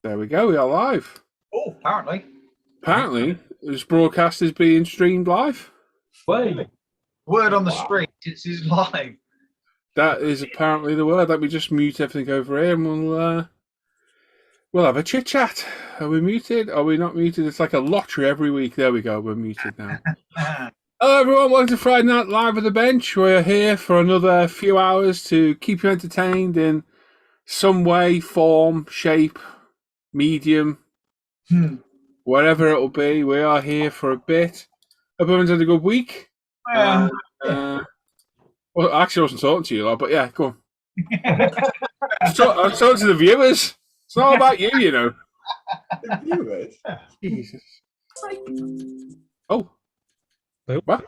There we go. We are live. Oh, apparently. Apparently, this broadcast is being streamed live. Wait. Word on the street, it's live. That is apparently the word. Let me just mute everything over here, and we'll have a chit chat. Are we muted? Are we not muted? It's like a lottery every week. There we go. We're muted now. Hello, everyone. Welcome to Friday Night Live at the Bench. We're here for another few hours to keep you entertained in some way, form, shape, medium, whatever it'll be. We are here for a bit. Hope everyone's had a good week. Yeah. Well, actually, I wasn't talking to you, lot, but yeah, go on. I'm talking to the viewers. It's not about you, you know. The viewers? Jesus. Oh. What?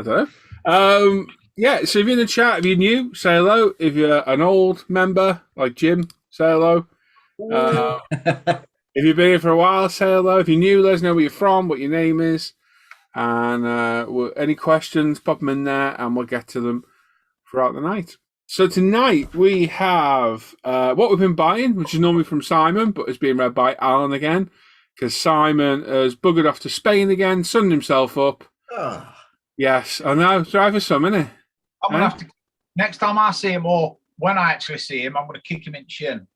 I don't know. Yeah, so if you're in the chat, if you're new, say hello. If you're an old member, like Jim, say hello. If you've been here for a while, say hello. If you're new, let us know where you're from, what your name is. And any questions, pop them in there, and we'll get to them throughout the night. So tonight we have what we've been buying, which is normally from Simon, but it's being read by Alan again, because Simon has buggered off to Spain again, sunned himself up. Oh. Yes, I know. Drive us some, innit? I'm gonna have to. Next time I see him, or when I actually see him, I'm gonna kick him in the shin.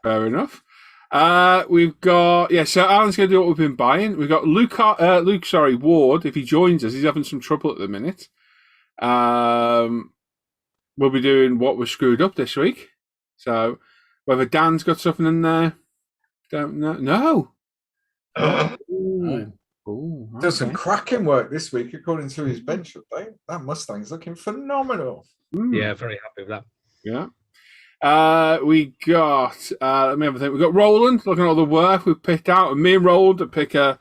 Fair enough. We've got so Alan's going to do what we've been buying. We've got Ward. If he joins us, he's having some trouble at the minute. We'll be doing what was screwed up this week. So whether Dan's got something in there, don't know. No. Ooh, okay. Does some cracking work this week, according to his bench update. That Mustang's looking phenomenal. Yeah, very happy with that. Yeah. We got let me have a think. We got Roland looking at all the work we picked out, and me and Roland to pick a.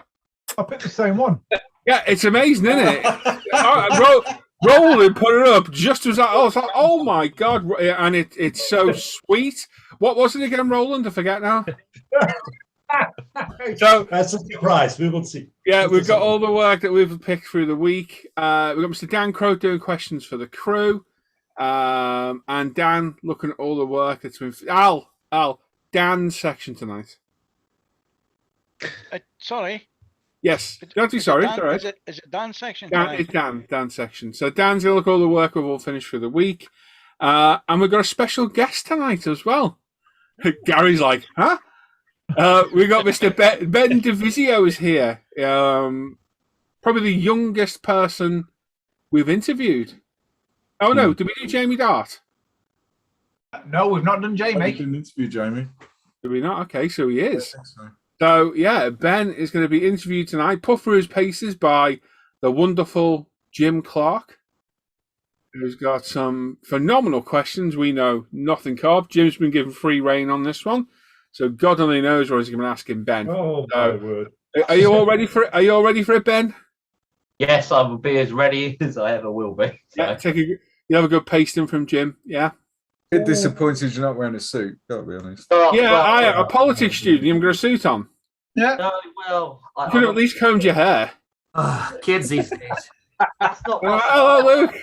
I picked the same one. Yeah, it's amazing, isn't it? Roland put it up just as I was like, oh my god, and it's so sweet. What was it again, Roland? I forget now. So that's a surprise. We will see. Yeah, we've got all the work that we've picked through the week. We've got Mr. Dan Croak doing questions for the crew. And Dan looking at all the work that's been Dan's section tonight. Sorry. Yes, don't be sorry. Dan, all right. Is it Dan's section? It's Dan's section. So Dan's gonna look at all the work we've all finished for the week. And we've got a special guest tonight as well. Gary's like, huh? We got Mr. Ben DeVizio is here. Probably the youngest person we've interviewed. Oh no, did we do Jamie Dart? No, we've not done Jamie. I didn't interview Jamie. Did we not? Okay, so he is. I think so. So yeah, Ben is going to be interviewed tonight, put through his paces by the wonderful Jim Clark, who's got some phenomenal questions we know nothing of. Jim's been given free reign on this one, so God only knows what he's going to ask him, Ben. Oh so, my word! Are you all ready for it? Are you all ready for it, Ben? Yes, I will be as ready as I ever will be. So. Yeah, you have a good pasting from Jim, yeah? A bit disappointed you're not wearing a suit, gotta be honest. Yeah, a politics student, you haven't got a suit on. Yeah. No, well, You could have at least combed your hair. kids these days. That's not Hello, Luke.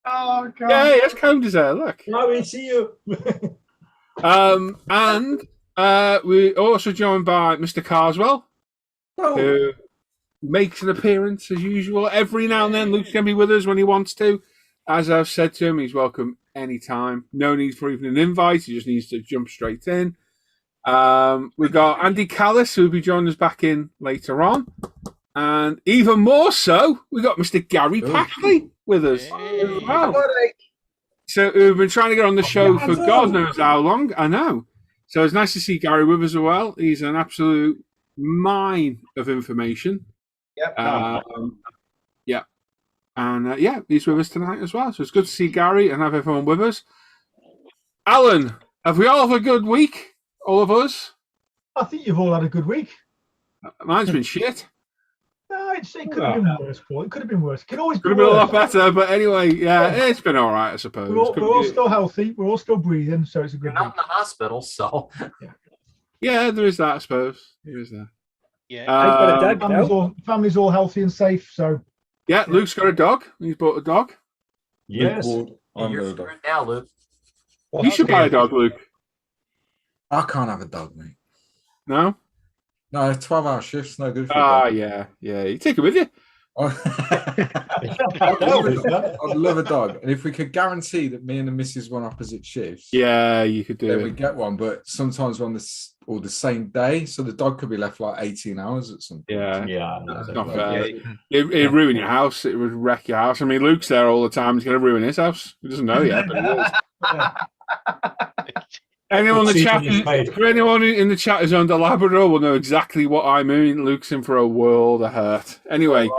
Oh god. Yeah, he has combed his hair, look. Now we see you. And we're also joined by Mr. Carswell, who makes an appearance as usual. Every now and then, Luke's going to be with us when he wants to. As I've said to him, he's welcome anytime. No need for even an invite. He just needs to jump straight in. We've got Andy Callis, who will be joining us back in later on. And even more so, we've got Mr. Gary Packley with us as well. So we've been trying to get on the show for God knows how long. I know. So it's nice to see Gary with us as well. He's an absolute mine of information. Yep. Yeah. And he's with us tonight as well. So it's good to see Gary and have everyone with us. Alan, have we all had a good week? All of us? I think you've all had a good week. Mine's been shit. No, it could have been worse, Paul. It could have been worse. It could always Could be have been a worse. lot better, but anyway, yeah, it's been all right, I suppose. We're all still healthy. We're all still breathing, so it's a good You're not week. in the hospital, so. Yeah, there is that, I suppose. There is that. Yeah. Family's all healthy and safe, so. Yeah, Luke's got a dog. He's bought a dog. Yes. I'm You're gonna screwed now, Luke. You should buy a dog, Luke. I can't have a dog, mate. No? No, 12-hour shifts, no good for Ah, a dog. yeah. You take it with you. I'd love a dog. And if we could guarantee that me and the missus were on opposite shifts, Yeah, you could do then it. we'd get one. But sometimes we're on the same day, so the dog could be left like 18 hours at some point. Yeah. Yeah. That's no, not no. fair. It'd ruin your house. It would wreck your house. I mean, Luke's there all the time. He's going to ruin his house. He doesn't know yet, but he will. Anyone in the chat, for anyone in the chat who's under Labrador will know exactly what I mean. Luke's in for a world of hurt. Anyway,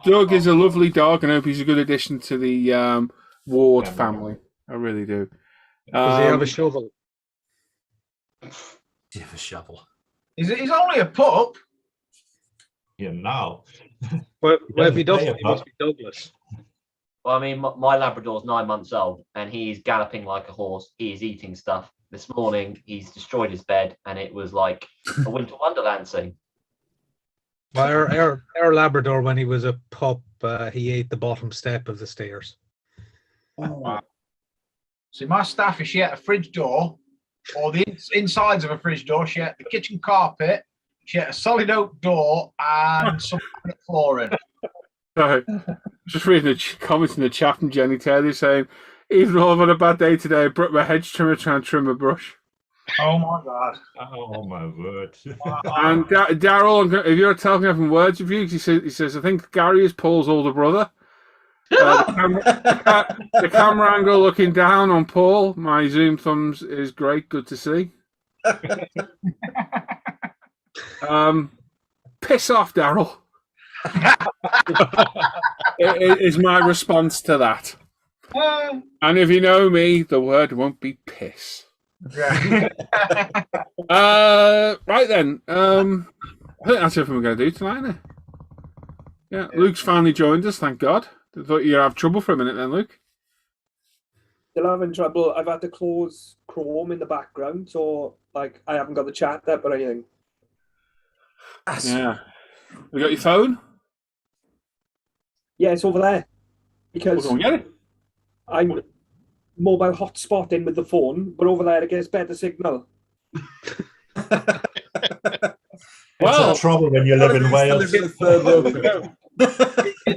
Doug is a lovely dog, and I hope he's a good addition to the Ward family. I really do. Does he have a shovel? Do you have a shovel? He's only a pup. Yeah, now. Well, if he doesn't doesn't, pay he must be Douglas. Well, I mean, my Labrador's 9 months old, and he's galloping like a horse. He is eating stuff. This morning, he's destroyed his bed, and it was like a Winter Wonderland scene. Well, our Labrador, when he was a pup, he ate the bottom step of the stairs. Wow. See, my Staffy, she had a fridge door, or the insides of a fridge door. She had the kitchen carpet. She had a solid oak door and some flooring. So, just reading the comments in the chat from Jenny Taylor saying, even though I've had a bad day today, I brought my hedge trimmer trying to trim a brush. Oh my God. Oh my word. And Daryl, if you're talking having words with you, he says, I think Gary is Paul's older brother. The camera angle looking down on Paul, my zoom thumbs is great. Good to see. Piss off, Daryl. It is my response to that. And if you know me, the word won't be piss. Yeah. Right then. I think that's everything we're going to do tonight, isn't it? Yeah, Luke's finally joined us, thank God. I thought you'd have trouble for a minute then, Luke. Still having trouble. I've had to close Chrome in the background, so like I haven't got the chat up or anything. Yeah. You got your phone? Yeah, it's over there. Because We'll go and get it. I'm mobile hotspotting with the phone, but over there it gets better signal. Well, It's trouble when you live in Wales. Can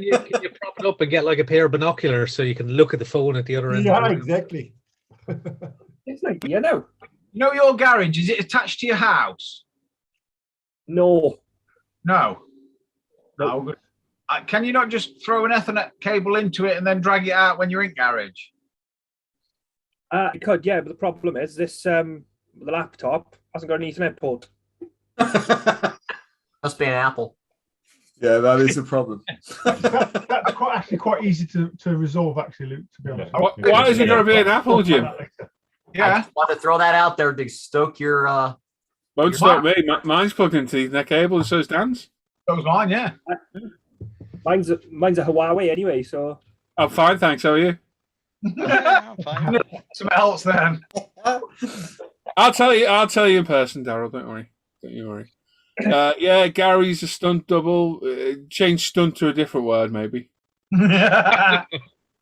you prop it up and get like a pair of binoculars so you can look at the phone at the other end? Yeah, exactly. It's like, you know. You know your garage, is it attached to your house? No. No. No. Can you not just throw an Ethernet cable into it and then drag it out when you're in garage? I could, yeah, but the problem is this the laptop hasn't got an Ethernet port. Must be an Apple. Yeah, that is a problem. That's quite easy to resolve, actually, Luke, to be honest. why is it going to be an Apple, Jim? I Yeah. just want to throw that out there to stoke your. Won't stop me. Mine's plugged into the Ethernet cable, and so is Dan's. That was mine, yeah. Mine's a Huawei anyway, so I'm fine, thanks. How are you? Yeah, I'm fine. Something else then. I'll tell you in person, Daryl. Don't worry. Don't you worry. Yeah, Gary's a stunt double. Change stunt to a different word, maybe. I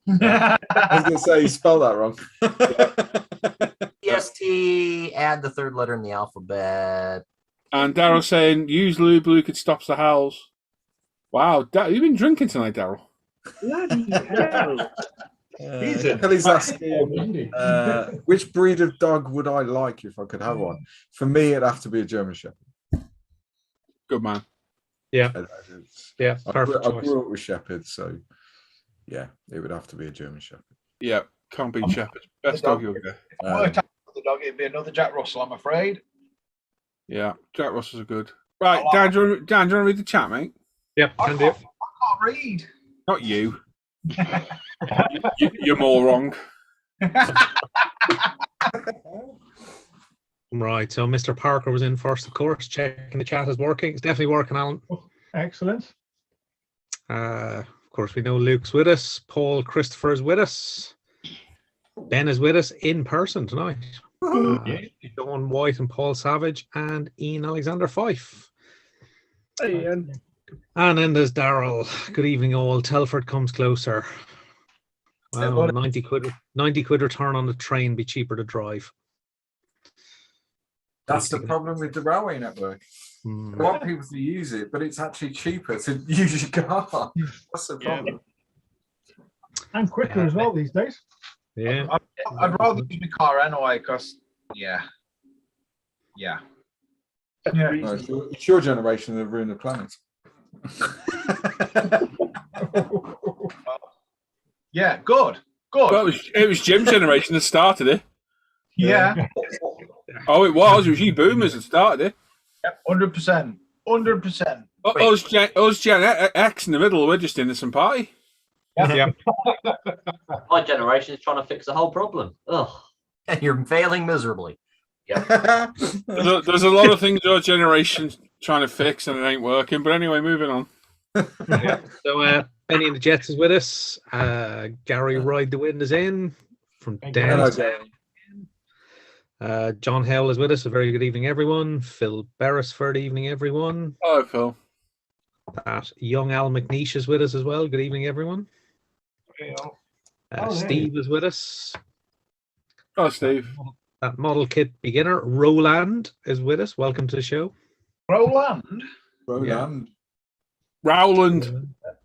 was going to say you spelled that wrong. EST, add the third letter in the alphabet. And Daryl saying, use lube, Luke, it stops the howls. Wow, you've been drinking tonight, Daryl. bloody hell. Kelly's asking, which breed of dog would I like if I could have one? For me, it'd have to be a German Shepherd. Good man. Yeah. Yeah, I perfect choice. grew up with Shepherds, so yeah, it would have to be a German Shepherd. Yeah, can't beat Shepherd. Best dog you'll get. The dog, it'd be another Jack Russell, I'm afraid. Yeah, Jack Russells are good. Right, Dan, do you want to read the chat, mate? Yep, can do. I can't read. Not you. You're more wrong. Right, so Mr. Parker was in first, of course. Checking the chat is working. It's definitely working, Alan. Excellent. Of course, we know Luke's with us. Paul Christopher is with us. Ben is with us in person tonight. Dawn White and Paul Savage and Ian Alexander Fife. Hey, Ian. And then there's Daryl. Good evening, all. Telford comes closer. Well, 90 quid return on the train be cheaper to drive. That's the problem with the railway network. I want people to use it, but it's actually cheaper to use your car. That's the problem. And quicker as well these days. Yeah. I'd rather use my car anyway, because yeah. No, it's your generation that ruined the planet. Yeah, good. Well, it was Jim's generation that started it. Yeah. Oh, it was. It was you boomers that started it. Yep, 100%. 100%. Us Gen X in the middle, we're just innocent party. Yeah. My generation is trying to fix the whole problem. Ugh. And you're failing miserably. Yeah. There's a lot of things our generation's trying to fix and it ain't working. But anyway, moving on. So Benny and the Jets is with us. Gary Ride the Wind is in from down. John Howell is with us. A very good evening, everyone. Phil Beresford, evening, everyone. Hello, Phil. That young Al McNeish is with us as well. Good evening, everyone. Steve is with us. Oh, Steve. That model kit beginner, Roland, is with us. Welcome to the show. Roland. Rowland.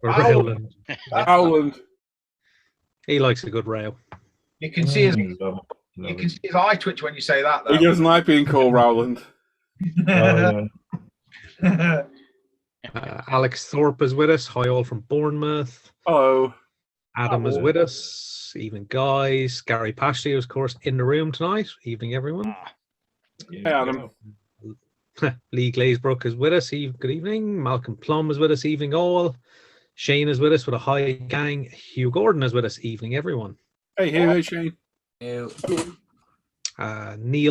Rowland. He likes a good row. You can see his eye twitch when you say that, though. He doesn't like being called Rowland. Alex Thorpe is with us. Hi, all from Bournemouth. Hello. Adam is with us. Evening, guys. Gary Pashley, of course, in the room tonight. Evening, everyone. Hey, Adam. Lee Glazebrook is with us. Good evening. Malcolm Plum is with us. Evening, all. Shane is with us with a hi gang. Hugh Gordon is with us. Evening, everyone. Hey, hey, Shane. Neil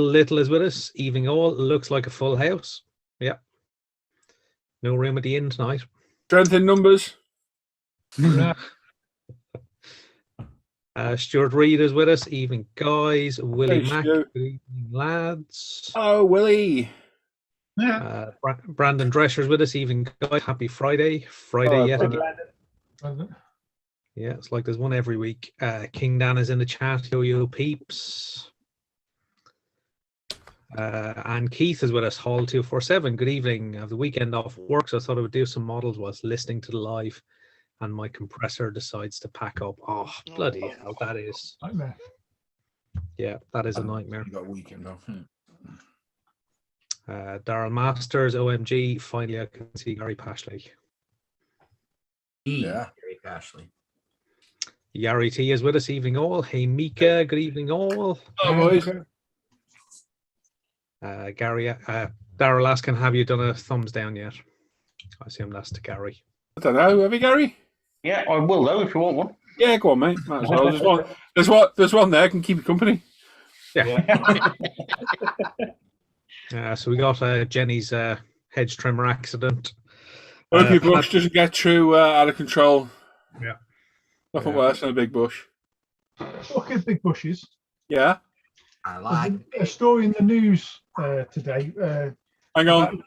Little is with us. Evening, all. Looks like a full house. Yeah. No room at the inn tonight. Strength in numbers. Stuart Reed is with us. Evening, guys. Willie Mack. Stu. Good evening, lads. Oh, Willie. Brandon Drescher is with us. Evening, guys. Happy Friday. Friday yet again. Yeah, it's like there's one every week. King Dan is in the chat. Yo peeps. And Keith is with us. Hall 247. Good evening. I have the weekend off work, so I thought I would do some models whilst listening to the live. And my compressor decides to pack up. Oh, bloody hell, that is. Nightmare. Yeah, that is a nightmare. You got a weekend off. Darren Masters, OMG. Finally, I can see Gary Pashley. Yeah, Gary Pashley. Yari T is with us. Evening, all. Hey, Mika. Good evening, all. Oh, boys. Gary, Darrell asking, have you done a thumbs down yet? I assume that's to Gary. I don't know. Have you, Gary? Yeah, I will though if you want one. Yeah, go on, mate. Might as well. There's one there can keep you company. Yeah. So we got Jenny's hedge trimmer accident. Hope your bush doesn't get too out of control. Yeah. Nothing worse than a big bush. Look at big bushes. Yeah. I like a story in the news today. Hang on.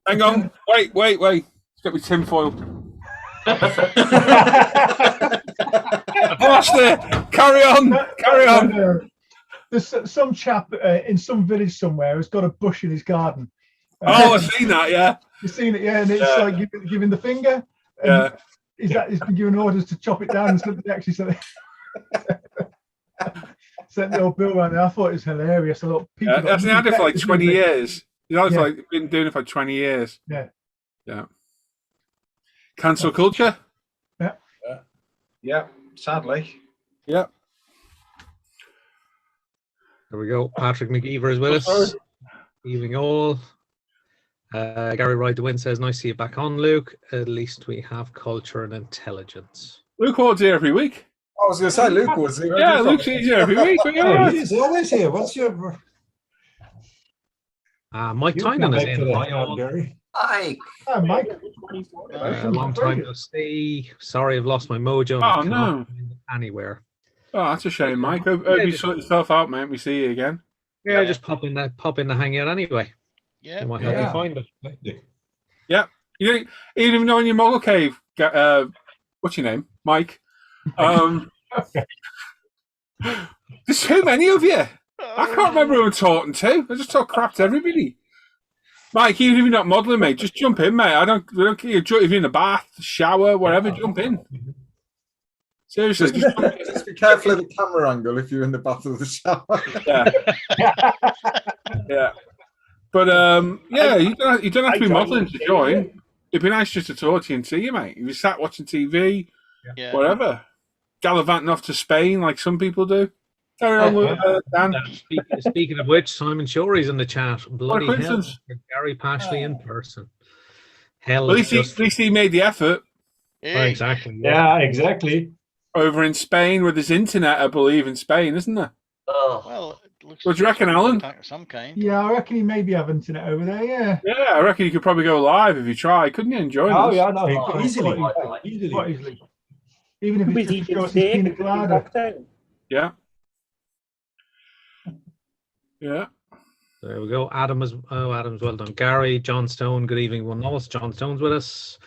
Hang on. Wait. Let's get me tinfoil. Lost it. Carry on. There's some chap in some village somewhere who's got a bush in his garden. Oh, I've seen that, yeah. You've seen it, yeah, and it's like giving the finger. Yeah. He's been given orders to chop it down and somebody actually sent the old bill around there. I thought it was hilarious. I thought people hasn't had it for like 20 years. He's like been doing it for 20 years. Yeah. Yeah. Cancel culture? Yeah, sadly. Yeah. There we go. Patrick McGeever is with us. Evening, all. Gary Ride the Wind says, nice to see you back on, Luke. At least we have culture and intelligence. Luke Ward's here every week. I was going to say Luke was here. Yeah, Luke's here every week. He's always here. What's your... Mike Tynan is in. Gary. Hi. Hi, Mike. Long time no see. Sorry, I've lost my mojo. Oh, no. Anywhere. Oh, that's a shame, Mike. Hope you sort yourself out, mate. We see you again. Yeah, just pop in the hangout anyway. Yeah. You might help you find it. Yeah. You don't even know in your model cave, what's your name? Mike. There's too many of you. I can't remember who I'm talking to. I just talk crap to everybody. Mike, even if you're not modelling, mate, just jump in, mate. We don't care if you're in the bath, shower, whatever, jump in. Seriously, just be careful of the camera angle if you're in the bath or the shower. Yeah. But yeah, you don't have to be modelling to join. It'd be nice just to talk to you and see you, mate. If you sat watching TV, whatever, gallivanting off to Spain like some people do. Carry on with Dan. Speaking of which, Simon Shorey's in the chat. Bloody hell, Gary Pashley in person. Hell, at least he made the effort. Oh, exactly. Yeah, exactly. Over in Spain with his internet, I believe, in Spain, isn't there? Oh. Well, it looks what do you reckon, Alan? Some kind. Yeah, I reckon he maybe have internet over there. Yeah. Yeah, I reckon you could probably go live if you try, couldn't you? Enjoy this. Oh yeah, no, easily. Quite easily. Even if it's just pina colada. Yeah. Yeah. There we go. Adam's well done. Gary, John Stone, good evening. One else. John Stone's with us.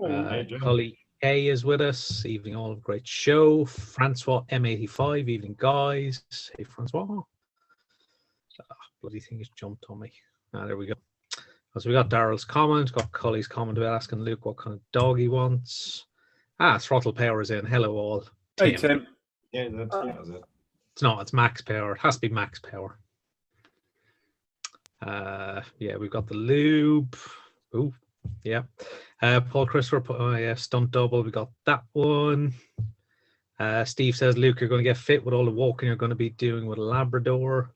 Cully K is with us. Evening all, great show. Francois M85, evening guys. Hey Francois. Bloody thing has jumped on me. There we go. So we got Daryl's comment, got Cully's comment about asking Luke what kind of dog he wants. Throttle Power is in. Hello all. Hey Tim. Yeah, that's it. It's not, it's max power. It has to be max power. Yeah, we've got the lube. Ooh, yeah. Paul Christopher, stunt double. We got that one. Steve says, Luke, you're going to get fit with all the walking you're going to be doing with a Labrador.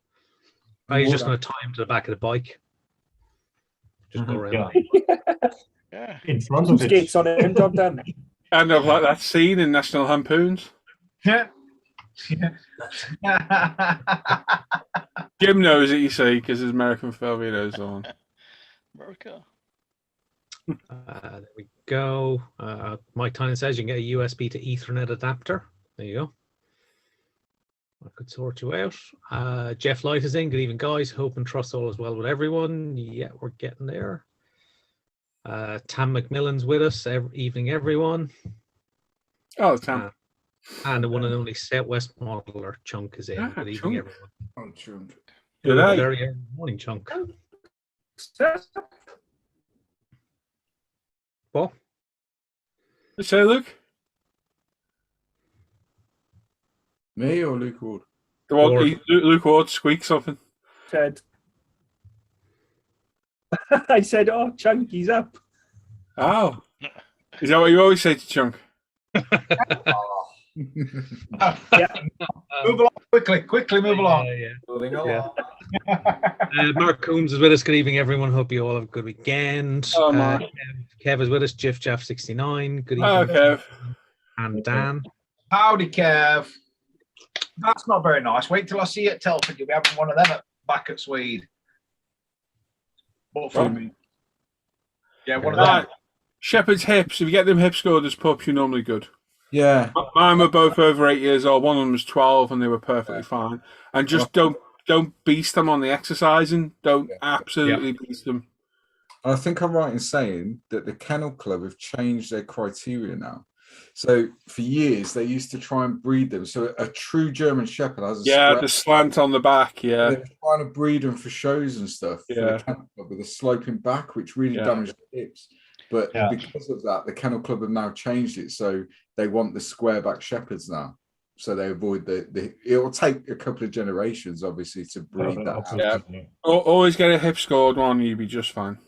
He's just going to tie him to the back of the bike. Just go around. Yeah. In front of it. Skates on him, job done. And of like that scene in National Lampoons. Yeah. Jim knows it, you see, because his American film he knows on. America. There we go. Mike Tynan says you can get a USB to Ethernet adapter. There you go. I could sort you out. Jeff Light is in. Good evening, guys. Hope and trust all is well with everyone. Yeah, we're getting there. Tam McMillan's with us. Evening, everyone. Oh, Tam. And the one and only Southwest modeler Chunk is in. Good evening, Chunk. everyone. Oh, Chunk. Good day. Very early morning, Chunk. What? Say, Luke. Me or Luke Ward? Luke Ward squeak something. Said. I said, "Oh, Chunky's up." Oh, is that what you always say to Chunk? Yeah. Move along quickly move along. Moving along. Mark Coombs is with us. Good evening, everyone. Hope you all have a good weekend. Oh, Mark. Kev is with us. Jiff69. Good evening. Oh, Kev. And Dan. Howdy, Kev. That's not very nice. Wait till I see you at Telford. You'll be having one of them back at Swede. But for me. Yeah, one of them. Shepherd's hips. If you get them hip scored as pups, you're normally good. Yeah. Mine were both over 8 years old. One of them was 12 and they were perfectly fine. And just don't beast them on the exercising. Don't absolutely beast them. I think I'm right in saying that the Kennel Club have changed their criteria now. So for years they used to try and breed them. So a true German Shepherd has a the slant on the back. Yeah, they're trying to breed them for shows and stuff. For the Kennel Club with a sloping back, which really damaged the hips. But because of that, the Kennel Club have now changed it. So they want the square back Shepherds now. So they avoid the it will take a couple of generations, obviously, to breed that out. Yeah. Always get a hip scored one, you'll be just fine.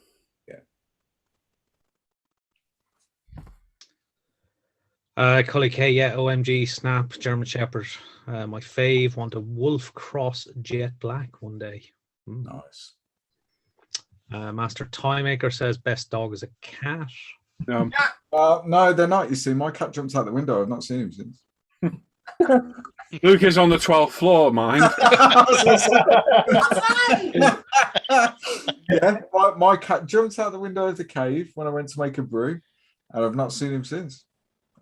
Cully K, OMG, Snap, German Shepherd. My fave, want a Wolf Cross Jet Black one day. Nice. Master Tiemaker says best dog is a cat. No, they're not. You see, my cat jumped out the window. I've not seen him since. Luke is on the 12th floor, mine. My cat jumped out the window of the cave when I went to make a brew, and I've not seen him since.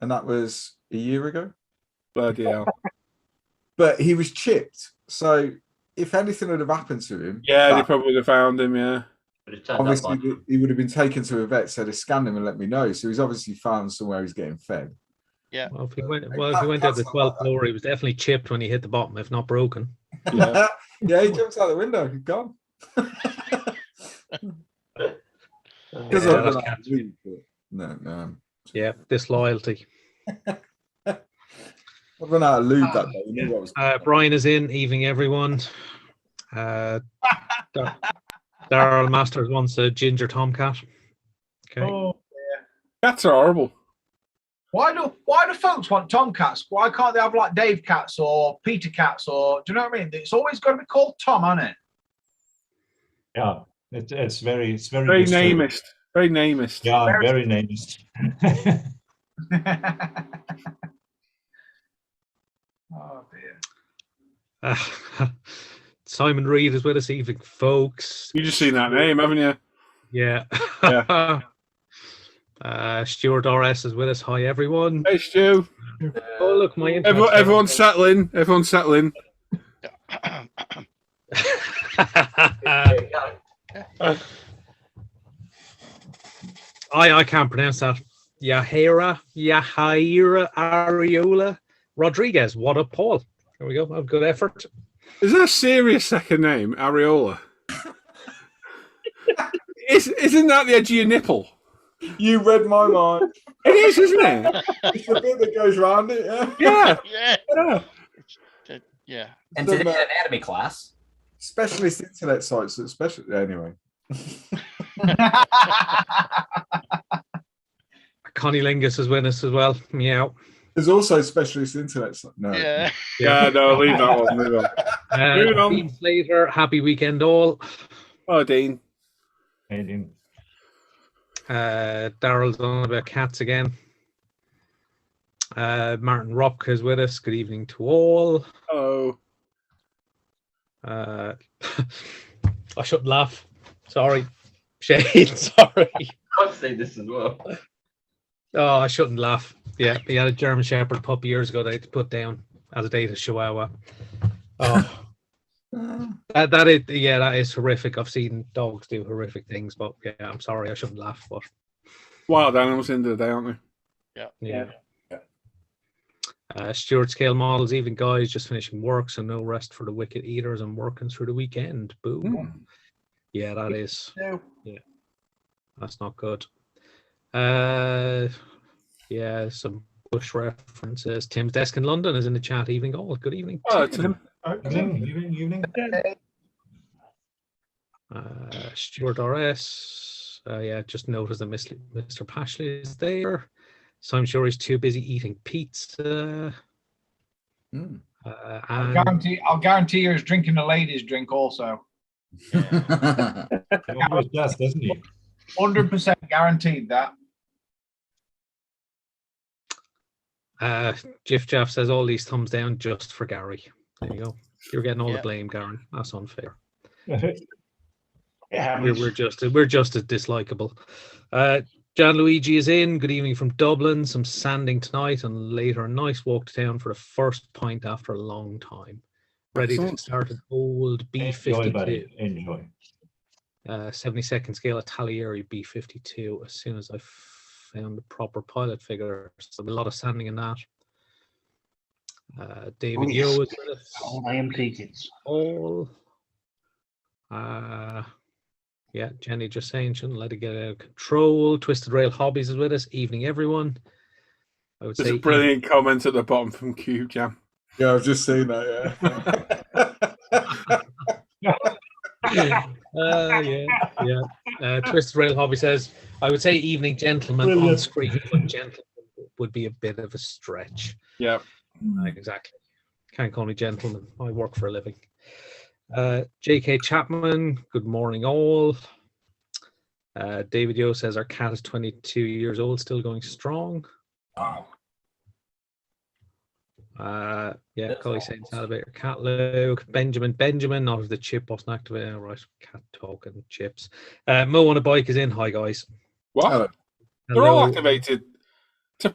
And that was a year ago. Bloody hell. But he was chipped. So if anything would have happened to him... Yeah, they probably would have found him, yeah. Obviously, he would have been taken to a vet, so they scanned him and let me know. So he's obviously found somewhere he's getting fed. Yeah. Well, if he went down to the 12th floor, he was definitely chipped when he hit the bottom, if not broken. Yeah, yeah, he jumps out the window. He's gone. Because no. Yeah, disloyalty. I ran out of lube that day. You knew what was Brian is in. Evening, everyone. Daryl Masters wants a ginger tomcat. Okay. Oh, Cats are horrible. Why do folks want tomcats? Why can't they have like Dave cats or Peter cats or do you know what I mean? It's always got to be called Tom, hasn't it? Yeah, it's very Very namist. Very namist. Yeah, very namist. Oh dear. Simon Reed is with us, evening, folks. You just seen that name, haven't you? Yeah. Yeah. Stuart RS is with us. Hi, everyone. Hey, Stu. Oh, look, my everyone's settling. Everyone's settling. I can't pronounce that. Yahaira Ariola Rodriguez. What up, Paul? There we go. Have good effort. Is that a serious second name, Ariola? Isn't that the edge of your nipple? You read my mind. It is, isn't it? It's the bit that goes round it. Yeah. Yeah. And today in anatomy class. Specialist internet sites, especially anyway. Connie Lingus is with us as well. Meow. There's also specialist internet sites. No. Yeah. No, leave that one. Move on. Moving on. Dean Slater, happy weekend all. Oh, Dean. Hey, Dean. Daryl's on about cats again. Martin Ropke is with us. Good evening to all. Hello. I shouldn't laugh. Sorry. Shane, sorry. I've seen this as well. Oh, I shouldn't laugh. Yeah, he had a German Shepherd puppy years ago that I had to put down as a data Chihuahua. Oh. That is horrific. I've seen dogs do horrific things, but yeah, I'm sorry, I shouldn't laugh. But Wild animals in the day, aren't they? Yeah. Stuart Scale Models, even guys, just finishing work, so no rest for the wicked eaters. I'm working through the weekend. Boom. Yeah, that is. Yeah, that's not good. Yeah, some Bush references. Tim's desk in London is in the chat. Evening all. Good evening. Oh, Tim. Evening. Stuart RS. Yeah, just noticed that Mr. Pashley is there. So I'm sure he's too busy eating pizza. I'll guarantee you he's drinking a lady's drink also. He always does, doesn't he? 100% guaranteed that. Jiff Jaff says all these thumbs down just for Gary. There you go. You're getting all the blame, Gary. That's unfair. We're just as dislikable. Gianluigi is in. Good evening from Dublin. Some sanding tonight and later a nice walk to town for the first pint after a long time. Ready to start an old B52. Enjoy, buddy. Enjoy. 72nd scale Italieri B52 as soon as I found the proper pilot figure. So a lot of sanding in that. David Yo is with us. All IMT kids. All. Yeah, Jenny just saying shouldn't let it get out of control. Twisted Rail Hobbies is with us. Evening, everyone. I would There's say a brilliant comment at the bottom from Cube Jam. Yeah, I've just seen that. Twisted Rail Hobby says, I would say evening, gentlemen. On screen, but gentlemen would be a bit of a stretch. Yeah. Exactly. Can't call me gentleman. I work for a living. J.K. Chapman, good morning all. David Yo says our cat is 22 years old, still going strong. Wow. Yeah, Collie saying that about your cat, Luke. Benjamin, not if the chip wasn't activated. All right, cat talking chips. Mo on a bike is in. Hi guys. What? Hello. They're all activated.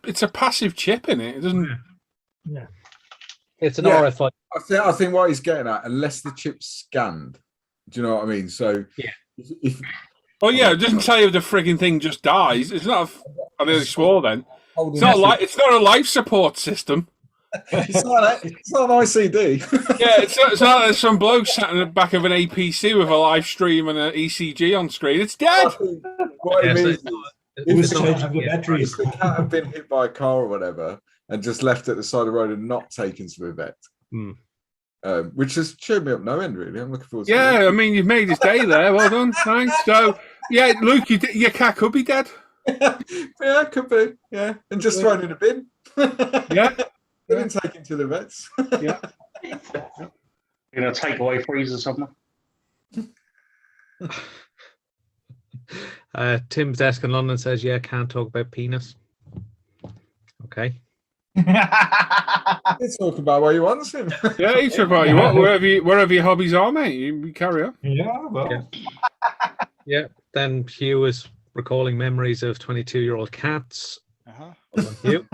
It's a passive chip in it. It doesn't. Yeah. It's an RFID. I think what he's getting at, unless the chip's scanned, do you know what I mean? So yeah. If Oh yeah, it doesn't tell you if the frigging thing just dies. It's not. I nearly swore then. It's not a life support system. It's not an ICD. Yeah, it's not like there's some bloke sat in the back of an APC with a live stream and an ECG on screen. It's dead. What it means Who's changing the batteries? The cat had been hit by a car or whatever and just left at the side of the road and not taken to a vet. Which has cheered me up no end, really. I'm looking forward to it. Yeah, I mean, you've made his day there. Well done. Thanks. So, yeah, Luke, your cat could be dead. Yeah, could be. Yeah. And just thrown in a bin. Yeah. They didn't take him to the vets. Yeah. Takeaway freezer or something. Tim's desk in London says, yeah, can't talk about penis. Okay. Let's talk about what you want him. Yeah, you talk about you want wherever your hobbies are, mate. You carry on. Yeah, well. Yeah. Then Hugh is recalling memories of 22-year-old cats. Hugh.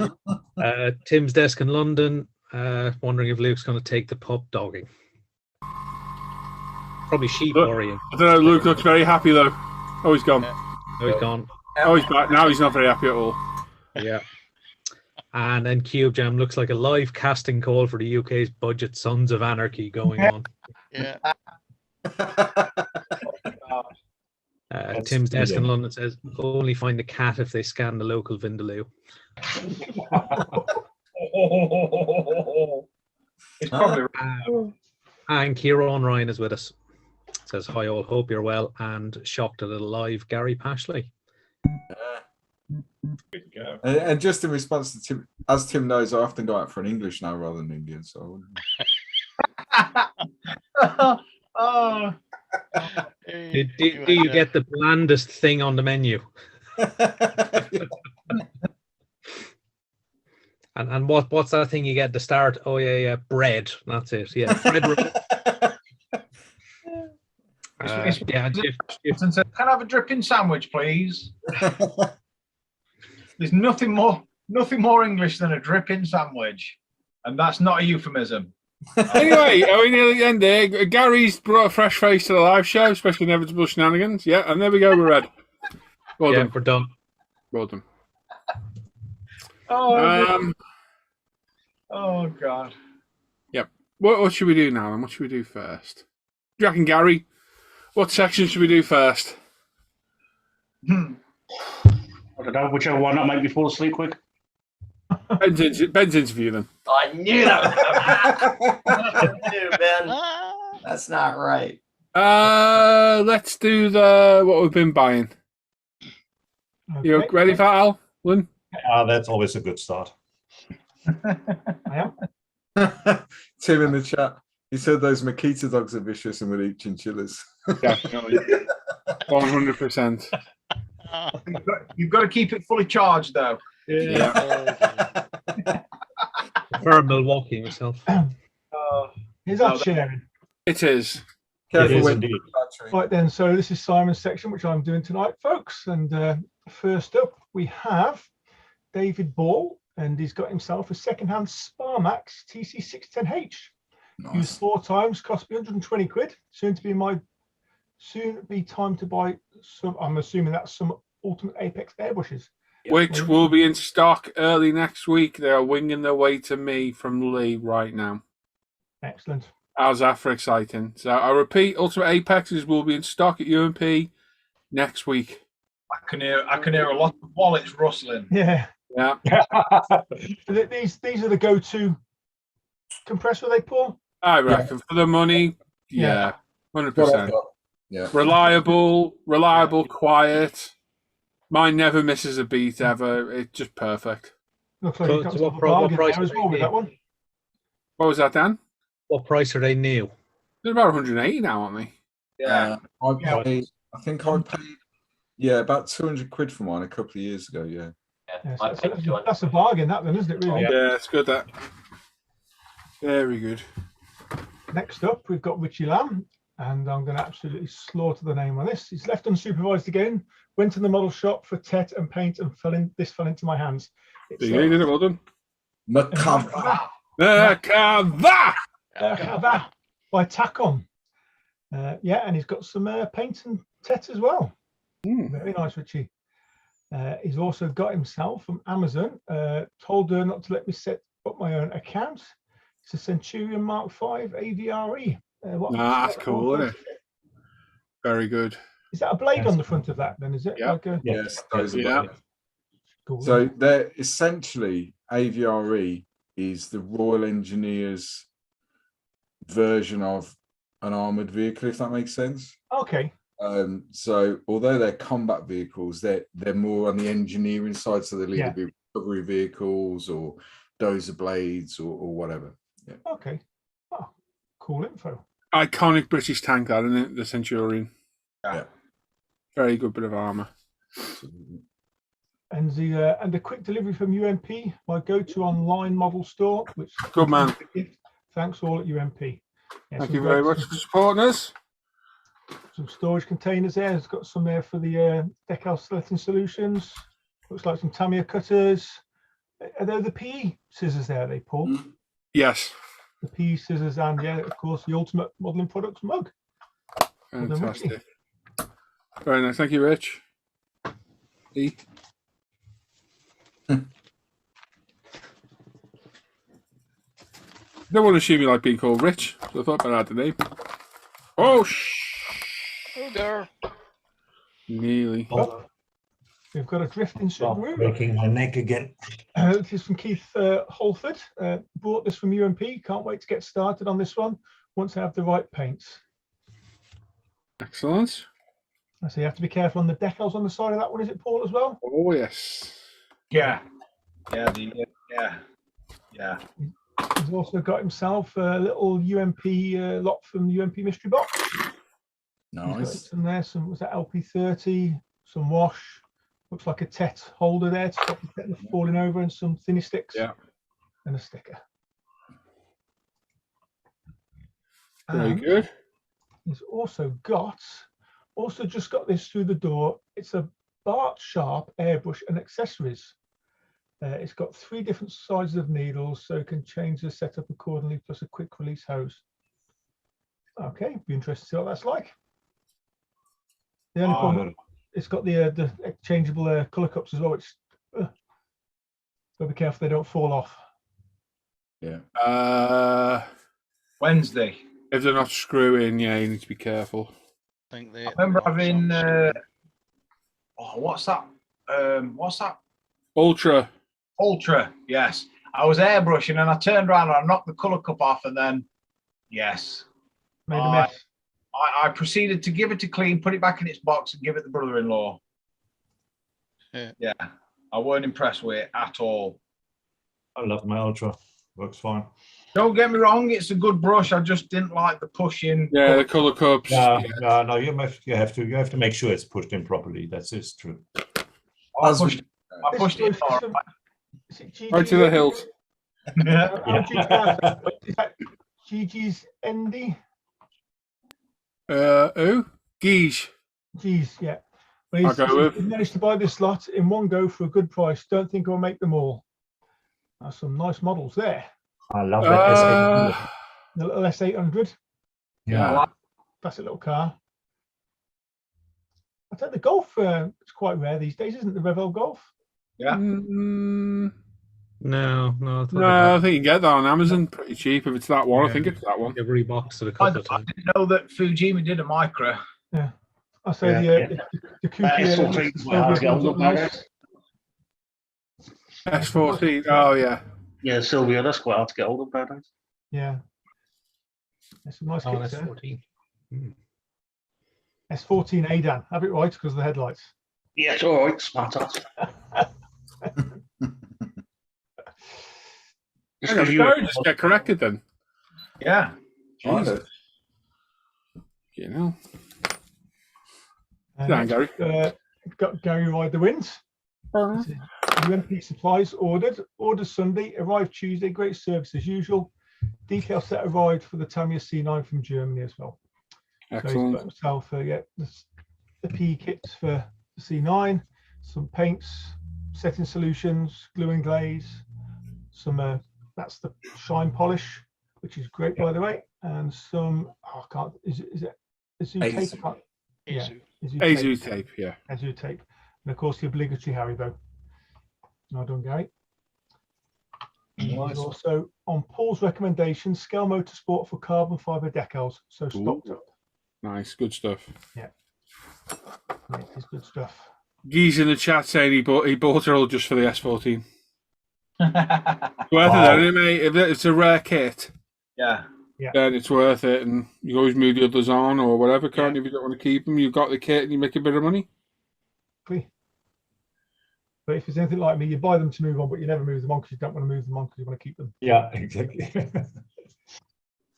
Tim's desk in London, wondering if Luke's going to take the pup dogging. Probably sheep worrying. I don't know. Luke looks very happy though. Oh, he's gone. Oh, he's gone. Oh, he's back. Now he's not very happy at all. Yeah. And then Cube Jam looks like a live casting call for the UK's budget Sons of Anarchy going on. Yeah. Tim's desk in London says, only find a cat if they scan the local Vindaloo. It's probably And Kieran Ryan is with us. Says, hi all, hope you're well, and shocked at a live Gary Pashley. And just in response to Tim, as Tim knows, I often go out for an English now rather than Indian. So. Do you get the blandest thing on the menu? And what's that thing you get at the start? Oh yeah, bread. That's it. Yeah, bread. Can I have a dripping sandwich, please? There's nothing more English than a dripping sandwich, and that's not a euphemism. Anyway, are we nearly the end there? Gary's brought a fresh face to the live show, especially Inevitable Shenanigans. Yeah, and there we go, we're red. Well done. We're done. Well done. Oh God. Yep. What should we do now? And what should we do first? Do you reckon, Gary? What section should we do first? I don't know. Whichever one that make me fall asleep quick. Ben's interview then. I knew that was Ben. That's not right. Let's do what we've been buying. Okay. You ready for that, Al? Lynn? That's always a good start. I am. Tim in the chat. He said those Makita dogs are vicious and would eat chinchillas. Definitely. 100%. You've got to keep it fully charged, though. Yeah. For Milwaukee myself. Is that sharing? It is. Careful it is with indeed. Right then, so this is Simon's section, which I'm doing tonight, folks. And first up, we have David Ball, and he's got himself a second-hand Sparmax TC610H. Nice. Used 4 times, cost me 120 quid. Soon be time to buy some. I'm assuming that's some Ultimate Apex airbrushes, which will be in stock early next week. They are winging their way to me from Lee right now. Excellent. How's that for exciting? So I repeat, Ultimate Apexes will be in stock at UMP next week. I can hear a lot of wallets rustling. Yeah. Yeah. These are the go-to compressor they pull. I reckon for the money, yeah, 100%. Yeah. Reliable, quiet. Mine never misses a beat ever. It's just perfect. Looks like what price as well with that one. What was that, Dan? What price are they new? They're about 180 now, aren't they? Yeah. I think I paid about 200 quid for mine a couple of years ago. Yeah. That's a bargain, that then, isn't it? Really? Yeah, it's good. That. Very good. Next up, we've got Richie Lam, and I'm going to absolutely slaughter the name on this. He's left unsupervised again. Went to the model shop for tet and paint, and fell into my hands. It's, you did it, well done. Makava by Tacom. And he's got some paint and tet as well. Very nice, Richie. He's also got himself from Amazon. Told her not to let me set up my own account. It's a Centurion Mark V AVRE. That's cool, isn't it? Very good. Is that a blade on the front of that then? Is it? Yeah. Like a... Yes, those are Yeah. Cool. So they're essentially AVRE is the Royal Engineers version of an armored vehicle, if that makes sense. Okay. So although they're combat vehicles, they're more on the engineering side, so they'll either be recovery vehicles or dozer blades or whatever. Yeah. Okay. Oh, cool info. Iconic British tank, that, isn't it? The Centurion. Yeah. Very good bit of armour. And the quick delivery from UMP, my go-to online model store, which Good man. Thanks all at UMP. Yeah, Thank you very much for supporting us. Some storage containers there. It's got some there for the decal slitting solutions. Looks like some Tamiya cutters. Are there the PE scissors there, they Paul? Yes. The PE scissors and, of course, the Ultimate Modelling Products mug. Fantastic. Very nice. Thank you, Rich. E. Don't want to assume you like being called Rich, so I thought I'd add the name. Oh, Oh, there. Nearly. Oh, we've got a drifting submarine. Breaking my neck again. This is from Keith Holford. Bought this from UMP. Can't wait to get started on this one once I have the right paints. Excellent. So you have to be careful on the decals on the side of that one, is it, Paul, as well? Oh, yes. Yeah. Yeah. He's also got himself a little UMP lot from the UMP mystery box. Nice. Some there, some was that LP30, some wash. Looks like a TET holder there to stop the TET from falling over, and some thinny sticks. Yeah. And a sticker. Very good. He's also just got this through the door. It's a Bart Sharp airbrush and accessories. It's got 3 different sizes of needles, so you can change the setup accordingly, plus a quick release hose. Okay, be interested to see what that's like. The only problem, it's got the changeable colour cups as well, which gotta be careful they don't fall off. Yeah. Wednesday. If they're not screwing, you need to be careful. I remember having what's that? Ultra, yes. I was airbrushing and I turned around and I knocked the colour cup off, and then made a mess. I proceeded to give it a clean, put it back in its box, and give it the brother-in-law. Yeah, I weren't impressed with it at all. I love my Ultra. Works fine. Don't get me wrong, it's a good brush. I just didn't like the pushing. Yeah, the colour cups. No, you have to make sure it's pushed in properly. That's true. I pushed it right to the hilt. Is that Gigi's Endy? Who? Geese. Geez, yeah. I'll go with. He's managed to buy this lot in one go for a good price. Don't think I'll make them all. That's some nice models there. I love that. The little S800. Yeah. Classic little car. I think the Golf is quite rare these days, isn't the Revell Golf? Yeah. No, I think you can get that on Amazon pretty cheap if it's that one. Yeah. I think it's that one. Every box a couple of I times. didn't know that Fujimi did a micro. Yeah. I say the coupe. S14. Oh yeah. Yeah, Sylvia, that's quite hard to get hold of nowadays. Yeah. There's some nice kits there. S14. S14 ADAN. Have it right because of the headlights. Yeah, it's all right, smart ass. Just get corrected then. Yeah. Jesus. You know. Down, Gary. Got Gary Ride the Winds. UMP supplies ordered Sunday, arrived Tuesday. Great service as usual. Decal set arrived for the Tamiya C9 from Germany as well. Excellent. So he's got himself the PE kits for the C9, some paints, setting solutions, glue and glaze, some that's the shine polish, which is great by the way, and some is it Azu tape? Yeah, Azu tape, yeah. Azu tape. And of course, the obligatory Haribo. Well done, Gary. Nice. Also, on Paul's recommendation, Scale Motorsport for carbon fiber decals. So stocked up. Nice, good stuff. Yeah, it is good stuff. Gee's in the chat saying he bought it all just for the S14. Worth it, isn't it, mate? If it's a rare kit, then it's worth it, and you always move the others on or whatever, can't you? If you don't want to keep them, you've got the kit and you make a bit of money. But if it's anything like me, you buy them to move on, but you never move them on because you don't want to move them on because you want to keep them. Yeah, exactly.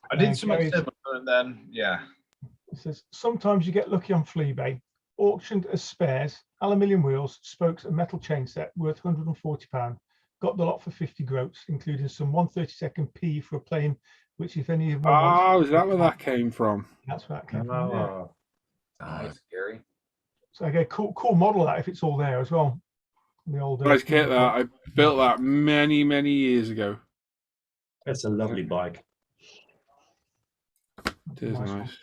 I did something similar, and then It says sometimes you get lucky on Fleabay. Auctioned as spares, aluminium wheels, spokes, and metal chain set worth £140. Got the lot for 50 groats, including some 1/32 P for a plane, which if any of is that where that came from? That's where that came from. Nice, Gary. So okay, cool model that if it's all there as well. The old Nice kit that I built that many years ago. That's a lovely bike. It is nice.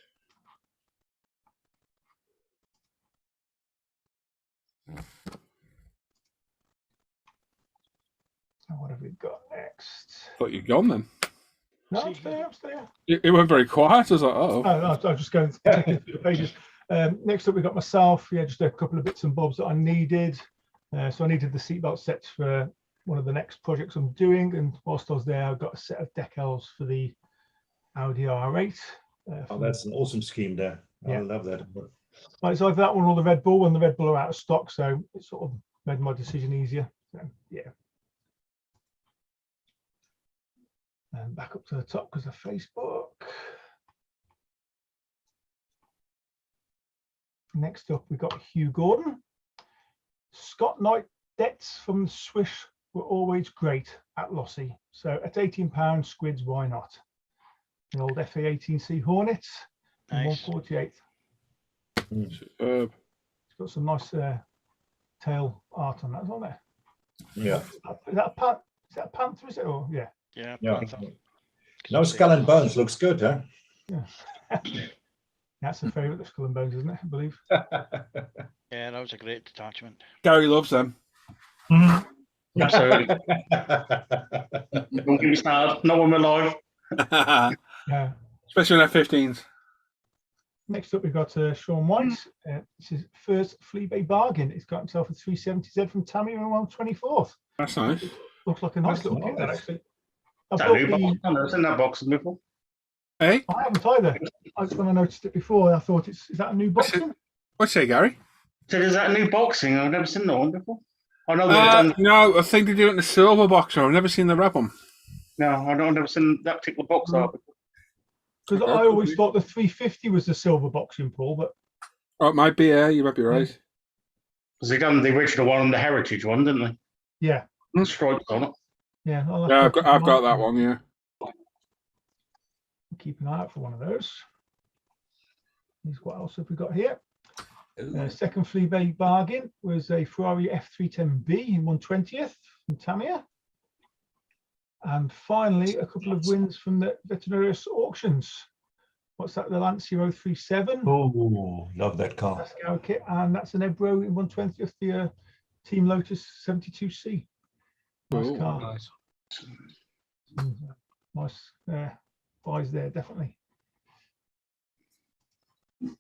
So what have we got next? Thought you'd gone then. No, I'm still there. It went very quiet. I was like, Oh, I was just going through the pages. Next up, we got myself. Just a couple of bits and bobs that I needed. So I needed the seatbelt sets for one of the next projects I'm doing. And whilst I was there, I got a set of decals for the Audi R8. That's an awesome scheme there. I love that. Right, so either that one or the Red Bull, and the Red Bull are out of stock. So it sort of made my decision easier. So, yeah. And back up to the top because of Facebook. Next up, we got Hugh Gordon. Scott Knight debts from the Swiss were always great at Lossy. So at £18, squids, why not? The old FA18C Hornets, Nice. 148. Superb. It's got some nice tail art on that, isn't there? Yeah. Is that a panther? Is it? Or Yeah. No skull and bones looks good, huh? Yeah. That's a favourite of Skull and Bones, isn't it? I believe. Yeah, that was a great detachment. Gary loves them. Absolutely. Don't get me started. Not when we're live. Yeah. Especially on F15s. Next up, we've got Sean White. This is first Fleabay bargain. He's got himself a 370Z from Tamir on 24th. That's nice. Looks like a nice little kit, that actually. I've never seen that box before. Hey? I haven't either. When I noticed it before, I thought, is that a new boxing? What'd you say, Gary? So is that new boxing? I've never seen that one before. I know they've done. No, I think they do it in the silver boxer. I've never seen the red one. No, I've never seen that particular box art before. Because I always thought the 350 was the silver boxing, Paul, but it might be. Yeah, you might be right. Because they done the original one and the heritage one, didn't they? Yeah. And stripes on it. Yeah, I've got that one. Yeah. Keep an eye out for one of those. What else have we got here? Second Fleabay bargain was a Ferrari F310b in 1/20th from Tamiya. And finally, a couple of wins from the Veterinarius auctions. What's that? The Lancia 037. Oh, love that car. That's our kit, and that's an Ebro in 1/20th, the Team Lotus 72C. Nice car. Nice. Nice buys there, definitely. We've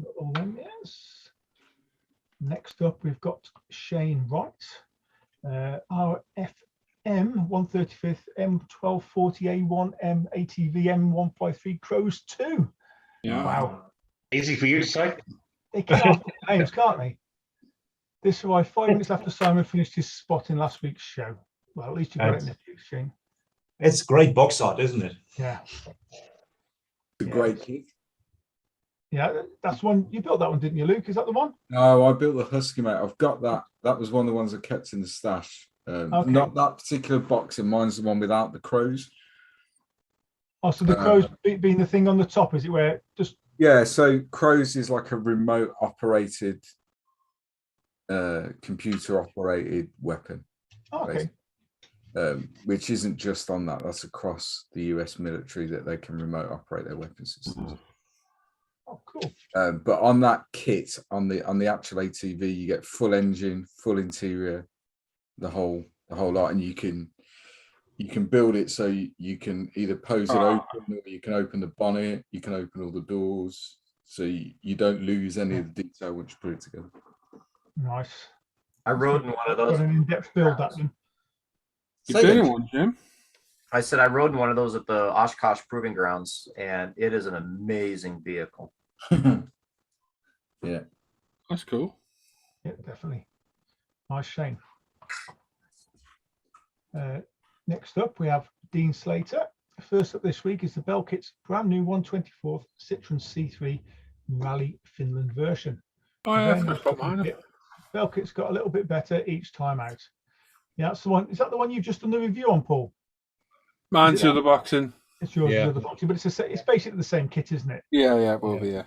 got all them, yes. Next up, we've got Shane Wright. Our FM 135th M1240A1 M ATV M153 Crows 2. Yeah. Wow. Easy for you to say. They can't put names, can't they? This arrived 5 minutes after Simon finished his spot in last week's show. Well, at least you got it in this week's, Shane. It's great box art, isn't it? Yeah. It's a great kit. Yeah, that's one. You built that one, didn't you, Luke? Is that the one? No, I built the Husky, mate. I've got that. That was one of the ones I kept in the stash. Okay. Not that particular boxing. Mine's the one without the crows. Oh, so the crows being the thing on the top, is it where just... Yeah, so crows is like a remote operated, computer operated weapon. Oh, okay. Which isn't just on that. That's across the US military that they can remote operate their weapon systems. Oh, cool. But on that kit, on the actual ATV, you get full engine, full interior, the whole lot, and you can build it so you can either pose it open, or you can open the bonnet, you can open all the doors, so you don't lose any of the detail once you put it together. Nice. I rode in one of those. Got an in-depth build that then. You're doing one, Jim? I said I rode in one of those at the Oshkosh Proving Grounds, and it is an amazing vehicle. Yeah, that's cool. Yeah, definitely. Nice, Shane. Next up, we have Dean Slater. First up this week is the Belkit's brand new 124th Citroen C3 Rally Finland version. Oh, yeah, I forgot mine. Belkit's got a little bit better each time out. Yeah, that's the one. Is that the one you've just done the review on, Paul? Mine's the other boxing. It's yours, the other boxing, but it's basically the same kit, isn't it? Yeah, it will be, yeah.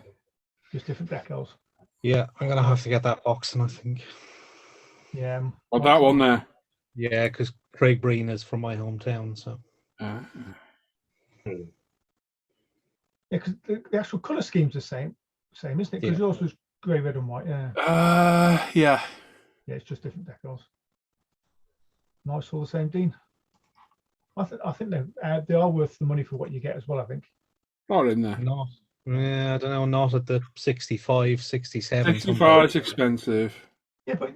Just different decals. Yeah, I'm going to have to get that boxing, I think. Yeah. Well, that one there. Yeah, because Craig Breen is from my hometown, so. Yeah, because the actual colour scheme's the same, isn't it? Because yours was grey, red, and white. Yeah. Yeah. Yeah, it's just different decals. Nice, all the same, Dean. I think they are worth the money for what you get as well. I think. Not in there. Not. Yeah, I don't know. Not at the 65, 67. 65 is expensive. Yeah, but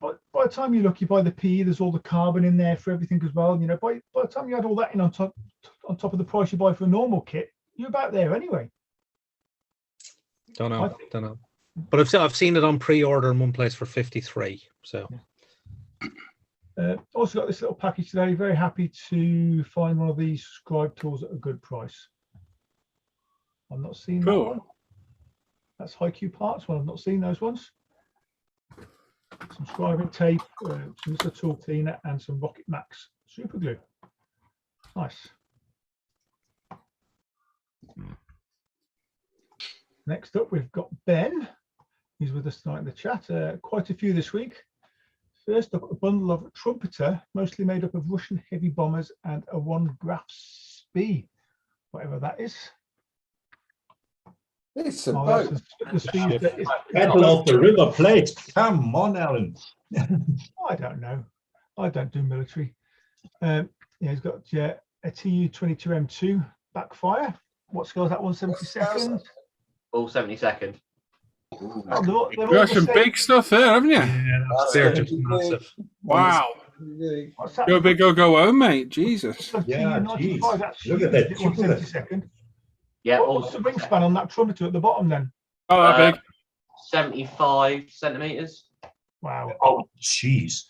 by the time you look, you buy the PE. There's all the carbon in there for everything as well. You know, by the time you add all that in on top of the price you buy for a normal kit, you're about there anyway. Don't know. But I've seen it on pre-order in one place for 53. So. Also got this little package today. Very happy to find one of these scribe tools at a good price. I've not seen that one. That's Haiku parts. Well, I've not seen those ones. Some scribing tape, some little tool cleaner, and some Rocket Max super glue. Nice. Next up, we've got Ben. He's with us tonight in the chat. Quite a few this week. First up, a bundle of Trumpeter, mostly made up of Russian heavy bombers and a 1 Graf Spee, whatever that is. It's a boat. Battle of the River Plate. Come on, Alan. I don't know. I don't do military. Yeah, he's got a Tu-22M2 backfire. What scale is that? 172nd? All 72nd. Oh, You've got some big stuff there, haven't you? Yeah, they're just massive. Wow. Go big or go home, mate. Jesus. Yeah, geez. Look at that. 172nd. Yeah. What's the wingspan on that Trumpeter at the bottom then? Oh, that big. 75 centimeters. Wow. Oh, jeez.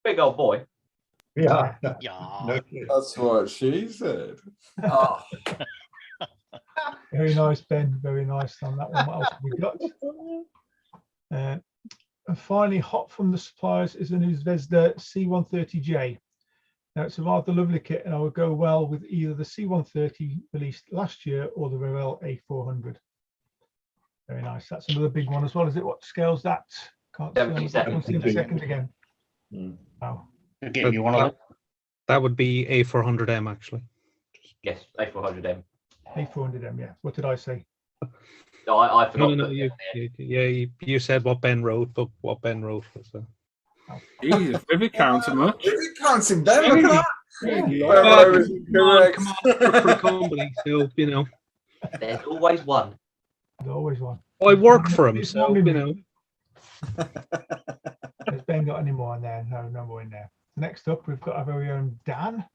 Big old boy. Yeah. Yeah. That's what she said. Oh. Very nice, Ben. Very nice on that one. What else have we got? And finally, hot from the suppliers is the new Zvezda C130J. Now, it's a rather lovely kit, and I would go well with either the C130 released last year or the Revell A400. Very nice. That's another big one as well. Is it? What scale's that? Can't see on the second again. Wow. Getting you one of them. That would be A400M, actually. Yes, A400M. A400M, yeah. What did I say? No, I forgot. No, you said what Ben wrote, but what Ben wrote was. Jesus, if it counts him much. If it counts him, Ben, look at that. Come on, work for the company, so you know. There's always one. There's always one. I work for him, so you know. Has Ben got any more in there? No more in there. Next up, we've got our very own Dan.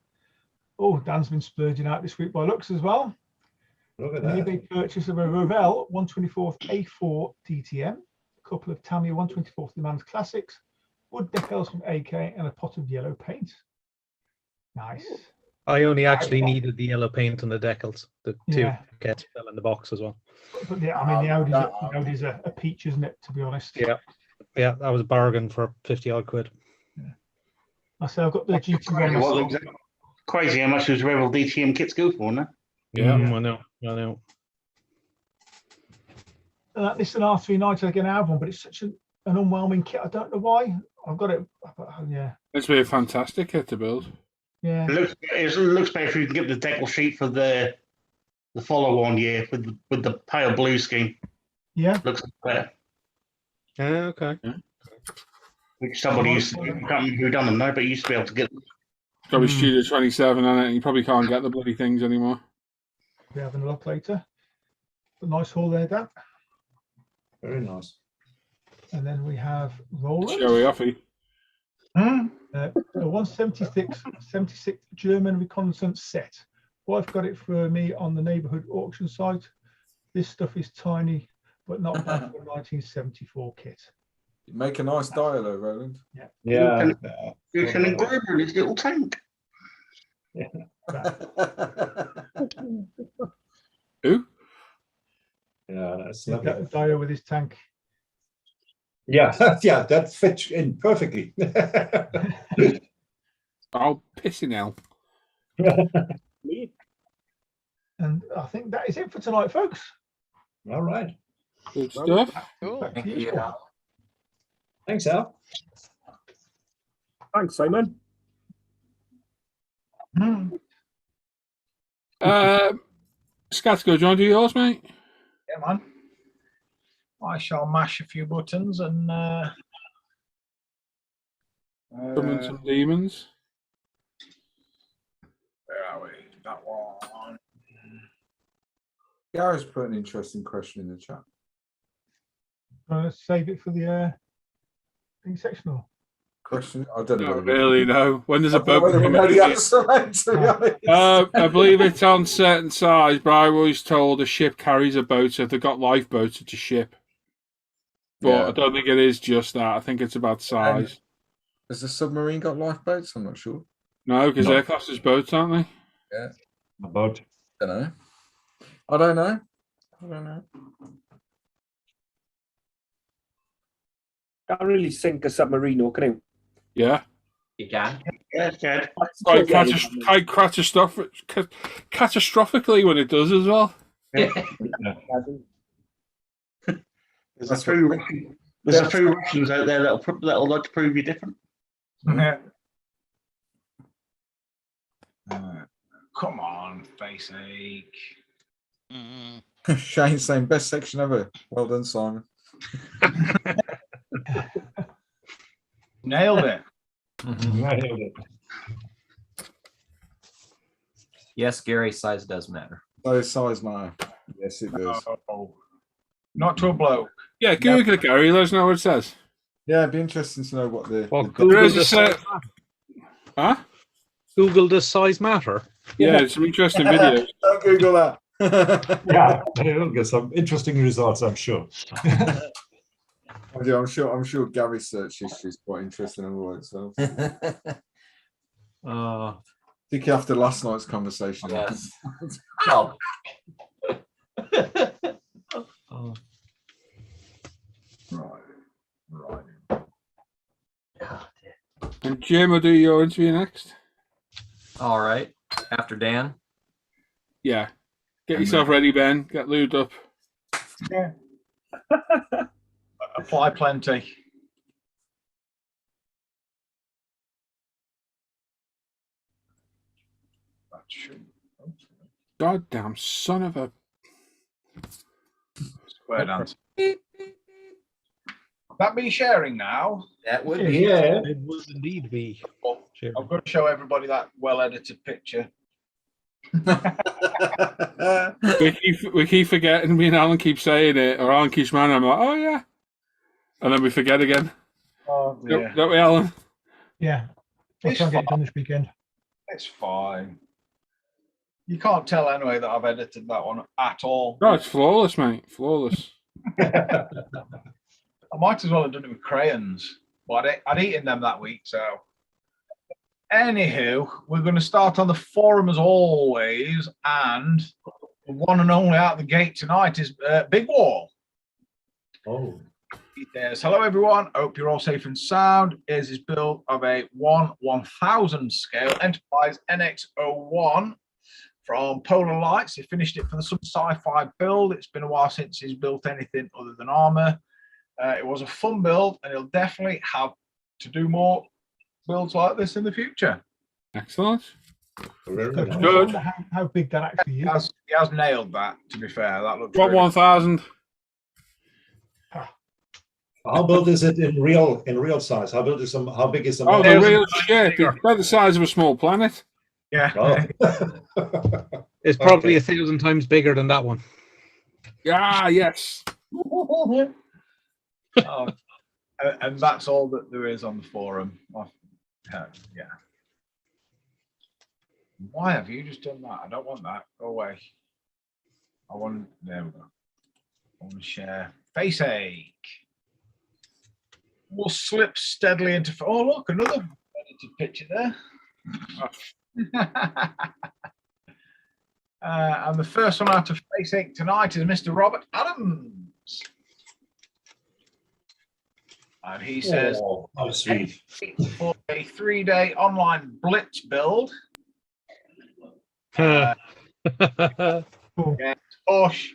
Oh, Dan's been splurging out this week by looks as well. Look at An that. eBay purchase of a Revell 124th A4 DTM, a couple of Tamiya 124th Le Mans Classics, wood decals from AK, and a pot of yellow paint. Nice. I only actually needed the yellow paint on the decals. The two kits fell in the box as well. But yeah, I mean, the Audi's a peach, isn't it, to be honest? Yeah, that was a bargain for 50 odd quid. Yeah. I say I've got the GT1. Crazy how much those Revell DTM kits go for, no? Yeah, I know. This is an R390 again, I have one, but it's such an unwhelming kit. I don't know why. I've got it. Yeah. It's been a fantastic kit to build. Yeah. It looks better if you can get the decal sheet for the the follow-on year with the pale blue scheme. Yeah. Looks better. Okay. Which somebody used to, I can't remember who done them now, but you used to be able to get them. It's probably Studio 27 on it, and you probably can't get the bloody things anymore. We're having a look later. A nice haul there, Dan. Very nice. And then we have Roland. Showy offy. A 176 German reconnaissance set. Wife got it for me on the neighborhood auction site. This stuff is tiny, but not bad for a 1974 kit. You make a nice dial, though, Roland. Yeah. Yeah. You can engrave this little tank. Yeah. Who? Yeah, that's He's got lovely. a Dio with his tank. Yeah, yeah, that fits in perfectly. Oh, pissing hell. And I think that is it for tonight, folks. All right. Good stuff. Back to you, Scott. Thanks, Al. Thanks, Simon. Scatco, do you want to do yours, mate? Yeah, man. I shall mash a few buttons and Summon some demons. where are we? That one. Gary's put an interesting question in the chat. Save it for the thing sectional. Question? I don't know. Not really, no. When there's a I don't boat really coming know in, the answer, mate, to be honest. I believe it's on certain size, but I was told a ship carries a boat, so if they've got lifeboats, it's a ship. But Yeah. I don't think it is just that. I think it's about size. Has the submarine got lifeboats? I'm not sure. No, because No. they're classed as boats, aren't they? Yeah. About. I don't know. I don't know. I don't know. Can't really sink a submarine, or can you? Yeah. You can. Yeah, it's good. Quite catastrophically when it does as well. There's a few Russians out there that'll like to prove you different. Yeah. Come on, face ache. Shane saying best section ever. Well done, Simon. Nailed it. Nailed it. Yes, Gary, size does matter. Oh, size matter. Yes, it does. Oh, not to a bloke. Yeah, Google it, Gary. Let us know what it says. Yeah, it'd be interesting to know what the. There is a set. Huh? Google does size matter? Yeah, some interesting videos. Don't Google that. Yeah, you'll get some interesting results, I'm sure. I'm sure Gary's search history is quite interesting in all itself. Particularly after last night's conversation. Yes. Oh. Right. And Jim will do your interview next. All right. After Dan. Yeah. Get yourself ready, Ben. Get lubed up. Yeah. Apply plenty. That should. Goddamn son of a. Square dance. That be sharing now? That would be. Yeah. It would indeed be. Well, I've got to show everybody that well-edited picture. we keep forgetting. Me and Alan keep saying it, or Alan keeps man. I'm like, oh yeah, and then we forget again. Oh dear. Don't we, Alan? Yeah. I'll try and get it done this weekend. It's fine. You can't tell anyway that I've edited that one at all. No, it's flawless, mate. Flawless. I might as well have done it with crayons, but I'd eaten them that week, so. Anywho, we're going to start on the forum as always, and the one and only out the gate tonight is Big Wall. Oh. He says, hello everyone, hope you're all safe and sound. Here's his build of a 1/1000 scale Enterprise NX-01 from Polar Lights. He finished it for the some sci-fi build. It's been a while since he's built anything other than armor. It was a fun build, and he'll definitely have to do more builds like this in the future. Excellent. Good. Good. How big that actually is. He has nailed that. To be fair, that looks. What really 1,000? How big is it in real size? How big is the Oh, model? the real shit. It's about the size of a small planet. Yeah. Oh. It's probably 1,000 times bigger than that one. Ah, yes. Oh, and that's all that there is on the forum. Yeah. Why have you just done that? I don't want that. Go away. There we go. I want to share. Face ache. We'll slip steadily into. Oh, look, another edited picture there. And the first one out of face ache tonight is Mr. Robert Adams. And he says, how sweet. For a 3-day online blitz build. Huh. Hush.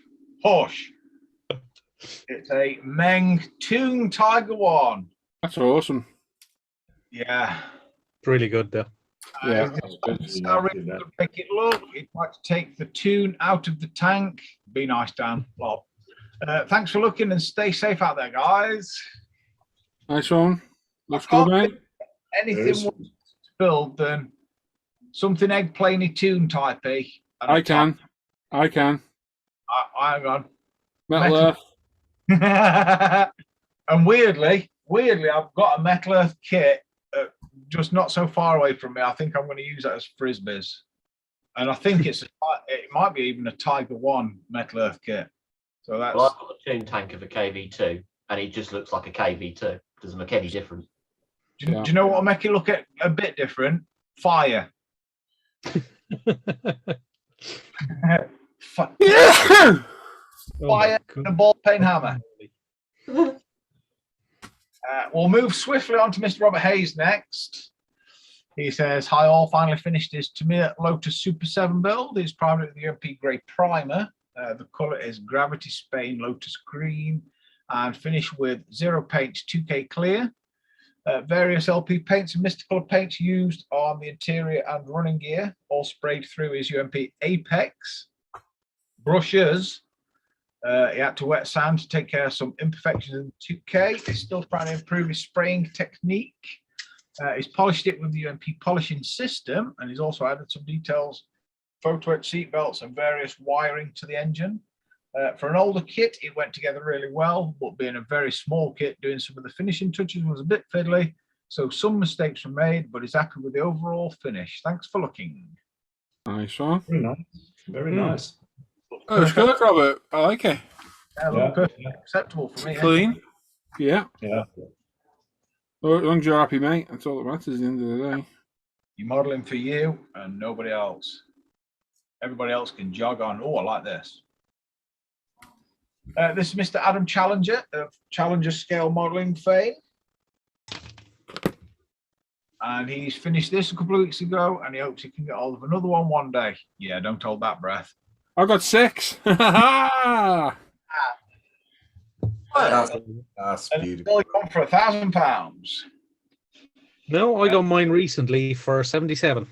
It's a Meng Toon Tiger One. That's awesome. Yeah. It's really good, though. Yeah. How really good make it look. He'd like to take the tune out of the tank. Be nice, Dan. Bob. Thanks for looking and stay safe out there, guys. Nice one. Looks good, mate. Anything worse to build than something eggplane-y tune typey. I can. Hang on. Metal Earth. And weirdly, I've got a Metal Earth kit just not so far away from me. I think I'm going to use that as frisbees, and I think it might be even a Tiger One Metal Earth kit. So that's. Well, I've got a tune tank of a KV2, and it just looks like a KV2. Doesn't look any different. Do you know what will make it look a bit different? Fire. Fire and a ball peen hammer. We'll move swiftly on to Mr. Robert Hayes next. He says, hi all, finally finished his Tamir Lotus Super 7 build. He's primed with the UMP Grey Primer. The colour is Gravity Spain Lotus Green and finished with 0 paints 2K clear. Various LP paints and mystical paints used on the interior and running gear, all sprayed through his UMP Apex. Brushes. He had to wet sand to take care of some imperfections in 2K. He's still trying to improve his spraying technique. He's polished it with the UMP polishing system, and he's also added some details, photo etch seat belts and various wiring to the engine. For an older kit, it went together really well, but being a very small kit, doing some of the finishing touches was a bit fiddly, so some mistakes were made, but he's happy with the overall finish. Thanks for looking. Nice one. Very nice. Very nice. Oh, it's good, Robert. I like it. Yeah, look perfectly acceptable for me. Clean. Yeah. Yeah. Well, as long as you're happy, mate, that's all that matters at the end of the day. You're modelling for you and nobody else. Everybody else can jog on. Oh, I like this. This is Mr. Adam Challenger of Challenger Scale Modelling fame. And he's finished this a couple of weeks ago, and he hopes he can get hold of another one day. Yeah, don't hold that breath. I got 6. That's And beautiful. it's only gone for £1,000. No, I got mine recently for 77.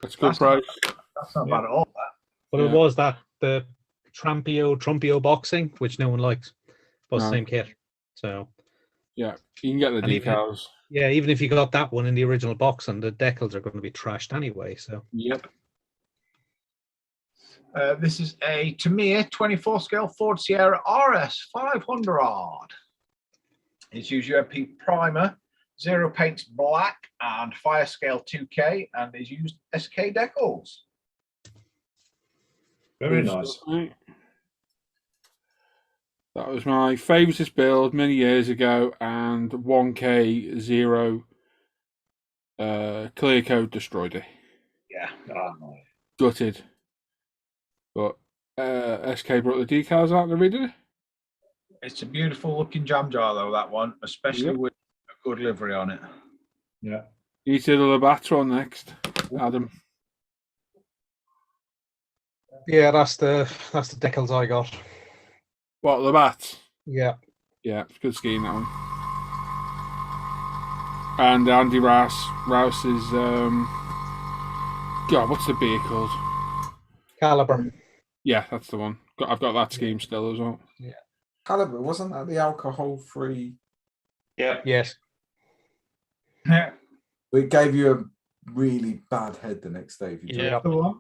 That's a good price. That's not bad at all. But it was the Trumpio boxing, which no one likes. But No. same kit. So Yeah, you can get the And even- decals. even if you got that one in the original box, and the decals are going to be trashed anyway. So Yep. This is a Tamir 24 scale Ford Sierra RS 500. It's used UMP primer, 0 paints black, and fire scale 2K, and is used SK decals. Very nice. That was my favourite build many years ago, and 1K 0 clear coat destroyed it. Yeah. Gutted. But SK brought the decals out and they redid it. It's a beautiful looking jam jar though, that one, especially with a good livery on it. Yeah. You did the Labatron next, Adam. yeah, that's the decals I got. What, Labat? Yeah. Yeah, it's a good scheme, that one. And Andy Rouse's God, what's the beer called? Caliber. Yeah, that's the one. I've got that scheme still as well. Yeah. Caliber, wasn't that the alcohol-free? Yeah. Yes. Yeah. It gave you a really bad head the next day if you Yeah. drank.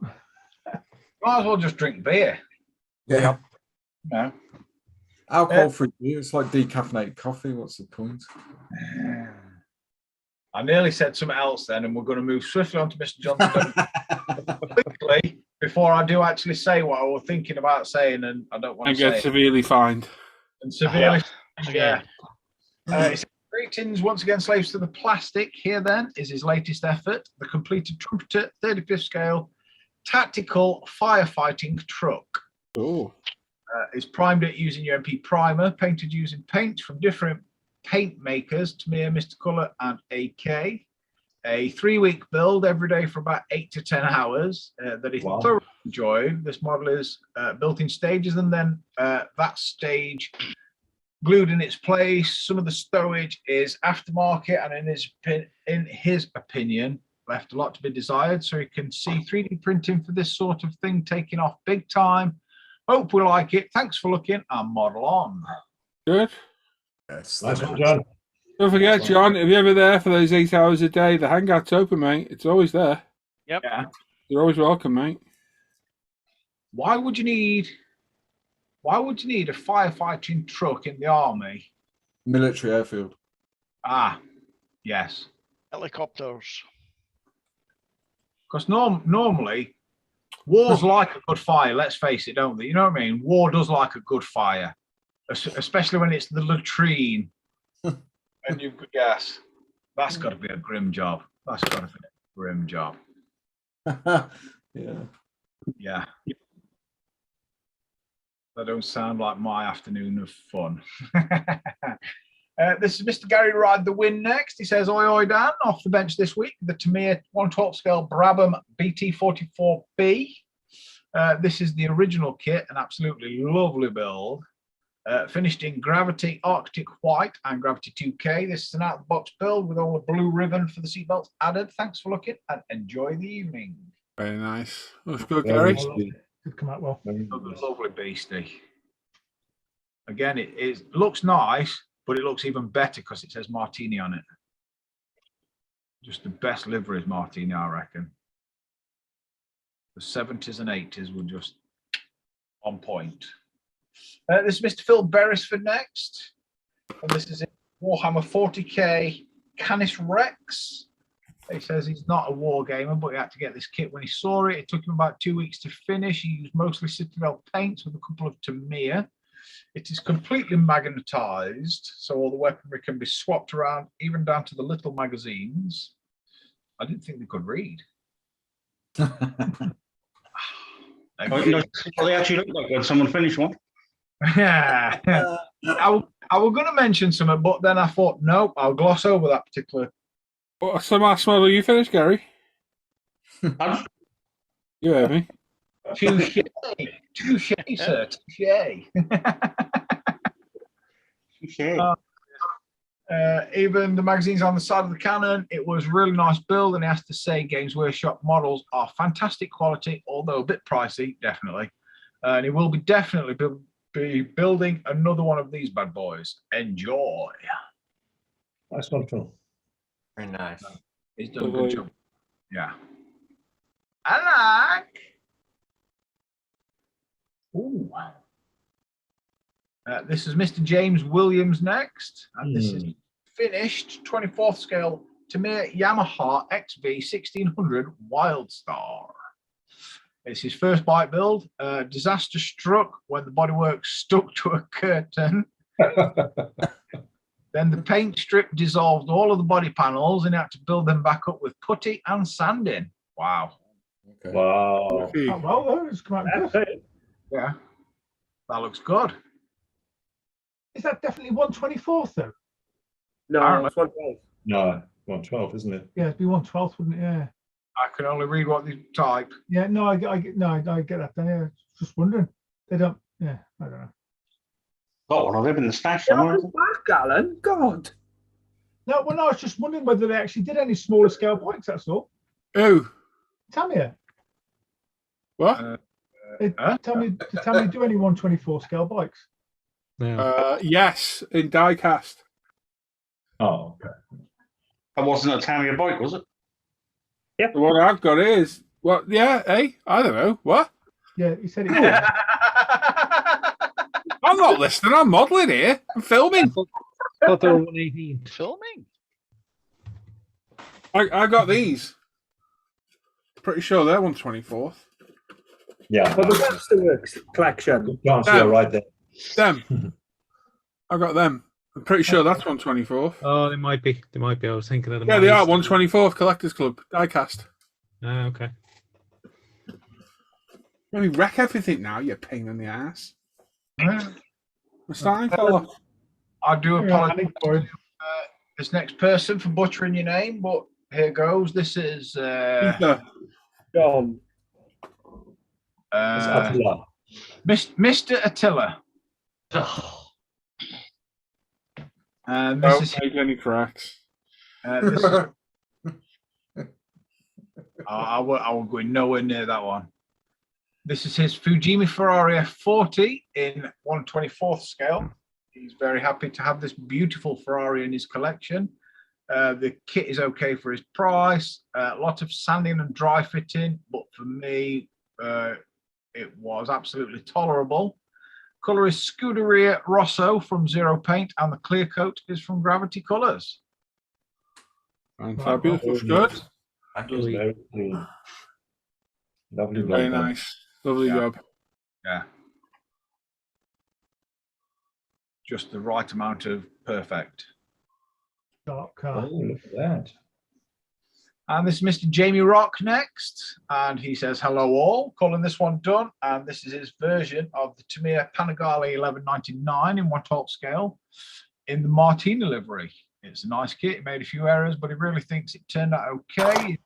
Might as well just drink beer. Yeah. No. Alcohol-free beer. It's like decaffeinated coffee. What's the point? I nearly said something else then, and we're going to move swiftly on to Mr. Johnson quickly before I do actually say what I was thinking about saying, and I don't want And to say get it. severely fined. And severely, Again. It's greetings once again, slaves to the plastic. Here then is his latest effort, the completed trumpeter 35th scale tactical firefighting truck. Oh. It's primed it using UMP primer, painted using paints from different paint makers, Tamir, Mr. Colour, and AK. A 3-week build every day for about 8 to 10 hours that he thoroughly enjoyed. This model is built in stages, and then that stage glued in its place. Some of the stowage is aftermarket, and in his opinion, left a lot to be desired. So you can see 3D printing for this sort of thing taking off big time. Hope we like it. Thanks for looking, and model on. Good. Yes. Nice one, John. Don't forget, John, if you're ever there for those 8 hours a day, the hangout's open, mate. It's always there. Yep. Yeah. You're always welcome, mate. Why would you need a firefighting truck in the army? Military airfield. Ah, yes. Helicopters. Because normally, wars like a good fire, let's face it, don't they? You know what I mean? War does like a good fire, especially when it's the latrine. And you've got, yes, that's got to be a grim job. That's got to be a grim job. Yeah. Yeah. That don't sound like my afternoon of fun. This is Mr. Gary Ride the Win next. He says, oi, oi, Dan, off the bench this week, the Tamir 112 scale Brabham BT44B. This is the original kit, an absolutely lovely build. Finished in Gravity Arctic White and Gravity 2K. This is an out-of-the-box build with all the blue ribbon for the seatbelts added. Thanks for looking, and enjoy the evening. Very nice. That's good, Gary. Could come out well. Lovely beastie. Again, it looks nice, but it looks even better because it says Martini on it. Just the best livery is Martini, I reckon. The 70s and 80s were just on point. This is Mr. Phil Beresford next. And this is Warhammer 40k Canis Rex. He says he's not a war gamer, but he had to get this kit when he saw it. It took him about 2 weeks to finish. He used mostly Citadel paints with a couple of Tamir. It is completely magnetized, so all the weaponry can be swapped around, even down to the little magazines. I didn't think they could read. They actually look like when someone finished one. Yeah. I was going to mention something, but then I thought, nope, I'll gloss over that particular. What's the last model you finished, Gary? You heard me. Touche, sir, touche. Even the magazines on the side of the cannon, it was a really nice build, and he has to say Games Workshop models are fantastic quality, although a bit pricey, definitely. And he will be definitely be building another one of these bad boys. Enjoy. Nice one, Phil. Very nice. He's done a good job. Yeah. I like. Ooh. This is Mr. James Williams next, and this is finished 24th scale Tamir Yamaha XV 1600 Wildstar. It's his first bike build. Disaster struck when the bodywork stuck to a curtain. Then the paint strip dissolved all of the body panels, and he had to build them back up with putty and sanding. Wow. Okay. Wow. Oh, well, it's come out good. Yeah. That looks good. Is that definitely 124th though? No, it's 112. No, 112, isn't it? Yeah, it'd be 112th, wouldn't it? Yeah. I can only read what they type. Yeah, no, I get that. Then, yeah, just wondering. They don't. Yeah, I don't know. Got one of them in the stash somewhere. Back, Alan. God. No, well, no, I was just wondering whether they actually did any smaller scale bikes. That's all. Who? Tamir. What? Did Tammy do any 124 scale bikes? No. Yes, in diecast. Oh, okay. That wasn't a Tamiya bike, was it? Yeah. The one I've got is what? Yeah, hey, I don't know what. Yeah, he said it was. I'm not listening. I'm modelling here. I'm filming. I thought they were 118. Filming? I got these. Pretty sure they're 124th. Yeah. For the Masterworks collection. Chance you're right there. Them. I got them. I'm pretty sure that's 124th. Oh, they might be. They might be. I was thinking of them. Yeah, they are 124th Collectors Club diecast. Okay. Let me wreck everything now, you pain in the ass. We're starting, fella. I do apologize to this next person for butchering your name, but here goes. This is John. Attila. Mr. Attila. And this is make any cracks. this is, I won't go nowhere near that one. This is his Fujimi Ferrari F40 in 1/24th scale. He's very happy to have this beautiful Ferrari in his collection. The kit is okay for his price. A lot of sanding and dry fitting, but for me, it was absolutely tolerable. Colour is Scuderia Rosso from Zero Paint, and the clear coat is from Gravity Colours. And fabulous, looks good. That is very clean. Lovely. Very nice. Lovely job. Yeah. Just the right amount of perfect. Dark car. Oh, look at that. And this is Mr. Jamie Rock next. And he says, hello all, calling this one done. And this is his version of the Tamiya Panigale 1199 in 1/12 scale in the Martini livery. It's a nice kit. He made a few errors, but he really thinks it turned out okay.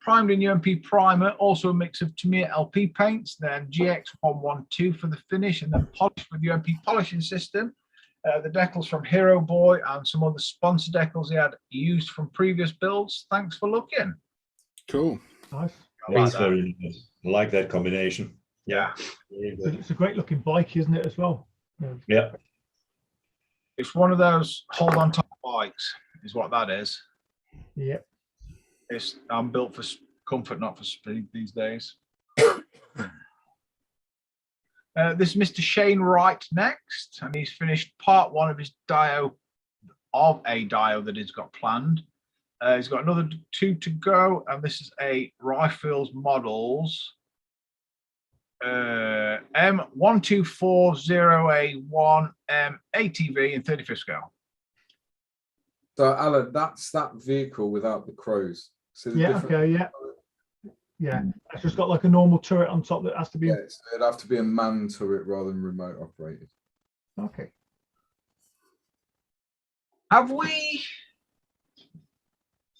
Primed in UMP primer, also a mix of Tamir LP paints, then GX112 for the finish, and then polished with UMP polishing system. The decals from Hero Boy and some other sponsor decals he had used from previous builds. Thanks for looking. Cool. Nice. That's very nice. I like that combination. Yeah. It's a great looking bike, isn't it, as well? Yeah. It's one of those hold on top bikes, is what that is. Yeah. I'm built for comfort, not for speed these days. This is Mr. Shane Wright next, and he's finished part one of his dio that he's got planned. He's got another 2 to go, and this is a Rifles Models M1240A1M ATV in 35th scale. So, Alan, that's that vehicle without the crows. So Yeah, okay, yeah. Yeah, it's just got like a normal turret on top that has to be. Yeah, so it'd have to be a man turret rather than remote operated. Okay. Have we?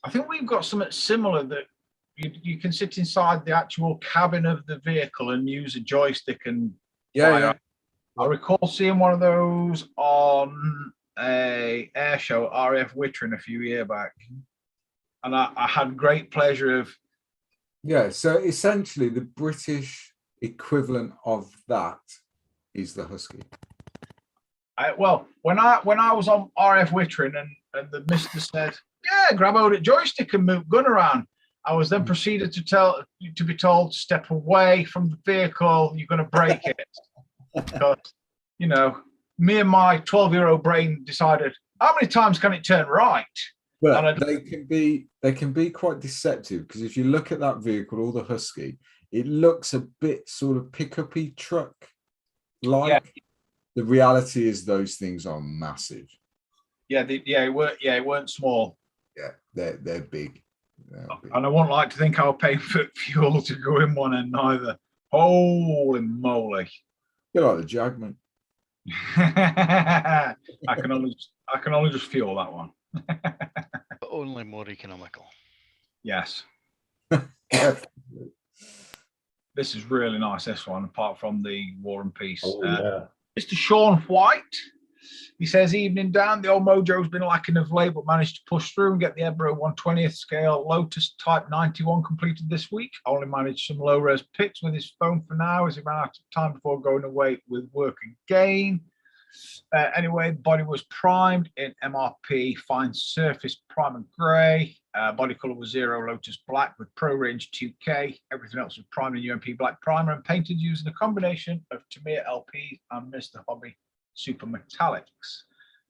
I think we've got something similar that you can sit inside the actual cabin of the vehicle and use a joystick and. Yeah. I recall seeing one of those on a air show at RAF Wittering a few years back, and I had great pleasure of. Yeah, so essentially the British equivalent of that is the Husky. Well, when I was on RAF Wittering and the mister said, "Yeah, grab hold of the joystick and move gun around," I was then proceeded to be told, "Step away from the vehicle. You're going to break it." Because, you know, me and my 12-year-old brain decided, how many times can it turn right? Well, they can be quite deceptive, because if you look at that vehicle or the Husky, it looks a bit sort of pickup-y truck like. Yeah. The reality is those things are massive. Yeah, it weren't small. Yeah, they're big. And I wouldn't like to think I was paying for fuel to go in one end either. Holy moly! You're like the Jag, mate. I can only just fuel that one. But only more economical. Yes. This is really nice, this one, apart from the War and Peace. Oh, yeah. Mr. Sean White. He says, evening Dan, the old mojo's been lacking of late, but managed to push through and get the Ebro 1/20th scale Lotus Type 91 completed this week. I only managed some low-res pics with his phone for now, as he ran out of time before going away with work again. Anyway, the body was primed in MRP fine surface primer grey. Body colour was 0 Lotus black with Pro Range 2K. Everything else was primed in UMP black primer and painted using a combination of Tamir LP and Mr. Hobby Super Metallics.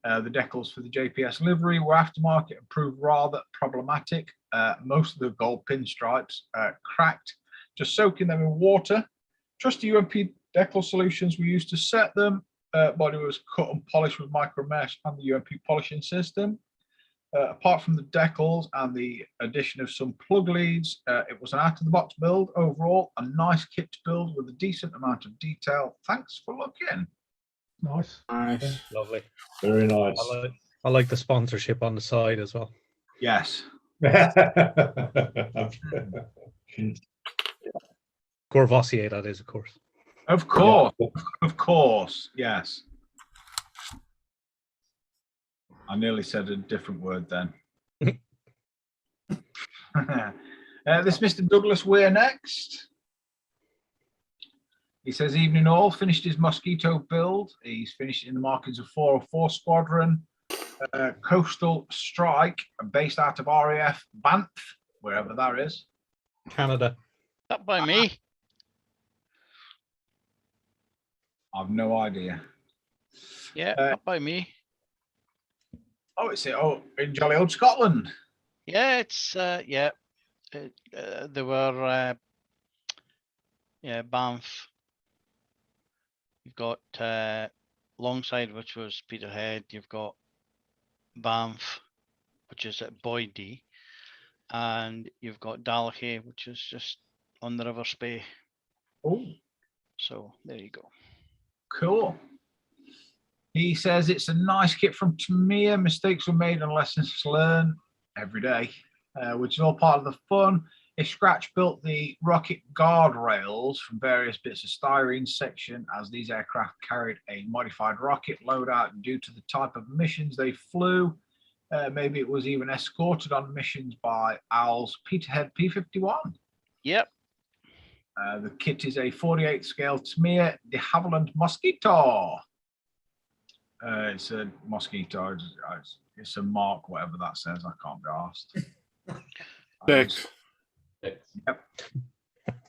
The decals for the JPS livery were aftermarket and proved rather problematic. Most of the gold pinstripes cracked, just soaking them in water. Trusty UMP decal solutions were used to set them. Body was cut and polished with micro mesh and the UMP polishing system. Apart from the decals and the addition of some plug leads, it was an out-of-the-box build. Overall, a nice kit to build with a decent amount of detail. Thanks for looking. Nice. Nice. Lovely. Very nice. I like the sponsorship on the side as well. Yes. Corvassier, that is, of course. Of course. Yeah. Of course. Yes. I nearly said a different word then. This Mr. Douglas Weir next. He says, evening all, finished his Mosquito build. He's finished in the markings of 404 Squadron, Coastal Strike, based out of RAF Banff, wherever that is. Canada. Up by me. I've no idea. Yeah, up by me. Oh, it's in jolly old Scotland. Yeah, it's yeah. They were yeah, Banff. You've got Longside, which was Peterhead. You've got Banff, which is at Boydie, and you've got Dalhey, which is just on the River Spey. Oh, so there you go. Cool. He says it's a nice kit from Tamir. Mistakes were made and lessons learned every day, which is all part of the fun. A scratch built the rocket guardrails from various bits of styrene section, as these aircraft carried a modified rocket loadout due to the type of missions they flew. Maybe it was even escorted on missions by Owl's Peterhead P-51. Yep. The kit is a 48 scale Tamir de Havilland Mosquito. It's a Mosquito. It's a Mark, whatever that says. I can't be asked. Six. Yep.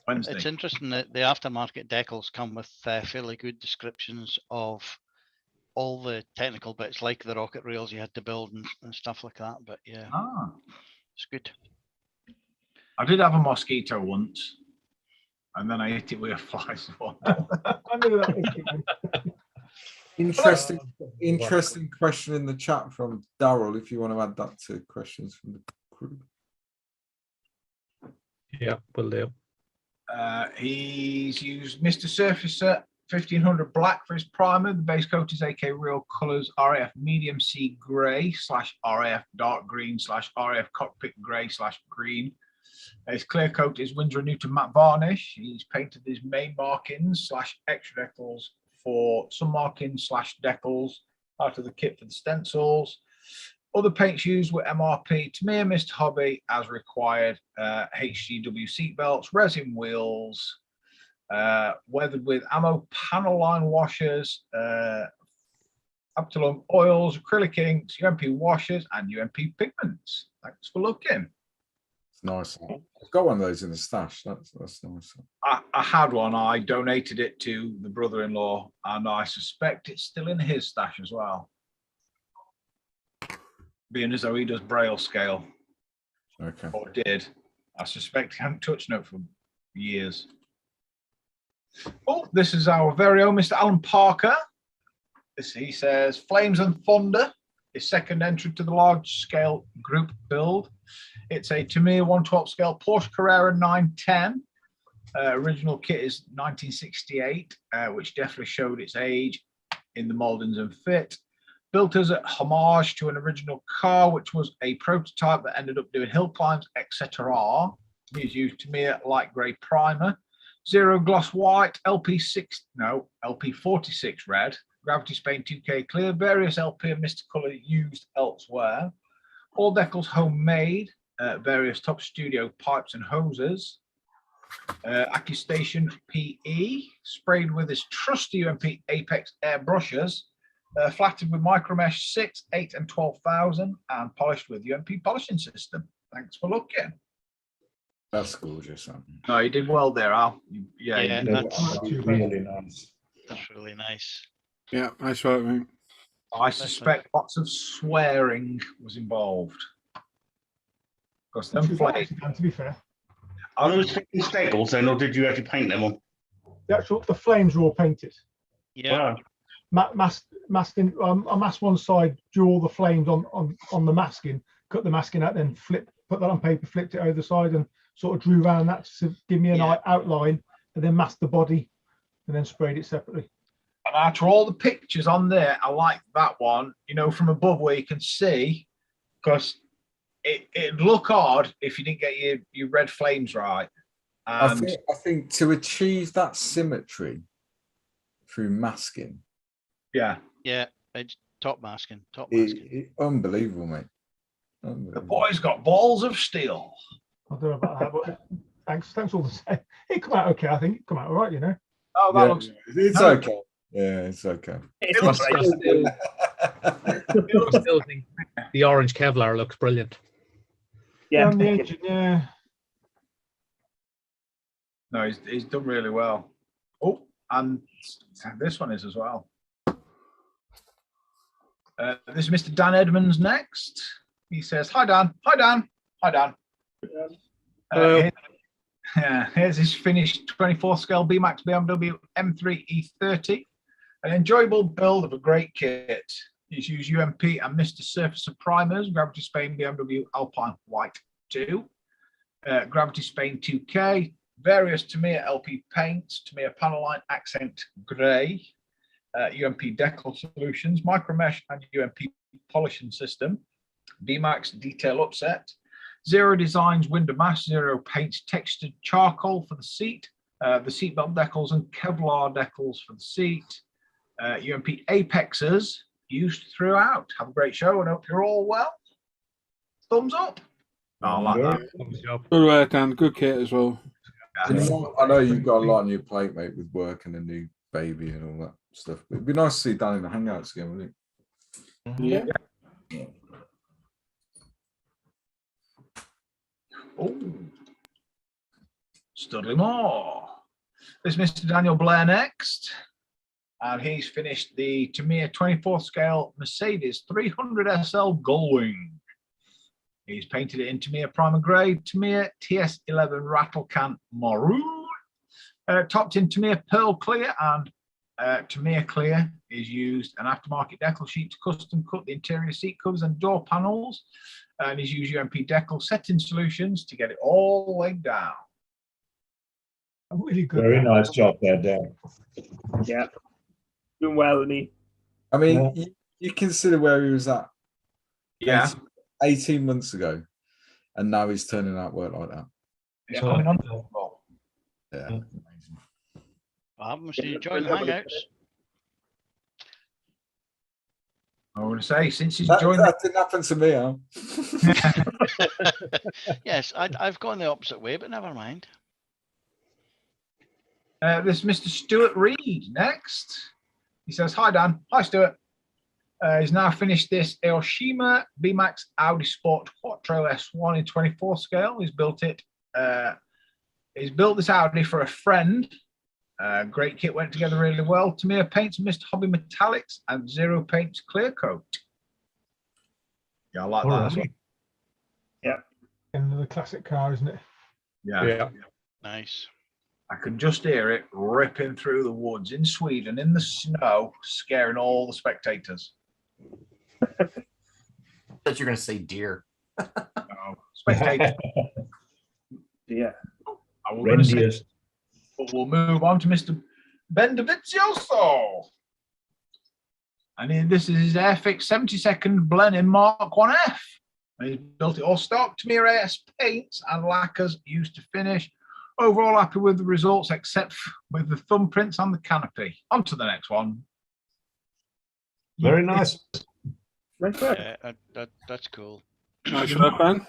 Wednesday. It's interesting that the aftermarket decals come with fairly good descriptions of all the technical bits, like the rocket rails you had to build and stuff like that. But yeah, it's good. I did have a Mosquito once, and then I hit it with a fly swat. Interesting question in the chat from Daryl, if you want to add that to questions from the crew. Yeah, will do. He's used Mr. Surfacer 1500 black for his primer. The base coat is AK Real Colors RAF Medium Sea Grey / RAF Dark Green / RAF Cockpit Grey / Green. His clear coat is Winsor & Newton matte varnish. He's painted his main markings / extra decals for some markings / decals out of the kit for the stencils. Other paints used were MRP, Tamir, Mr. Hobby as required, HGW seatbelts, resin wheels, weathered with ammo panel line washers, Abtalum oils, acrylic inks, UMP washers, and UMP pigments. Thanks for looking. It's nice. I've got one of those in the stash. That's nice. I had one. I donated it to the brother-in-law, and I suspect it's still in his stash as well. Being as though he does Braille scale. Okay. Or did. I suspect he hasn't touched it for years. Oh, this is our very own Mr. Alan Parker. He says, Flames and Thunder, his second entry to the large scale group build. It's a Tamir 112 scale Porsche Carrera 910. Original kit is 1968, which definitely showed its age in the mouldings and fit. Built as a homage to an original car, which was a prototype that ended up doing hill climbs, etc. He's used Tamir light grey primer, 0 gloss white, LP46 red, Gravity Spain 2K clear, various LP and Mr. Colour used elsewhere. All decals homemade, various top studio pipes and hoses. Accustation PE, sprayed with his trusty UMP Apex airbrushes, flattened with micromesh 6, 8 and 12,000 and polished with UMP polishing system. Thanks for looking. That's gorgeous. No, you did well there, Al. Yeah, that's really nice. That's really nice. Yeah, nice work, mate. I suspect lots of swearing was involved. Because them flames. To be fair, Are those staples then, or did you actually paint them on? the flames are all painted. Yeah. Wow. Masking. I masked one side, drew all the flames on the masking, cut the masking out, then put that on paper, flipped it over the side, and sort of drew around that to give me an outline, and then masked the body, and then sprayed it separately. And after all the pictures on there, I like that one, you know, from above where you can see, because it'd look odd if you didn't get your red flames right. And I think to achieve that symmetry through masking. Yeah, it's top masking. Unbelievable, mate. Unbelievable. The boy's got balls of steel. I don't know about that, but thanks all the same. It come out okay, I think. It come out all right, you know. Oh, that looks... It's okay. Yeah, it's okay. The orange Kevlar looks brilliant. Yeah, on the engine, yeah. No, he's done really well. Oh, and this one is as well. This is Mr. Dan Edmonds next. He says, "Hi Dan, hi Dan, hi Dan." Here's his finished 24 scale BMAX BMW M3 E30. An enjoyable build of a great kit. He's used UMP and Mr. Surfacer primers, Gravity Spain BMW Alpine White 2, Gravity Spain 2K, various Tamir LP paints, Tamir panel line accent grey, UMP decal solutions, micromesh and UMP polishing system, BMAX detail upset, Zero Designs window mask, Zero paints textured charcoal for the seat, the seatbelt decals and Kevlar decals for the seat, UMP apexes used throughout. Have a great show and hope you're all well. Thumbs up. I like that. Good work, Dan. Good kit as well. I know you've got a lot on your plate, mate, with work and a new baby and all that stuff. But it'd be nice to see Dan in the hangouts again, wouldn't it? Yeah. Oh, Studley Moore. There's Mr. Daniel Blair next. And he's finished the Tamir 24 scale Mercedes 300 SL Gullwing. He's painted it in Tamir Primer Grey, Tamir TS11 Rattle Can Maroon, topped in Tamir Pearl Clear, and Tamir Clear is used an aftermarket decal sheet to custom cut the interior seat covers and door panels, and he's used UMP decal setting solutions to get it all laid down. Really good. Very nice job there, Dan. Yeah. Doing well, isn't he? I mean, you consider where he was at 18 months ago, and now he's turning out work like that. He's coming on. Yeah. Must you join the hangouts? I want to say, since he's joined, that didn't happen to me, huh? Yes, I've gone the opposite way, but never mind. This is Mr. Stuart Reed next. He says, "Hi Dan, hi Stuart." He's now finished this Aoshima BMAX Audi Sport Quattro S1 in 24 scale. He's built it. He's built this Audi for a friend. Great kit, went together really well. Tamir paints Mr. Hobby Metallics and Zero paints clear coat. Yeah, I like that as well. Yeah. Another classic car, isn't it? Yeah. Nice. I can just hear it ripping through the woods in Sweden in the snow, scaring all the spectators. I thought you were going to say deer. No, spectators. Yeah. I will say, but we'll move on to Mr. Ben Davizioso. And this is his Airfix 70-second Blenheim Mark 1F. And he's built it all stock, Tamir AS paints and lacquers used to finish. Overall happy with the results, except with the thumbprints on the canopy. On to the next one. Very nice. That's cool. Nice work, Ben.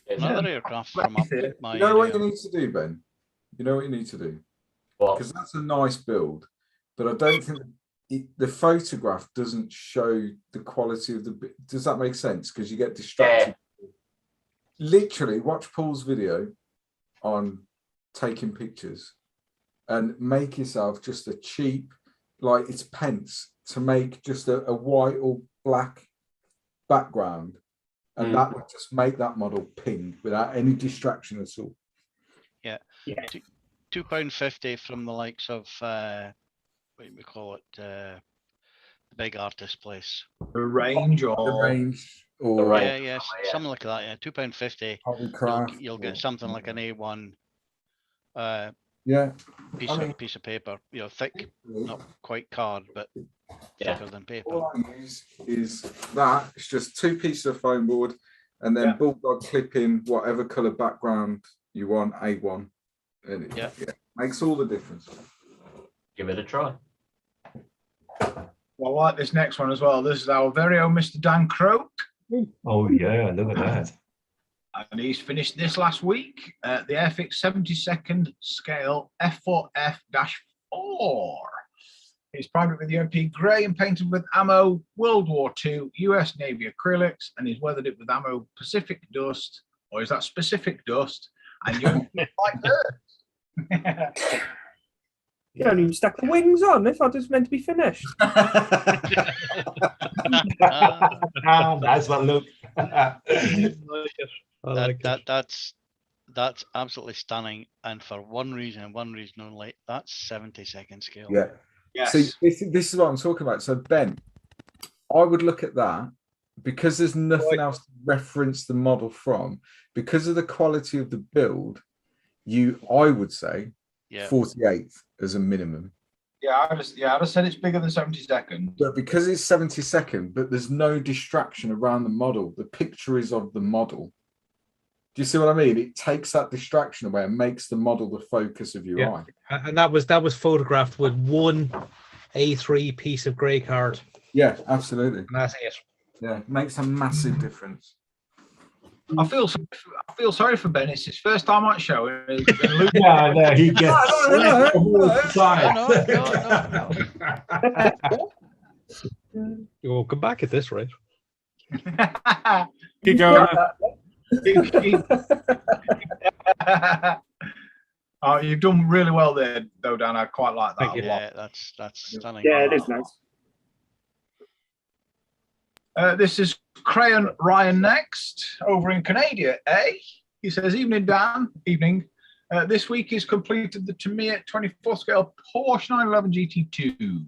Another aircraft from up my You know what area. you need to do, Ben? You know what you need to do? What? Because that's a nice build, but I don't think the photograph doesn't show the quality of the. Does that make sense? Because you get distracted. Yeah. Literally, watch Paul's video on taking pictures and make yourself just a cheap, like it's pence, to make just a white or black background, and that would just make that model ping without any distraction at all. Yeah. £2.50 from the likes of what do we call it? The big artist place. The range or yeah, something like that. Yeah, £2.50. You'll get something like an A1. Piece of paper. You know, thick, not quite card, but thicker than paper. All I use is that. It's just 2 pieces of foam board, and then bulldog clip in whatever color background you want. A1, and it makes all the difference. Give it a try. Well, I like this next one as well. This is our very own Mr. Dan Croak. Oh yeah, look at that. And he's finished this last week at the Airfix 72nd scale F4F-4. He's primed with UMP grey and painted with ammo World War II US Navy acrylics, and he's weathered it with ammo Pacific dust, or is that specific dust? And UMP like dirt. You don't even stack the wings on. I thought it was meant to be finished. Nice one, Luke. That's absolutely stunning, and for one reason and one reason only. That's 72nd scale. Yeah. Yes. See, this is what I'm talking about. So Ben, I would look at that because there's nothing else to reference the model from. Because of the quality of the build, I would say 48th as a minimum. Yeah, I just said it's bigger than 72nd. But because it's 72nd, but there's no distraction around the model. The picture is of the model. Do you see what I mean? It takes that distraction away and makes the model the focus of your eye. And that was photographed with one A3 piece of grey card. Yeah, absolutely. And that's it. Yeah, it makes a massive difference. I feel sorry for Ben. It's his first time on show. Yeah, no, he gets You'll come back at this rate. Keep going. Oh, you've done really well there, though, Dan. I quite like that. Yeah, that's stunning. Yeah, it is nice. This is Crayon Ryan next, over in Canada, eh? He says, evening, Dan. Evening. This week he's completed the Tamiya 24 scale Porsche 911 GT2.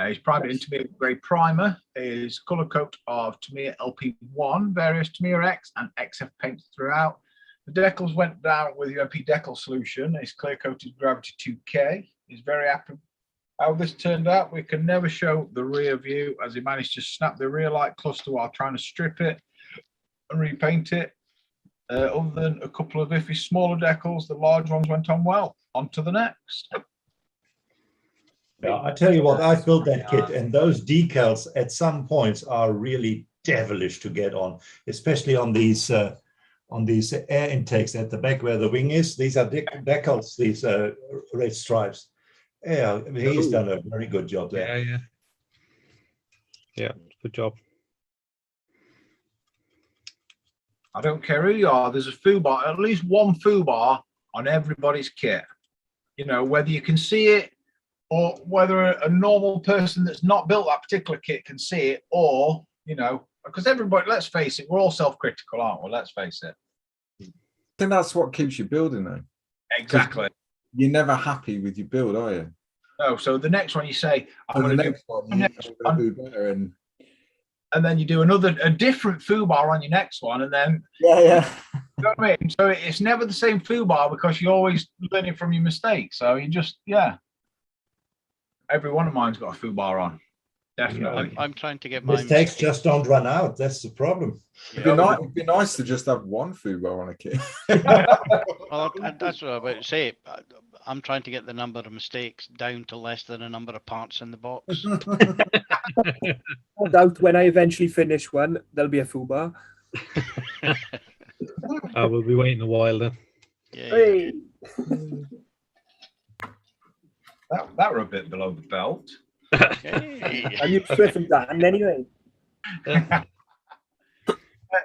He's primed it in Tamiya grey primer. His colour coat of Tamiya LP1, various Tamiya X and XF paints throughout. The decals went down with UMP decal solution. He's clear coated Gravity 2K. He's very happy how this turned out. We can never show the rear view as he managed to snap the rear light cluster while trying to strip it and repaint it. Other than a couple of iffy smaller decals, the large ones went on well. On to the next. Yeah, I tell you what, I built that kit, and those decals at some points are really devilish to get on, especially on these air intakes at the back where the wing is. These are decals, these red stripes. Yeah, he's done a very good job there. Yeah, good job. I don't care who you are, there's a foobar, at least one foobar on everybody's kit. You know, whether you can see it or whether a normal person that's not built that particular kit can see it, or, you know, because everybody, let's face it, we're all self-critical, aren't we? Let's face it. I think that's what keeps you building, though. Exactly. You're never happy with your build, are you? No, so the next one you say, I'm going to do better, and then you do a different foobar on your next one, and then you know what I mean? So it's never the same foobar because you're always learning from your mistakes. So you just every one of mine's got a foobar on. Definitely. I'm trying to get my Mistakes just don't run out. That's the problem. It'd be nice to just have one Fubo on a kit. Well, that's what I was about to say. I'm trying to get the number of mistakes down to less than a number of parts in the box. No doubt when I eventually finish one, there'll be a FUBA. I will be waiting a while then. Yeah. Hey. That were a bit below the belt. And you Swift and Dan anyway.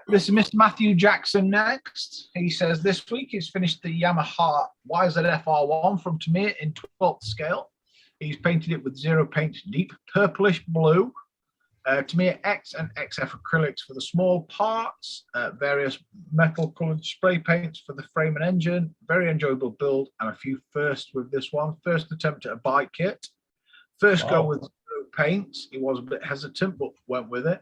This is Mr. Matthew Jackson next. He says this week he's finished the Yamaha YZF-R1 from Tamir in 12th scale. He's painted it with zero paint, deep purplish blue. Tamiya X and XF acrylics for the small parts, various metal coloured spray paints for the frame and engine. Very enjoyable build, and a few firsts with this one. First attempt at a bike kit. First go with zero paints. He was a bit hesitant, but went with it.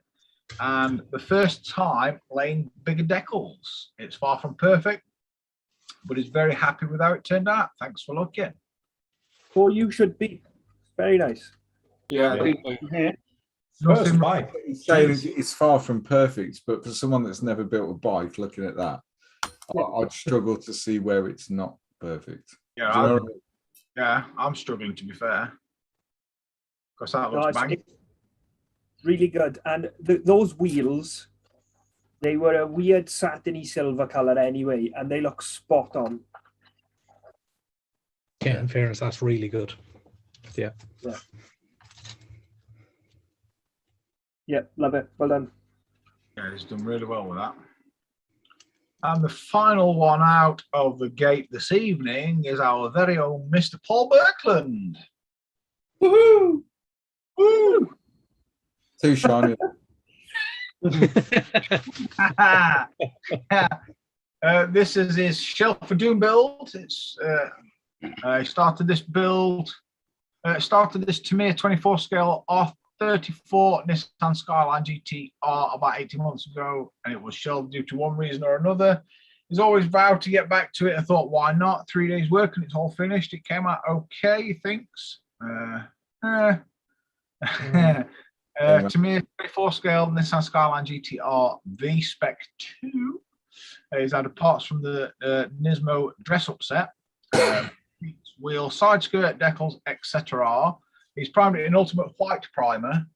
And the first time laying bigger decals. It's far from perfect, but he's very happy with how it turned out. Thanks for looking. Or you should be. Very nice. Yeah. First bike. He's saying it's far from perfect, but for someone that's never built a bike, looking at that, I'd struggle to see where it's not perfect. Yeah, I'm struggling, to be fair. Because that looks bang. Really good. And those wheels, they were a weird satiny silver color anyway, and they look spot on. Yeah, in fairness, that's really good. Yeah. Yeah, love it. Well done. Yeah, he's done really well with that. And the final one out of the gate this evening is our very own Mr. Paul Birkland. Woohoo! Woo! Too shiny. This is his Shelf for Doom build. It's I started this build. Started this Tamir 24 scale R34 Nissan Skyline GTR about 18 months ago, and it was shelved due to one reason or another. He's always vowed to get back to it. I thought, why not? 3 days work and it's all finished. It came out okay, he thinks. Tamir 24 scale Nissan Skyline GTR V Spec 2. He's added parts from the Nismo dress up set. Wheel, side skirt, decals, etc. He's primed it in Ultimate White Primer.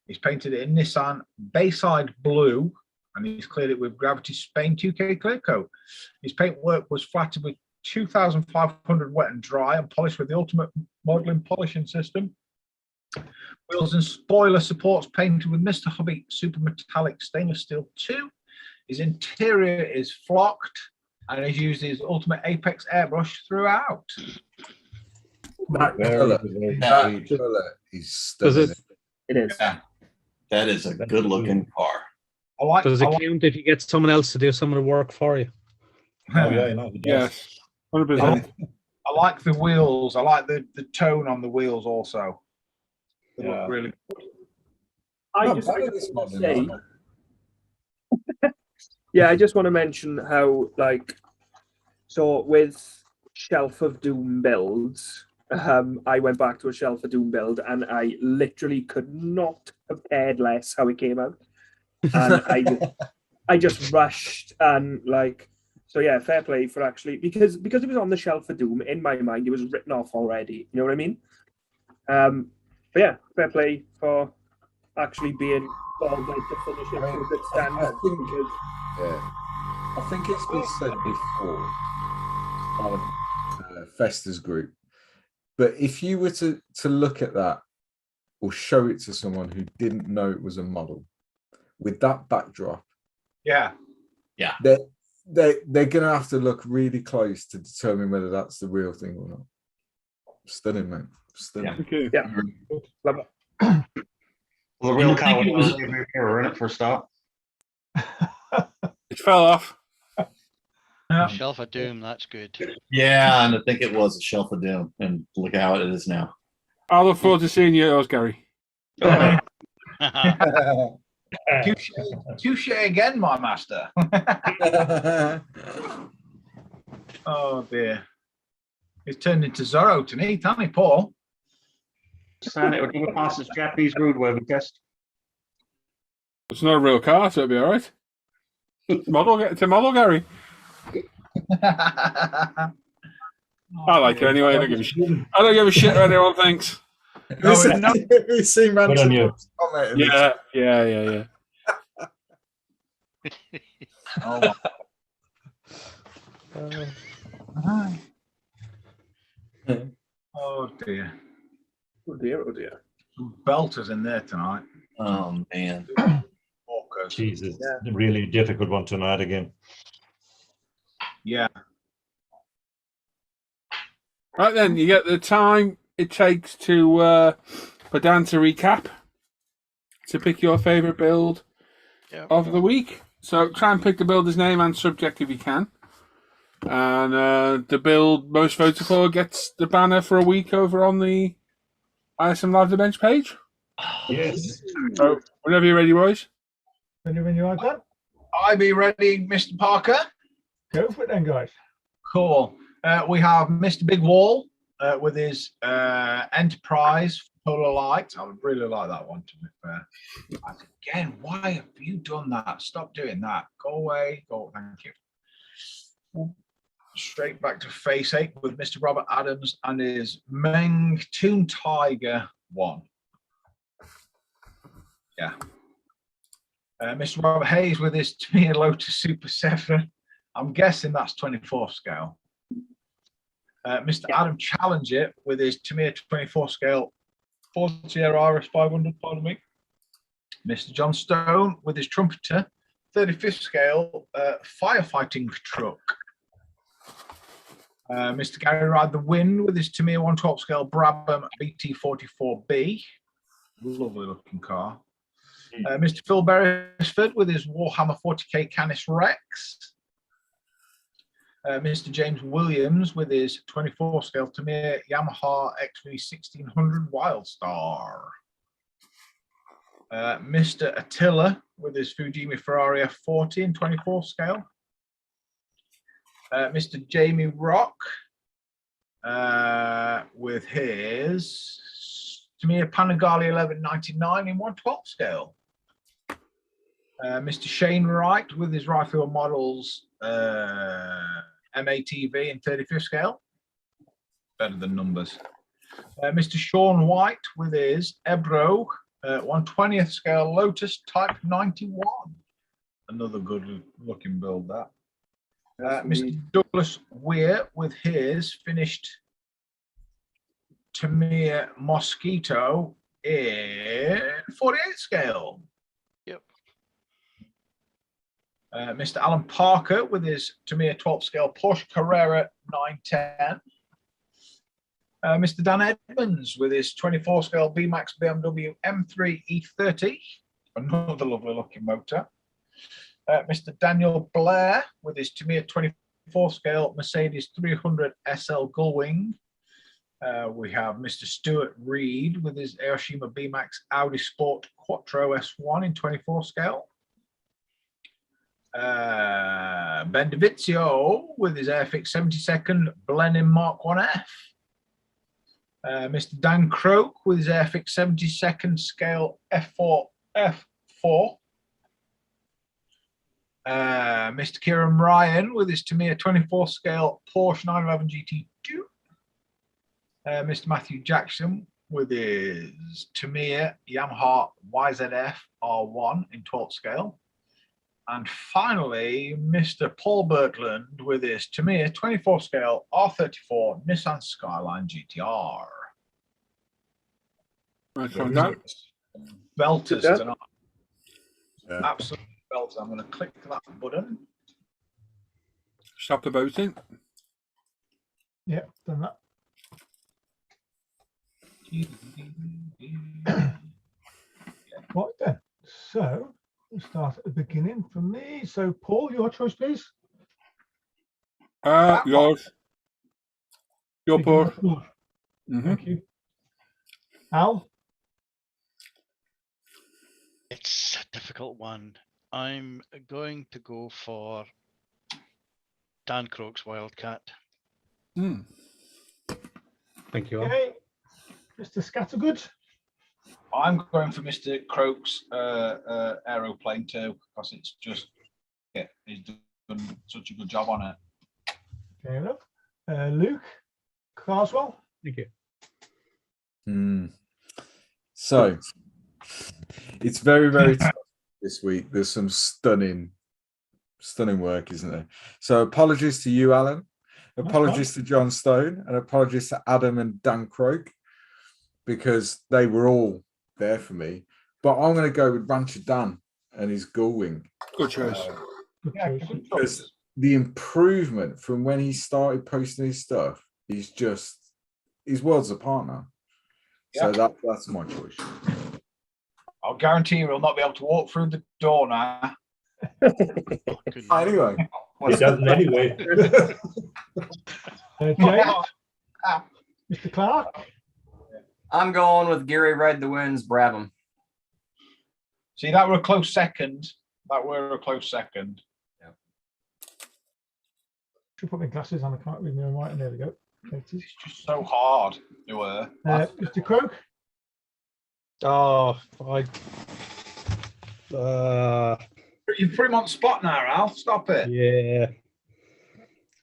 He's painted it in Nissan Bayside Blue, and he's cleared it with Gravity Spain 2K clear coat. His paintwork was flattered with 2,500 wet and dry and polished with the Ultimate Modeling Polishing System. Wheels and spoiler supports painted with Mr. Hobby Super Metallic Stainless Steel 2. His interior is flocked, and he's used his Ultimate Apex airbrush throughout. That colour is stunning. It is. Yeah. That is a good looking car. Does it count if you get someone else to do some of the work for you? Yes. 100%. I like the wheels. I like the tone on the wheels also. They look really good. I just want to say, I just want to mention how, like, so with Shelf of Doom builds, I went back to a Shelf of Doom build and I literally could not have cared less how it came out. And I just rushed and, like, so yeah, fair play for actually, because it was on the Shelf of Doom, in my mind, it was written off already. You know what I mean? But yeah, fair play for actually being bothered to finish it to a good standard. I think it's been said before on Festa's group, but if you were to look at that or show it to someone who didn't know it was a model with that backdrop, they're gonna have to look really close to determine whether that's the real thing or not. Stunning, mate. Stunning. Yeah. Love it. Well, the real car was in it for a start. It fell off. Shelf of Doom, that's good. Yeah, and I think it was a Shelf of Doom, and look how it is now. I look forward to seeing you at yours, Gary. Touche again, my master. Oh dear. He's turned into Zorro tonight, hasn't he, Paul? Stan, it would never pass its Japanese roadworthy test. It's not a real car, so it'll be all right. It's a model, Gary. I like it anyway. I don't give a shit. I don't give a shit what anyone thinks. We've seen man. Yeah. Oh. Oh dear. Oh dear, oh dear. Some belters in there tonight. Oh man. Jesus, a really difficult one tonight again. Yeah. Right then, you get the time it takes to for Dan to recap, to pick your favourite build of the week. So try and pick the builder's name and subject if you can. And the build most voted for gets the banner for a week over on the ISM Live the Bench page. Yes. So whenever you're ready, boys. When you are done. I be ready, Mr. Parker. Go for it then, guys. Cool. We have Mr. Big Wall with his Enterprise Polar Light. I would really like that one, to be fair. Again, why have you done that? Stop doing that. Go away. Go. Thank you. Straight back to Face Ache with Mr. Robert Adams and his Meng Toon Tiger 1. Yeah. Mr. Robert Hayes with his Tamiya Lotus Super 7. I'm guessing that's 24 scale. Mr. Adam Challenger with his Tamir 24 scale 40 RS 500, pardon me. Mr. John Stone with his Trumpeter 35th scale firefighting truck. Mr. Gary Ride the Wind with his Tamir 112 scale Brabham BT44B. Lovely looking car. Mr. Phil Beresford with his Warhammer 40k Canis Rex. Mr. James Williams with his 24 scale Tamir Yamaha XV1600 Wildstar. Mr. Attila with his Fujimi Ferrari F40 in 24 scale. Mr. Jamie Rock with his Tamiya Panigale 1199 in 112 scale. Mr. Shane Wright with his Rifle Models MATV in 35th scale. Better than numbers. Mr. Sean White with his Ebro 120th scale Lotus Type 91. Another good looking build, that. Mr. Douglas Weir with his finished Tamiya Mosquito in 48 scale. Yep. Mr. Alan Parker with his Tamiya 12 scale Porsche Carrera 910. Mr. Dan Edmonds with his 24 scale B-Max BMW M3 E30. Another lovely looking motor. Mr. Daniel Blair with his Tamiya 24 scale Mercedes 300 SL Gullwing. We have Mr. Stuart Reed with his Aoshima B-Max Audi Sport Quattro S1 in 24 scale. Ben DeVizio with his Airfix 72nd Blenheim Mark 1F. Mr. Dan Croak with his Airfix 72nd scale F4. Mr. Kieran Ryan with his Tamiya 24 scale Porsche 911 GT2. Mr. Matthew Jackson with his Tamiya Yamaha YZF R1 in 12th scale. And finally, Mr. Paul Berkland with his Tamiya 24 scale R34 Nissan Skyline GTR. Belters tonight. Yeah. Absolute belters. I'm going to click that button. Stop the voting. Yeah, done that. Right then. So we'll start at the beginning for me. So Paul, your choice, please. Yours. Your Paul. Mm-hmm. Thank you. Al? It's a difficult one. I'm going to go for Dan Croak's Wildcat. Thank you. Okay. Mr. Scattergood. I'm going for Mr. Croak's aeroplane too, because it's just, yeah, he's done such a good job on it. Fair enough. Luke Carswell. Thank you. So it's very, very tough this week. There's some stunning work, isn't there? So apologies to you, Alan. Apologies to John Stone, and apologies to Adam and Dan Croak, because they were all there for me. But I'm going to go with Rancher Dan and his gull wing. Good choice. Because the improvement from when he started posting his stuff is just, his worlds apart now. So that's my choice. I'll guarantee you he'll not be able to walk through the door now. Anyway. He doesn't anyway. Mr. Clark. I'm going with Gary Ride the Winds, Brabham. See, that were a close second. Yeah. Should put my glasses on. I can't read my own writing. There we go. It's just so hard. They were. Mr. Croak. Oh, You've put him on the spot now, Al. Stop it. Yeah.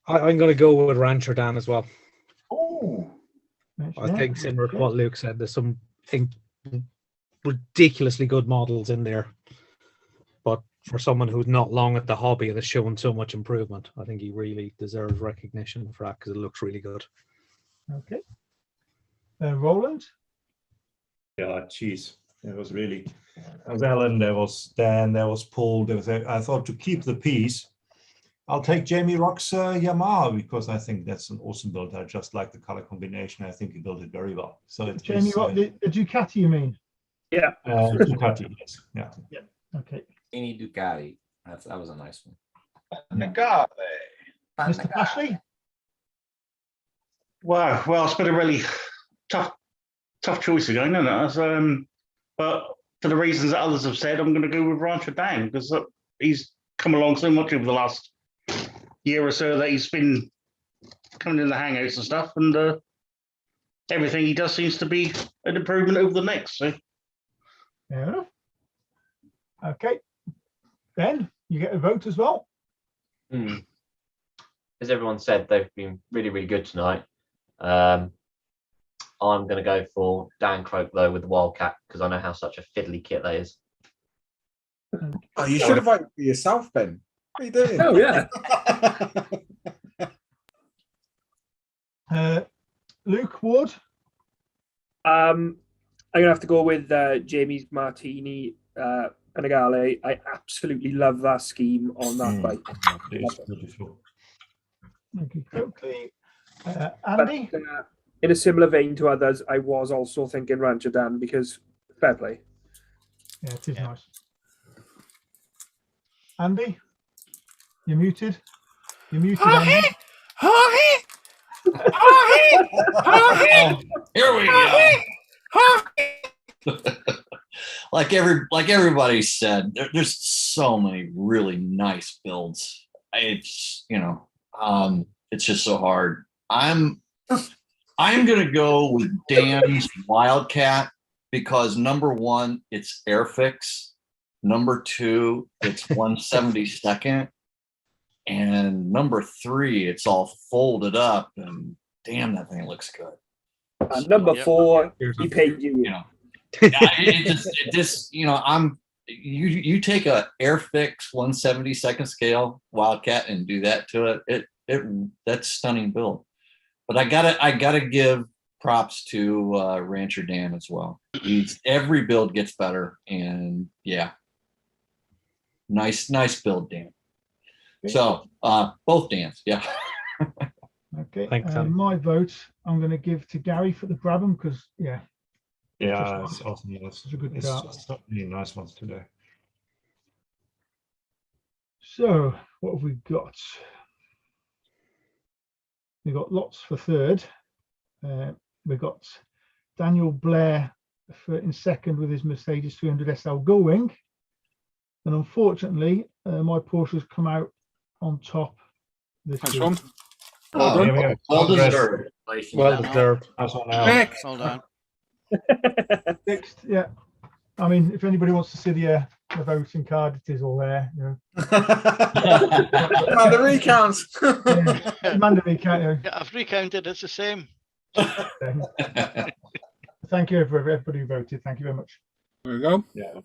I'm going to go with Rancher Dan as well. Oh. I think similar to what Luke said, there's some ridiculously good models in there. But for someone who's not long at the hobby and has shown so much improvement, I think he really deserves recognition for that because it looks really good. Okay. Roland? Yeah, geez. There was really, there was Alan, there was Dan, there was Paul. There was, I thought to keep the peace, I'll take Jamie Rock's Yamaha because I think that's an awesome build. I just like the color combination. I think he built it very well. So it's Jamie Rock, the Ducati, you mean? Yeah. Ducati, yes. Yeah. Yeah. Okay. Any Ducati. That was a nice one. Ducati. Mr. Ashley? Wow. Well, it's been a really tough choice again, isn't it? But for the reasons that others have said, I'm going to go with Rancher Dan because he's come along so much over the last year or so that he's been coming in the hangouts and stuff, and everything he does seems to be an improvement over the next. So. Fair enough. Okay. Ben, you get a vote as well. As everyone said, they've been really, really good tonight. I'm going to go for Dan Croak, though, with the Wildcat, because I know how such a fiddly kit that is. Oh, you should have voted for yourself, Ben. What are you doing? Oh, yeah. Luke Wood? I'm going to have to go with Jamie's Martini Panigale. I absolutely love that scheme on that bike. It's beautiful. Thank you, Coakley. Andy? But, in a similar vein to others, I was also thinking Rancher Dan because fair play. Yeah, it is nice. Andy? You're muted. You're muted, Andy. Here we go. like everybody said, there's so many really nice builds. It's it's just so hard. I'm gonna go with Dan's Wildcat because number one, it's Airfix. Number two, it's 1/72nd. And number three, it's all folded up, and damn, that thing looks good. And number four, he paid you. It just you take a Airfix 1/72nd scale Wildcat and do that to it. That's stunning build. But I gotta give props to Rancher Dan as well. Every build gets better, and yeah, nice build, Dan. So both Dans, yeah. Okay. Thanks, my vote, I'm going to give to Gary for the Brabham because Yeah, it's awesome. Yes. It's a good It's car. so many nice ones today. So what have we got? We've got lots for third. We've got Daniel Blair in second with his Mercedes 300 SL Gullwing. And unfortunately, my Porsche has come out on top this Nice week. one. Well deserved. Well deserved. That's one now. Next. Hold on. Next, yeah. I mean, if anybody wants to see the voting card, it is all there. You know. Man, the recounts. Man, the recount. You know. Yeah, I've recounted. It's the same. Thank you for everybody who voted. Thank you very much. There we go. Yeah.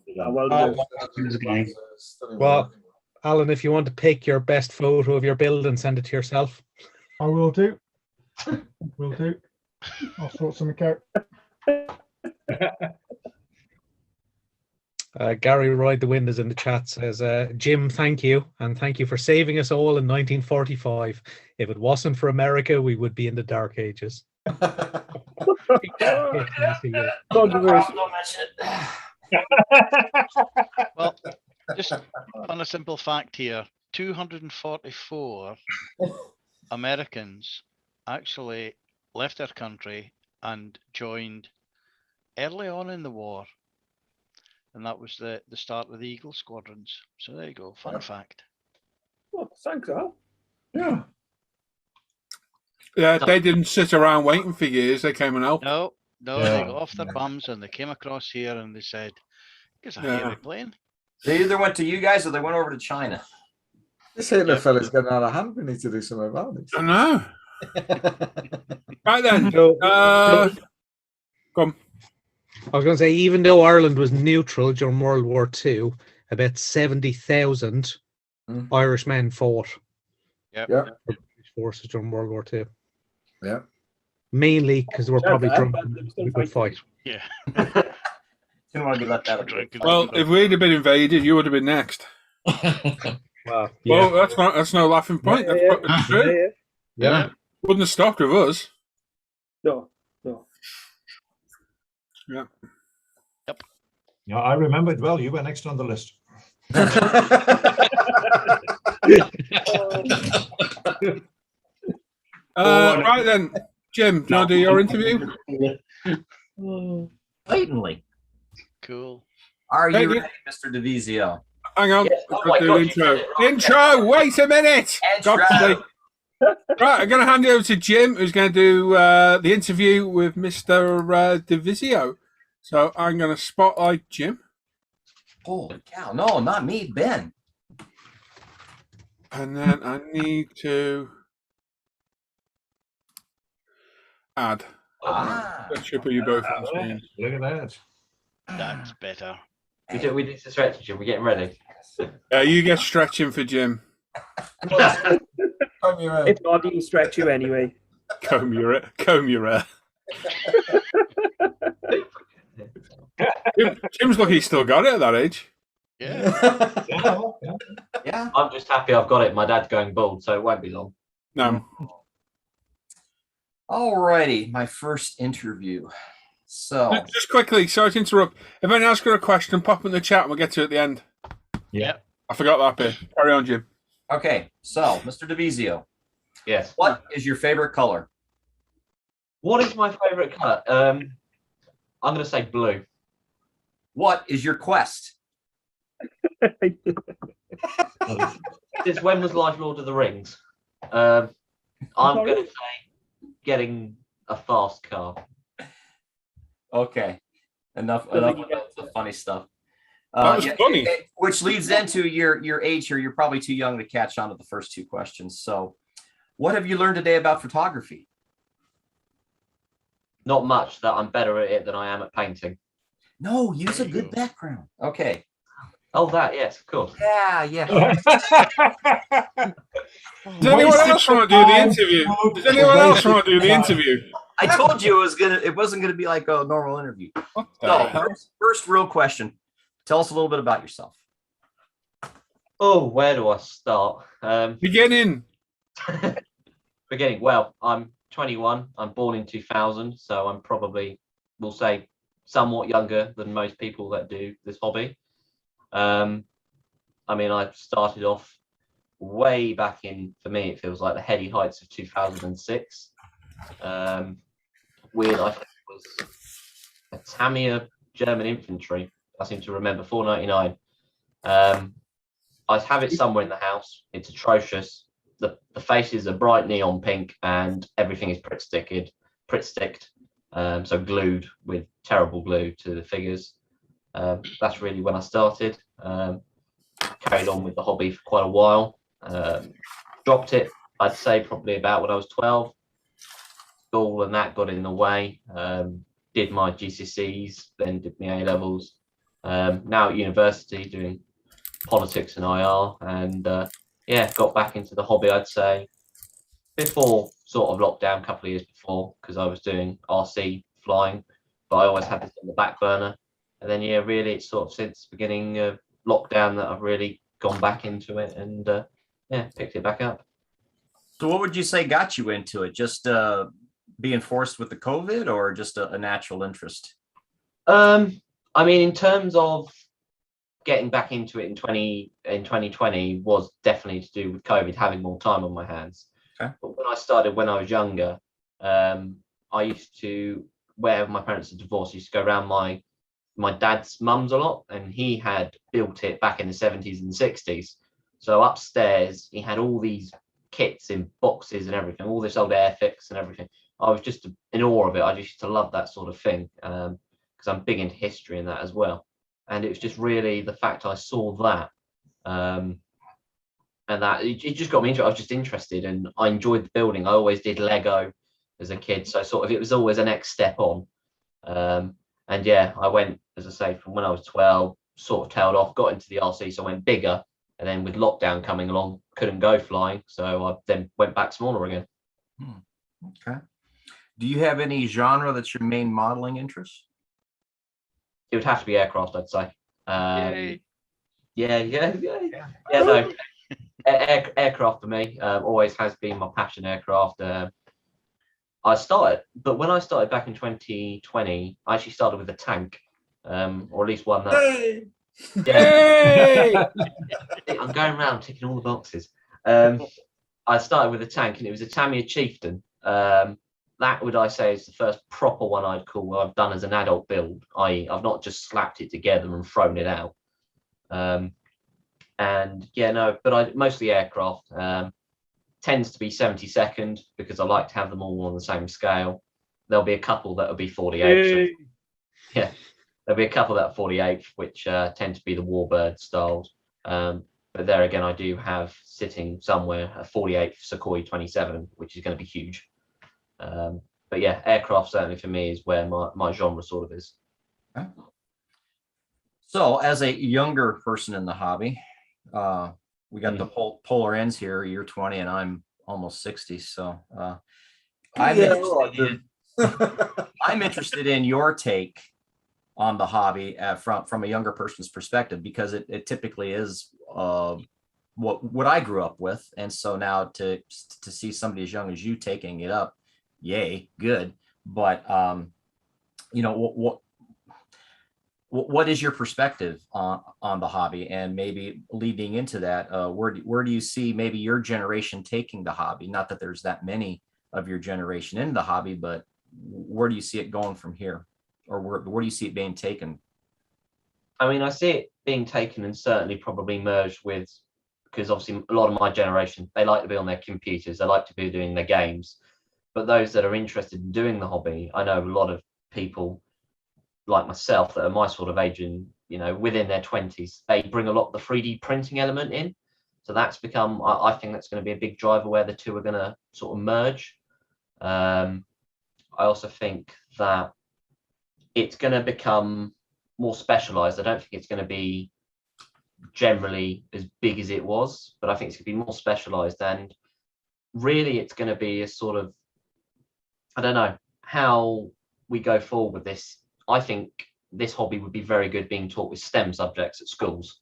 Well, Alan, if you want to pick your best photo of your build and send it to yourself. I will do. Will do. I'll sort something out. Gary Ride the Wind is in the chat, says, Jim, thank you. And thank you for saving us all in 1945. If it wasn't for America, we would be in the dark ages. Well, just on a simple fact here, 244 Americans actually left their country and joined early on in the war. And that was the start of the Eagle squadrons. So there you go, fun fact. Well, thanks, Al. Yeah. Yeah, they didn't sit around waiting for years. They came and helped. No, Yeah. they got off their bums and they came across here and they said, "Here's a hairy plane." They either went to you guys or they went over to China. This Hitler fella's getting out of hand. We need to do something about this. I know. Right then. So, come. I was going to say, even though Ireland was neutral during World War II, about 70,000 Irish men fought. Yep. Yeah. British forces during World War II. Yeah. Mainly because they were probably drunk and they could fight. Yeah. Didn't want to be left out. Well, if we'd have been invaded, you would have been next. Wow. Well, that's no laughing point. That's true. Yeah. Wouldn't have stopped with us. No. Yeah. Yep. Yeah, I remember it well. You were next on the list. Right then, Jim, do you want to do your interview? Blatantly. Cool. Are you Hey, ready, Mr. Divisio? Hang on. Yes. Oh Let's my do God, the you intro. said it wrong. Intro. Wait a minute. God's Intro. sake. Right, I'm going to hand you over to Jim, who's going to do the interview with Mr. Divisio. So I'm going to spotlight Jim. Holy cow. No, not me, Ben. And then I need to add. That should put you both on screen. Look at that. That's better. We did the stretch, Jim. We're getting ready. You get stretching for Jim. It's not even stretch you anyway. Comb your hair. Jim's lucky he still got it at that age. Yeah. Yeah. I'm just happy I've got it. My dad's going bald, so it won't be long. No. Alrighty, my first interview. So Just quickly, sorry to interrupt. If anyone else got a question, pop it in the chat and we'll get to it at the end. Yeah. I forgot that bit. Carry on, Jim. okay, so Mr. Divisio, Yes. what is your favorite color? What is my favourite colour? I'm going to say blue. What is your quest? Since when was Life Lord of the Rings? I'm going to say getting a fast car. Okay, enough of the funny stuff. That was funny. Which leads into your age here. You're probably too young to catch on to the first two questions. So, what have you learned today about photography? Not much. That I'm better at it than I am at painting. No, use a good background. Okay. Oh, that, yes, of course. Yeah. Does anyone else want to do the interview? Does anyone else want to do the interview? I told you it wasn't gonna be like a normal interview. So first real question. Tell us a little bit about yourself. Oh, where do I start? Beginning. Well, I'm 21. I'm born in 2000, so I'm probably, we'll say, somewhat younger than most people that do this hobby. I mean, I started off way back in, for me, it feels like the heady heights of 2006. Weird, I think it was a Tamir German infantry. I seem to remember, $4.99. I have it somewhere in the house. It's atrocious. The faces are bright neon pink and everything is Pritt sticked. so glued with terrible glue to the figures. That's really when I started. Carried on with the hobby for quite a while. Dropped it, I'd say, probably about when I was 12. School and that got in the way. Did my GCSEs, then did my A-levels. Now at university doing politics and IR, and yeah, got back into the hobby, I'd say, before sort of lockdown, a couple of years before, because I was doing RC flying, but I always had this on the back burner. And then, yeah, really, it's sort of since the beginning of lockdown that I've really gone back into it and, yeah, picked it back up. So what would you say got you into it? Just being forced with the COVID, or just a natural interest? I mean, in terms of getting back into it in 2020 was definitely to do with COVID, having more time on my hands. Okay. But when I started when I was younger, I used to, where my parents had divorced, I used to go around my dad's mum's a lot, and he had built it back in the 70s and 60s. So upstairs, he had all these kits in boxes and everything, all this old Airfix and everything. I was just in awe of it. I just used to love that sort of thing, because I'm big into history and that as well. And it was just really the fact I saw that, and that it just got me into it. I was just interested, and I enjoyed the building. I always did Lego as a kid, so sort of it was always a next step on. And yeah, I went, as I say, from when I was 12, sort of tailed off, got into the RC, so I went bigger, and then with lockdown coming along, couldn't go flying, so I then went back smaller again. Okay. Do you have any genre that's your main modeling interest? It would have to be aircraft, I'd say. Yeah. No, aircraft for me always has been my passion. Aircraft. I started, but when I started back in 2020, I actually started with a tank, or at least one that. Hey! Yeah. I'm going around ticking all the boxes. I started with a tank, and it was a Tamiya Chieftain. That would I say is the first proper one I'd call I've done as an adult build. I've not just slapped it together and thrown it out. And yeah, no, but I mostly aircraft. Tends to be 72nd because I like to have them all on the same scale. There'll be a couple that will be 48. So, yeah, there'll be a couple that are 48, which tend to be the Warbird styles. But there again, I do have sitting somewhere a 48 Sukhoi 27, which is going to be huge. But yeah, aircraft certainly for me is where my genre sort of is. Okay. So as a younger person in the hobby, we got the polar ends here. You're 20 and I'm almost 60. So I'm interested in your take on the hobby from a younger person's perspective, because it typically is what I grew up with. And so now to see somebody as young as you taking it up, yay, good. But you know, what is your perspective on the hobby, and maybe leading into that, where do you see maybe your generation taking the hobby? Not that there's that many of your generation in the hobby, but where do you see it going from here, or where do you see it being taken? I mean, I see it being taken and certainly probably merged with, because obviously a lot of my generation, they like to be on their computers, they like to be doing their games. But those that are interested in doing the hobby, I know a lot of people like myself that are my sort of age and, you know, within their 20s, they bring a lot of the 3D printing element in. So that's become, I think that's going to be a big driver where the two are going to sort of merge. I also think that it's going to become more specialized. I don't think it's going to be generally as big as it was, but I think it's going to be more specialized, and really it's going to be a sort of, I don't know how we go forward with this. I think this hobby would be very good being taught with STEM subjects at schools.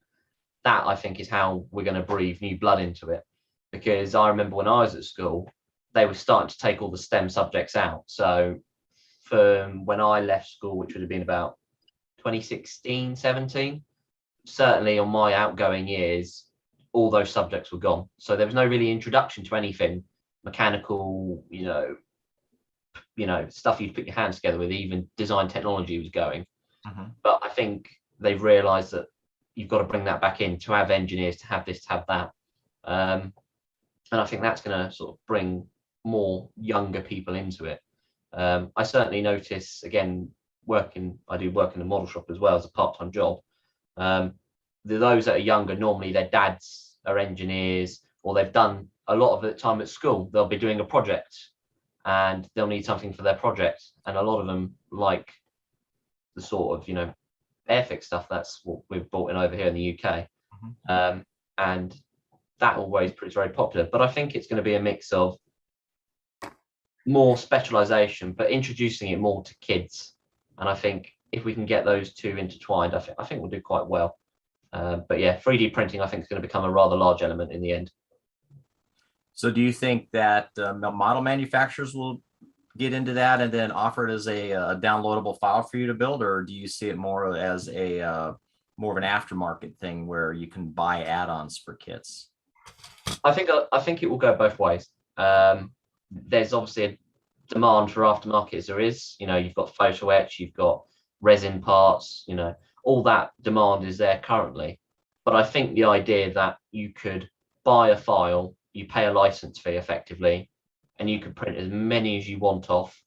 That I think is how we're going to breathe new blood into it, because I remember when I was at school, they were starting to take all the STEM subjects out. So from when I left school, which would have been about 2016, 17, certainly on my outgoing years, all those subjects were gone. So there was no really introduction to anything mechanical, you know, stuff you'd put your hands together with. Even design technology was going. But I think they've realized that you've got to bring that back in to have engineers, to have this, to have that. And I think that's going to sort of bring more younger people into it. I certainly notice, again, I do work in a model shop as well as a part-time job. Those that are younger, normally their dads are engineers, or they've done a lot of the time at school. They'll be doing a project and they'll need something for their project. And a lot of them like the sort of, airfix stuff. That's what we've brought in over here in the UK. And that always proves very popular. But I think it's going to be a mix of more specialization, but introducing it more to kids. And I think if we can get those two intertwined, I think we'll do quite well. But yeah, 3D printing, I think, is going to become a rather large element in the end. So do you think that model manufacturers will get into that and then offer it as a downloadable file for you to build, or do you see it more as more of an aftermarket thing where you can buy add-ons for kits? I think it will go both ways. There's obviously a demand for aftermarket as there is. You've got photo etch, you've got resin parts, all that demand is there currently. But I think the idea that you could buy a file, you pay a license fee effectively, and you could print as many as you want off,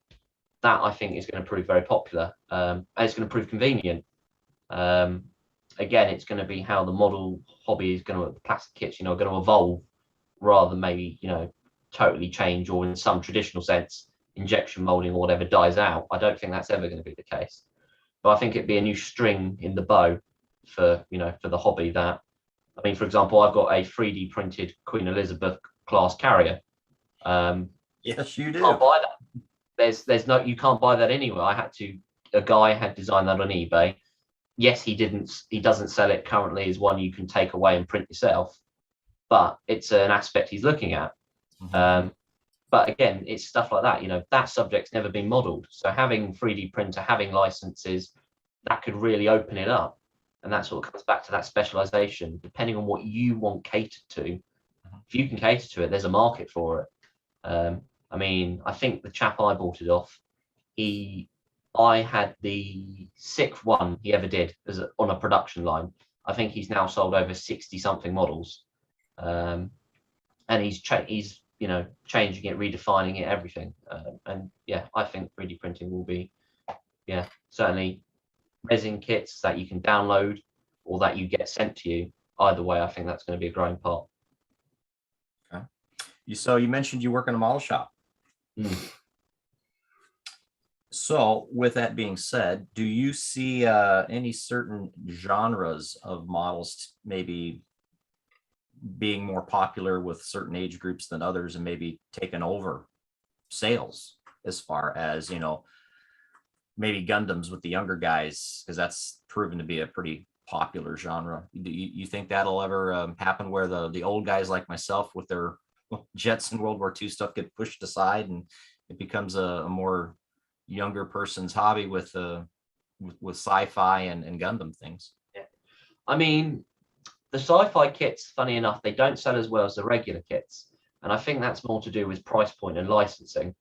that I think is going to prove very popular. And it's going to prove convenient. Again, it's going to be how the model hobby is going to, plastic kits, going to evolve rather than maybe, totally change, or in some traditional sense, injection molding or whatever dies out. I don't think that's ever going to be the case. But I think it'd be a new string in the bow for, for the hobby that, for example, I've got a 3D printed Queen Elizabeth class carrier. Yes, you do. Can't buy that. There's no, you can't buy that anywhere. A guy had designed that on eBay. Yes, he doesn't sell it currently as one you can take away and print yourself, but it's an aspect he's looking at. But again, it's stuff like that, that subject's never been modeled. So having 3D printer, having licenses, that could really open it up. And that sort of comes back to that specialization, depending on what you want catered to. If you can cater to it, there's a market for it. I think the chap I bought it off, I had the 6th one he ever did on a production line. I think he's now sold over 60 something models. And he's changing it, redefining it, everything. And yeah, I think 3D printing will be, certainly resin kits that you can download or that you get sent to you. Either way, I think that's going to be a growing part. Okay. So you mentioned you work in a model shop. So with that being said, do you see any certain genres of models maybe being more popular with certain age groups than others, and maybe taking over sales, as far as, maybe Gundams with the younger guys, because that's proven to be a pretty popular genre? Do you think that'll ever happen, where the old guys like myself with their jets and World War II stuff get pushed aside and it becomes a more younger person's hobby with sci-fi and Gundam things? Yeah. The sci-fi kits, funny enough, they don't sell as well as the regular kits. And I think that's more to do with price point and licensing.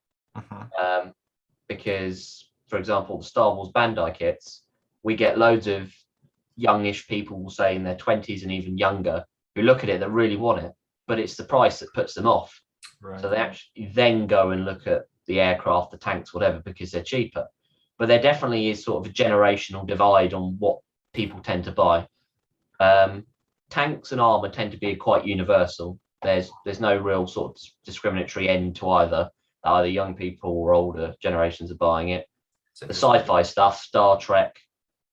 Because, for example, the Star Wars Bandai kits, we get loads of youngish people, say in their 20s and even younger, who look at it that really want it, but it's the price that puts them off. Right. So they actually then go and look at the aircraft, the tanks, whatever, because they're cheaper. But there definitely is sort of a generational divide on what people tend to buy. Tanks and armor tend to be quite universal. There's no real sort of discriminatory end to either young people or older generations are buying it. The sci-fi stuff, Star Trek,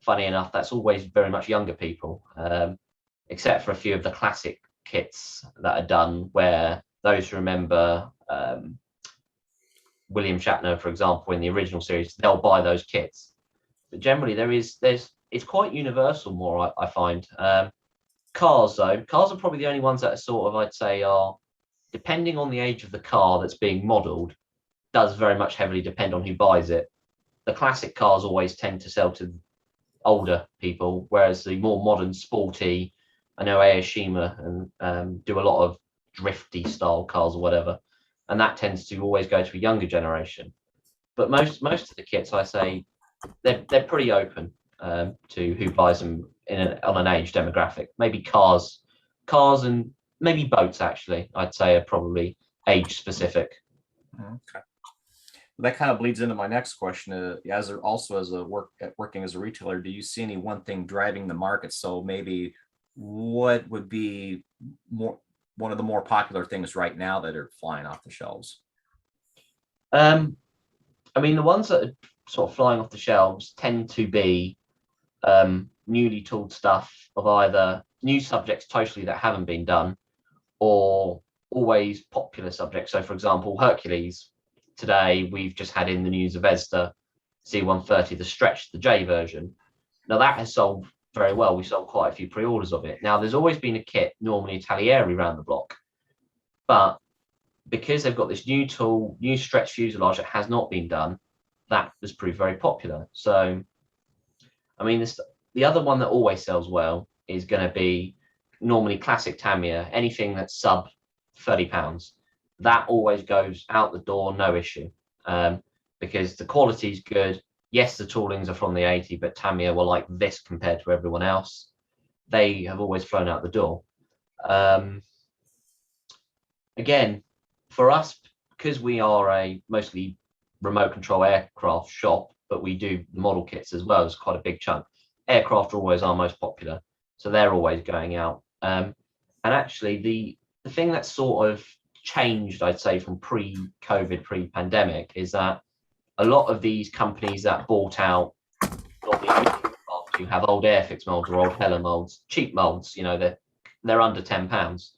funny enough, that's always very much younger people, except for a few of the classic kits that are done, where those who remember William Shatner, for example, in the original series, they'll buy those kits. But generally, it's quite universal more, I find. Cars, though, are probably the only ones that are sort of, I'd say, are, depending on the age of the car that's being modeled, does very much heavily depend on who buys it. The classic cars always tend to sell to older people, whereas the more modern, sporty, I know Aoshima and do a lot of drifty style cars or whatever, and that tends to always go to a younger generation. But most of the kits, I say, they're pretty open to who buys them on an age demographic. Maybe cars and maybe boats, actually, I'd say, are probably age specific. Okay. that kind of bleeds into my next question. Working as a retailer, do you see any one thing driving the market? So maybe what would be one of the more popular things right now that are flying off the shelves? I mean, the ones that are sort of flying off the shelves tend to be newly tooled stuff of either new subjects totally that haven't been done, or always popular subjects. So, for example, Hercules. Today, we've just had in the news of Esda C130, the stretch, the J version. Now, that has sold very well. We sold quite a few pre-orders of it. Now, there's always been a kit, normally Italieri, around the block. But because they've got this new tool, new stretch fuselage that has not been done, that has proved very popular. So, I mean, the other one that always sells well is going to be normally classic Tamiya, anything that's sub £30. That always goes out the door, no issue, because the quality is good. Yes, the toolings are from the 80, but Tamiya were like this compared to everyone else. They have always flown out the door. Again, for us, because we are a mostly remote control aircraft shop, but we do the model kits as well as quite a big chunk. Aircraft are always our most popular, so they're always going out. And actually, the thing that's sort of changed, I'd say, from pre-COVID, pre-pandemic, is that a lot of these companies that bought out you have old Airfix molds or old Hella molds, cheap molds, you know, they're under £10.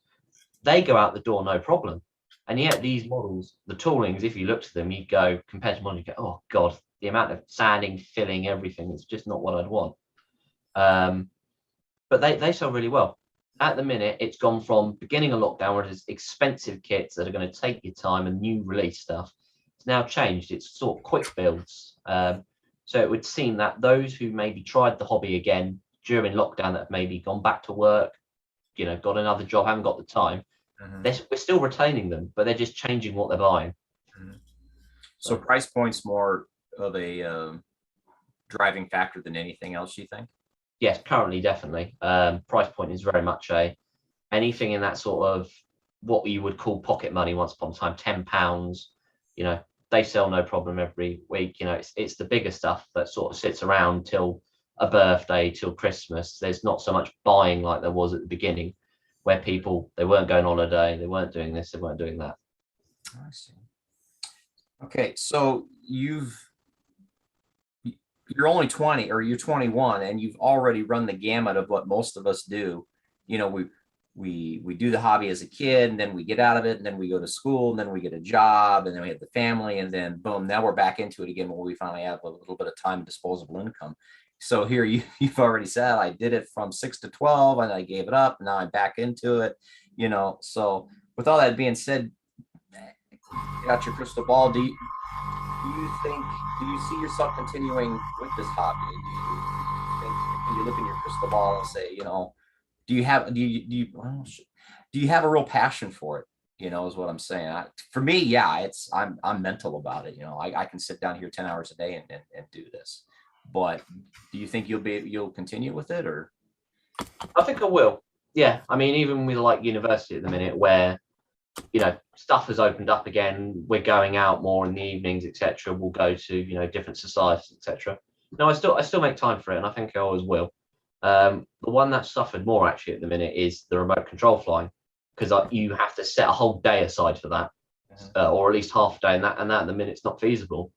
They go out the door no problem. And yet these models, the toolings, if you look to them, you'd go, compared to models, you go, oh God, the amount of sanding, filling, everything, it's just not what I'd want. But they sell really well. At the minute, it's gone from beginning of lockdown, where it's expensive kits that are going to take your time and new release stuff. It's now changed. It's sort of quick builds. So it would seem that those who maybe tried the hobby again during lockdown, that have maybe gone back to work, you know, got another job, haven't got the time, we're still retaining them, but they're just changing what they're buying. So price point's more of a driving factor than anything else, you think? Yes, currently, definitely. Price point is very much anything in that sort of what you would call pocket money once upon a time, £10, you know, they sell no problem every week. You know, it's the bigger stuff that sort of sits around till a birthday, till Christmas. There's not so much buying like there was at the beginning, where people, they weren't going on holiday, they weren't doing this, they weren't doing that. I see. Okay, so you're only 20 or you're 21 and you've already run the gamut of what most of us do. You know, we do the hobby as a kid, and then we get out of it, and then we go to school, and then we get a job, and then we have the family, and then boom, now we're back into it again when we finally have a little bit of time and disposable income. So here you've already said, I did it from 6 to 12 and I gave it up. Now I'm back into it, you know. So with all that being said, you got your crystal ball. Do you see yourself continuing with this hobby? Do you think, can you look in your crystal ball and say, you know, do you have a real passion for it? You know, is what I'm saying. For me, yeah, I'm mental about it. You know, I can sit down here 10 hours a day and do this. But do you think you'll continue with it, or? I think I will. Yeah, I mean, even with like university at the minute, where, you know, stuff has opened up again, we're going out more in the evenings, etc. We'll go to, you know, different societies, etc. No, I still make time for it, and I think I always will. The one that suffered more actually at the minute is the remote control flying, because you have to set a whole day aside for that, or at least half a day, and that at the minute's not feasible.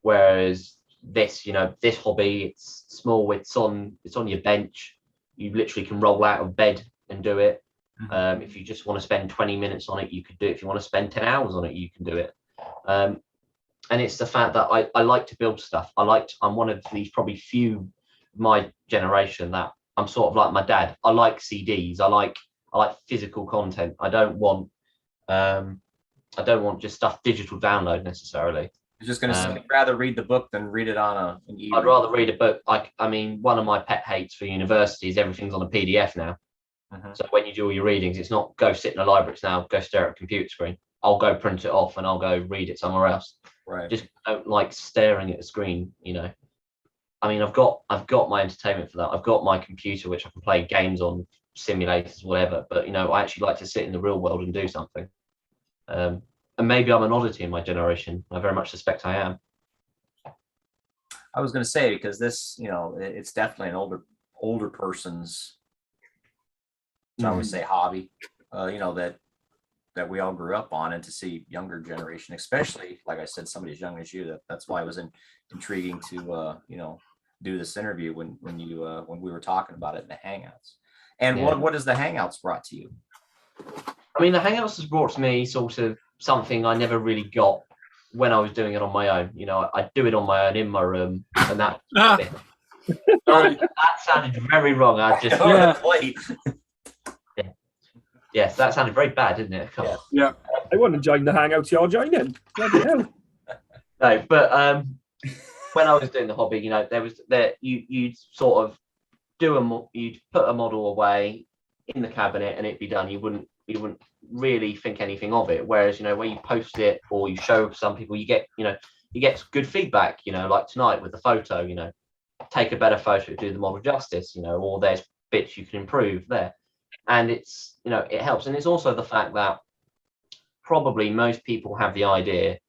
Whereas this, you know, this hobby, it's small, it's on your bench. You literally can roll out of bed and do it. If you just want to spend 20 minutes on it, you could do it. If you want to spend 10 hours on it, you can do it. And it's the fact that I like to build stuff. I'm one of these probably few my generation that I'm sort of like my dad. I like CDs. I like physical content. I don't want just stuff digital download necessarily. I was just going to say, I'd rather read the book than read it on an I'd rather read a book. I mean, one of my pet hates for university is everything's on a PDF now. So when you do all your readings, it's not go sit in a library, it's now go stare at a computer screen. I'll go print it off and I'll go read it somewhere else. Right. Just don't like staring at a screen, you know. I mean, I've got my entertainment for that. I've got my computer, which I can play games on, simulators, whatever. But, you know, I actually like to sit in the real world and do something. And and maybe I'm an oddity in my generation. I very much suspect I am. I was going to say, because this, you know, it's definitely an older person's, shall we say, hobby, you know, that we all grew up on, and to see younger generation, especially, like I said, somebody as young as you, that's why it was intriguing to, you know, do this interview when we were talking about it in the Hangouts. And what has the Hangouts brought to you? I mean, the Hangouts has brought to me sort of something I never really got when I was doing it on my own. You know, I do it on my own in my room, and that. That sounded very wrong. I just Yes, that sounded very bad, didn't it? Yeah. I want to join the Hangouts you're joining. Bloody hell. No, but when I was doing the hobby, you know, you'd sort of you'd put a model away in the cabinet and it'd be done. You wouldn't really think anything of it. Whereas, you know, where you post it or you show some people, you get good feedback, you know, like tonight with the photo, you know, take a better photo, do the model justice, you know, or there's bits you can improve there. And it's, you know, it helps. And it's also the fact that probably most people have the idea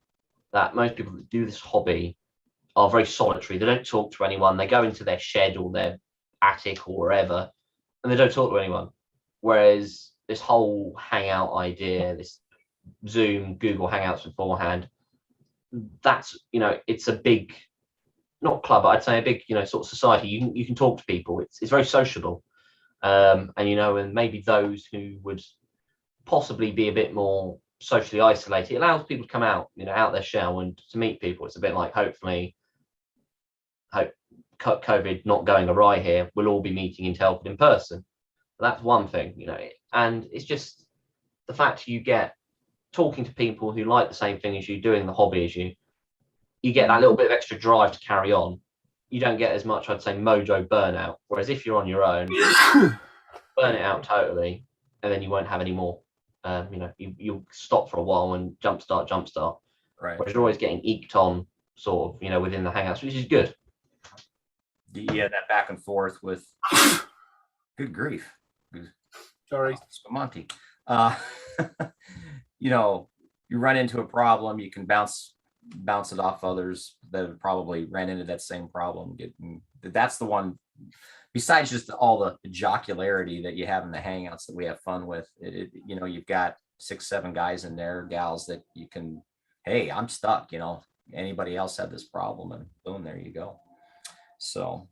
that most people that do this hobby are very solitary. They don't talk to anyone. They go into their shed or their attic or wherever, and they don't talk to anyone. Whereas this whole Hangout idea, this Zoom, Google Hangouts beforehand, that's, you know, it's a big, not club, but I'd say a big, you know, sort of society. You can talk to people. It's very sociable. And, you know, and maybe those who would possibly be a bit more socially isolated, it allows people to come out, you know, out their shell and to meet people. It's a bit like, hopefully, COVID not going awry here, we'll all be meeting in Telford in person. That's one thing, you know, and it's just the fact you get talking to people who like the same thing as you, doing the hobby as you get that little bit of extra drive to carry on. You don't get as much, I'd say, mojo burnout. Whereas if you're on your own, burn it out totally, and then you won't have any more. You know, you'll stop for a while and jumpstart. Right. Whereas you're always getting eked on, sort of, you know, within the Hangouts, which is good. Yeah, that back and forth with. Good grief. Sorry, Monty. You know, you run into a problem, you can bounce it off others that have probably ran into that same problem. That's the one, besides just all the jocularity that you have in the Hangouts that we have fun with. You know, you've got 6-7 guys in there, gals, that you can, hey, I'm stuck, you know, anybody else had this problem, and boom, there you go. So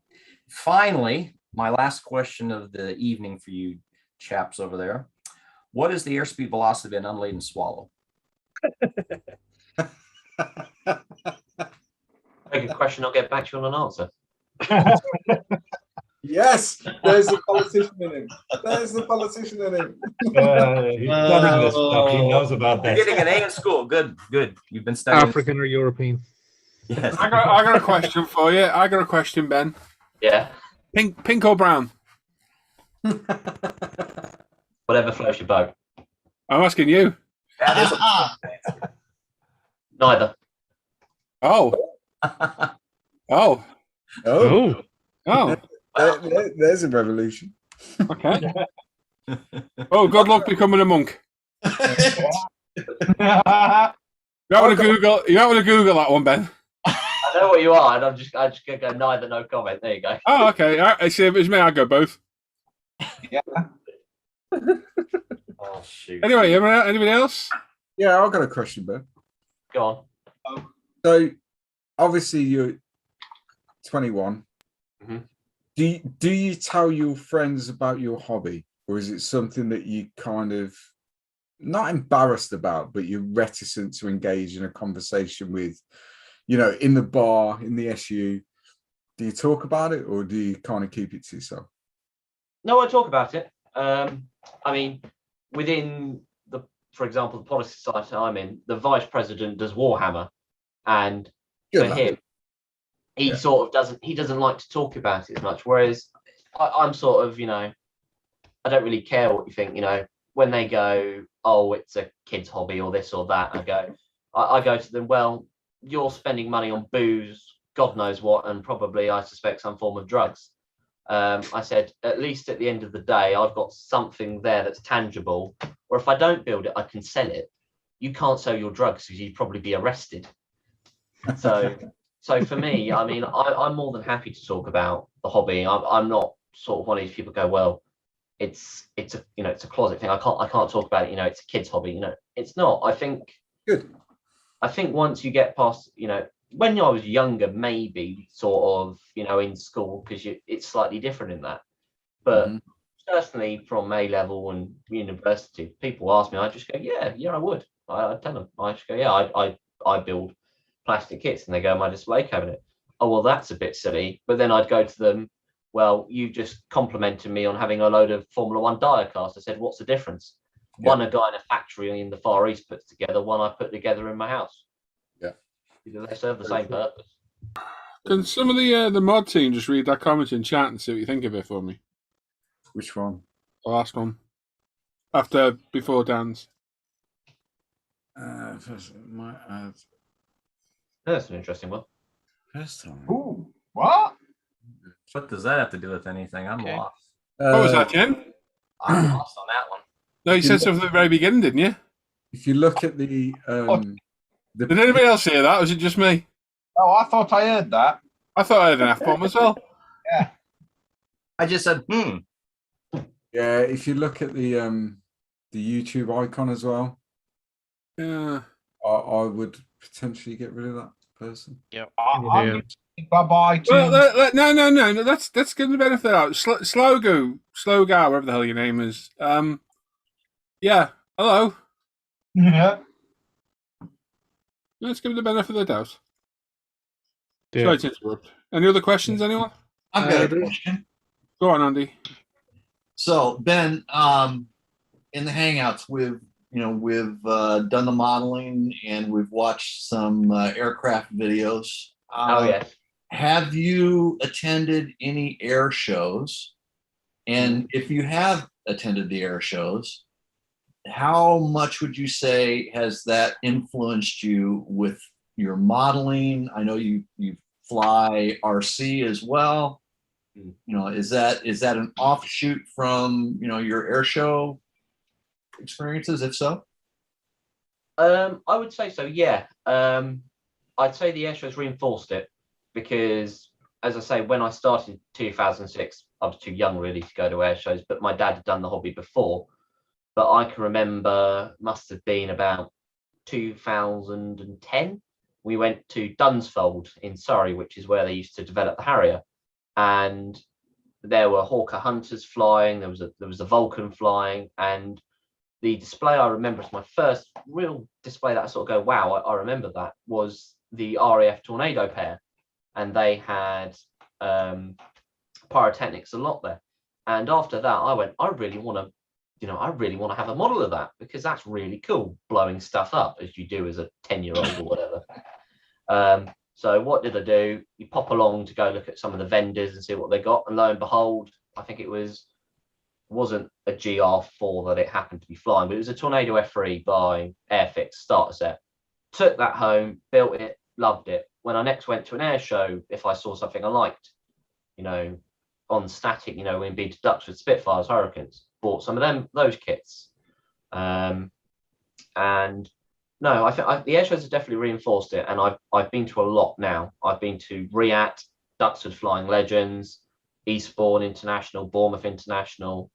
finally, my last question of the evening for you chaps over there. What is the airspeed velocity of an unladen swallow? Very good question. I'll get back to you on an answer. Yes, there's the politician in him. There's the politician in him. He's studying this stuff. He knows about that. You're getting an A in school. Good. You've been studying. African or European? Yes. I got a question for you. I got a question, Ben. Yeah. Pink or brown? Whatever floats your boat. I'm asking you. Neither. Oh. Oh. Oh. Oh. There's a revolution. Okay. Oh, good luck becoming a monk. You don't want to Google that one, Ben. I know what you are, and I'm just gonna go neither, no comment. There you go. Oh, okay. I see. If it's me, I'd go both. Yeah. Oh shoot. Anyway, anybody else? Yeah, I've got a question, Ben. Go on. So, obviously, you're 21. Mm-hmm. Do you tell your friends about your hobby, or is it something that you kind of not embarrassed about, but you're reticent to engage in a conversation with, you know, in the bar, in the SU? Do you talk about it, or do you kind of keep it to yourself? No, I talk about it. I mean, within for example, the policy society I'm in, the vice president does Warhammer, and for him, he sort of doesn't like to talk about it as much. Whereas I'm sort of, you know, I don't really care what you think. You know, when they go, oh, it's a kid's hobby or this or that, I go to them, well, you're spending money on booze, God knows what, and probably, I suspect, some form of drugs. I said, at least at the end of the day, I've got something there that's tangible, or if I don't build it, I can sell it. you can't sell your drugs because you'd probably be arrested. So for me, I mean, I'm more than happy to talk about the hobby. I'm not sort of one of these people go, well, it's a it's a closet thing. I can't talk about it. It's a kid's hobby. It's not. I think once you get past, when I was younger, maybe sort of, in school, because it's slightly different in that. But certainly from A level and university, people ask me, I just go, yeah, I would. I tell them, I just go, yeah, I build plastic kits, and they go, my display cabinet. Oh, well, that's a bit silly. But then I'd go to them, well, you just complimented me on having a load of Formula One die cast. I said, what's the difference? Yeah. One a guy in a factory in the Far East puts together, one I put together in my house. Yeah. They serve the same purpose. Can some of the mod team just read that comment in chat and see what you think of it for me? Which one? The last one. Before Dan's. First, my ad. That's an interesting one. First time. Ooh, what? What does that have to do with anything? I'm lost. What was that, Jim? I'm lost on that one. No, you said something at the very beginning, didn't you? If you look at the Did anybody else hear that? Or was it just me? Oh, I thought I heard that. I thought I heard an F-bomb as well. Yeah. I just said, Yeah, if you look at the YouTube icon as well, yeah, I would potentially get rid of that person. Yeah. Bye-bye to... Well, no. Let's give them the benefit out. Slogo, whatever the hell your name is. Yeah. Hello. Yeah. Let's give them the benefit of the doubt. Yeah. Sorry to interrupt. Any other questions, anyone? I've got a question. Go on, Andy. So Ben, in the Hangouts, we've done the modeling and we've watched some aircraft videos. Oh yeah. Have you attended any air shows? And if you have attended the air shows, how much would you say has that influenced you with your modeling? I know you fly RC as well. Is that an offshoot from your air show experiences? If so, I would say so. Yeah. I'd say the air shows reinforced it because, as I say, when I started in 2006, I was too young really to go to air shows, but my dad had done the hobby before. But I can remember, must have been about 2010. We went to Dunsfold in Surrey, which is where they used to develop the Harrier, and there were Hawker Hunters flying. There was a Vulcan flying, and the display I remember as my first real display that I sort of go, wow, I remember that, was the RAF Tornado pair, and they had pyrotechnics a lot there. And after that, I went, I really want to have a model of that because that's really cool, blowing stuff up as you do as a 10-year-old or whatever. So what did I do? You pop along to go look at some of the vendors and see what they got, and lo and behold, I think it wasn't a GR4 that it happened to be flying, but it was a Tornado F3 by Airfix starter set. Took that home, built it, loved it. When I next went to an air show, if I saw something I liked, on static, when being to ducks with Spitfires, Hurricanes, bought some of those kits. And no, I think the air shows have definitely reinforced it, and I've been to a lot now. I've been to RIAT, Duxford Flying Legends, Eastbourne International, Bournemouth International.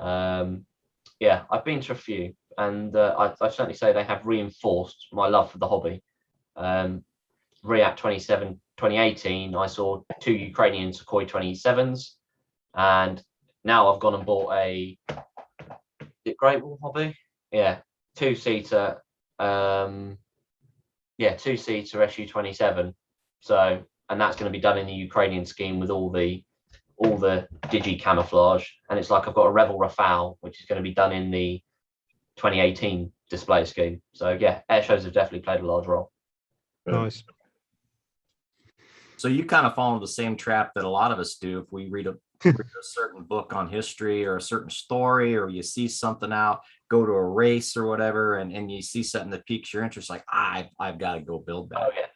Yeah, I've been to a few, and I certainly say they have reinforced my love for the hobby. RIAT 2018, I saw 2 Ukrainian Sukhoi 27s, and now I've gone and bought a Great Wall hobby. Yeah, two-seater. Two-seater Su-27. So, and that's going to be done in the Ukrainian scheme with all the digi camouflage, and it's like I've got a Rebel Rafale, which is going to be done in the 2018 display scheme. So yeah, air shows have definitely played a large role. Nice. So you kind of fall into the same trap that a lot of us do if we read a certain book on history or a certain story, or you see something out, go to a race or whatever, and you see something that piques your interest, like I've got to go build that. Oh yeah.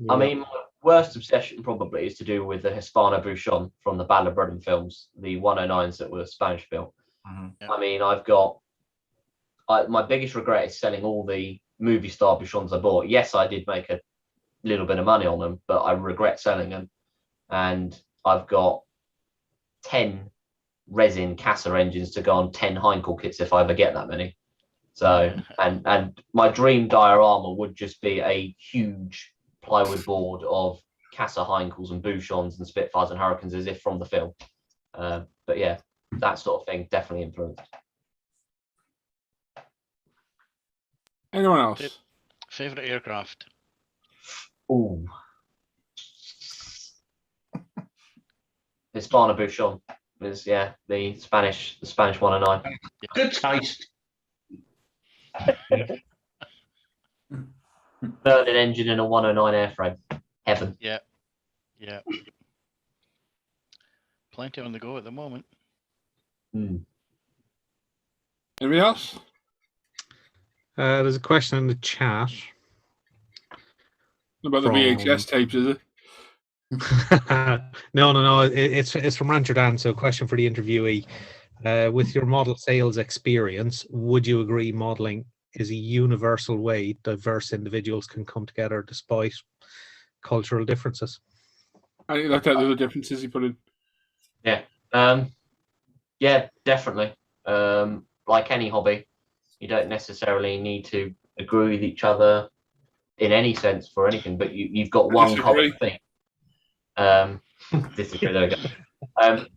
I mean, my worst obsession probably is to do with the Hispano Buchon from the Battle of Britain films, the 109s that were Spanish built. Mm-hmm. I mean, I've got my biggest regret is selling all the movie star Bouchons I bought. Yes, I did make a little bit of money on them, but I regret selling them. And I've got 10 resin Casa engines to go on 10 Heinkel kits if I ever get that many. So, and my dream diorama would just be a huge plywood board of Casa Heinkels and Bouchons and Spitfires and Hurricanes as if from the film. But yeah, that sort of thing definitely influenced. Anyone else? Favorite aircraft? Oh, Hispano Bouchon is the Spanish 109. Good taste. Berlin engine and a 109 airframe. Heaven. Yeah. Plenty on the go at the moment. Anybody else? There's a question in the chat. About the VHS tapes, is it? No. It's from Rancher Dan. So, a question for the interviewee: with your model sales experience, would you agree modeling is a universal way diverse individuals can come together despite cultural differences? I think that's the differences he put in. Yeah, definitely. Like any hobby, you don't necessarily need to agree with each other in any sense for anything, but you've got one common thing. Disagree, there we go.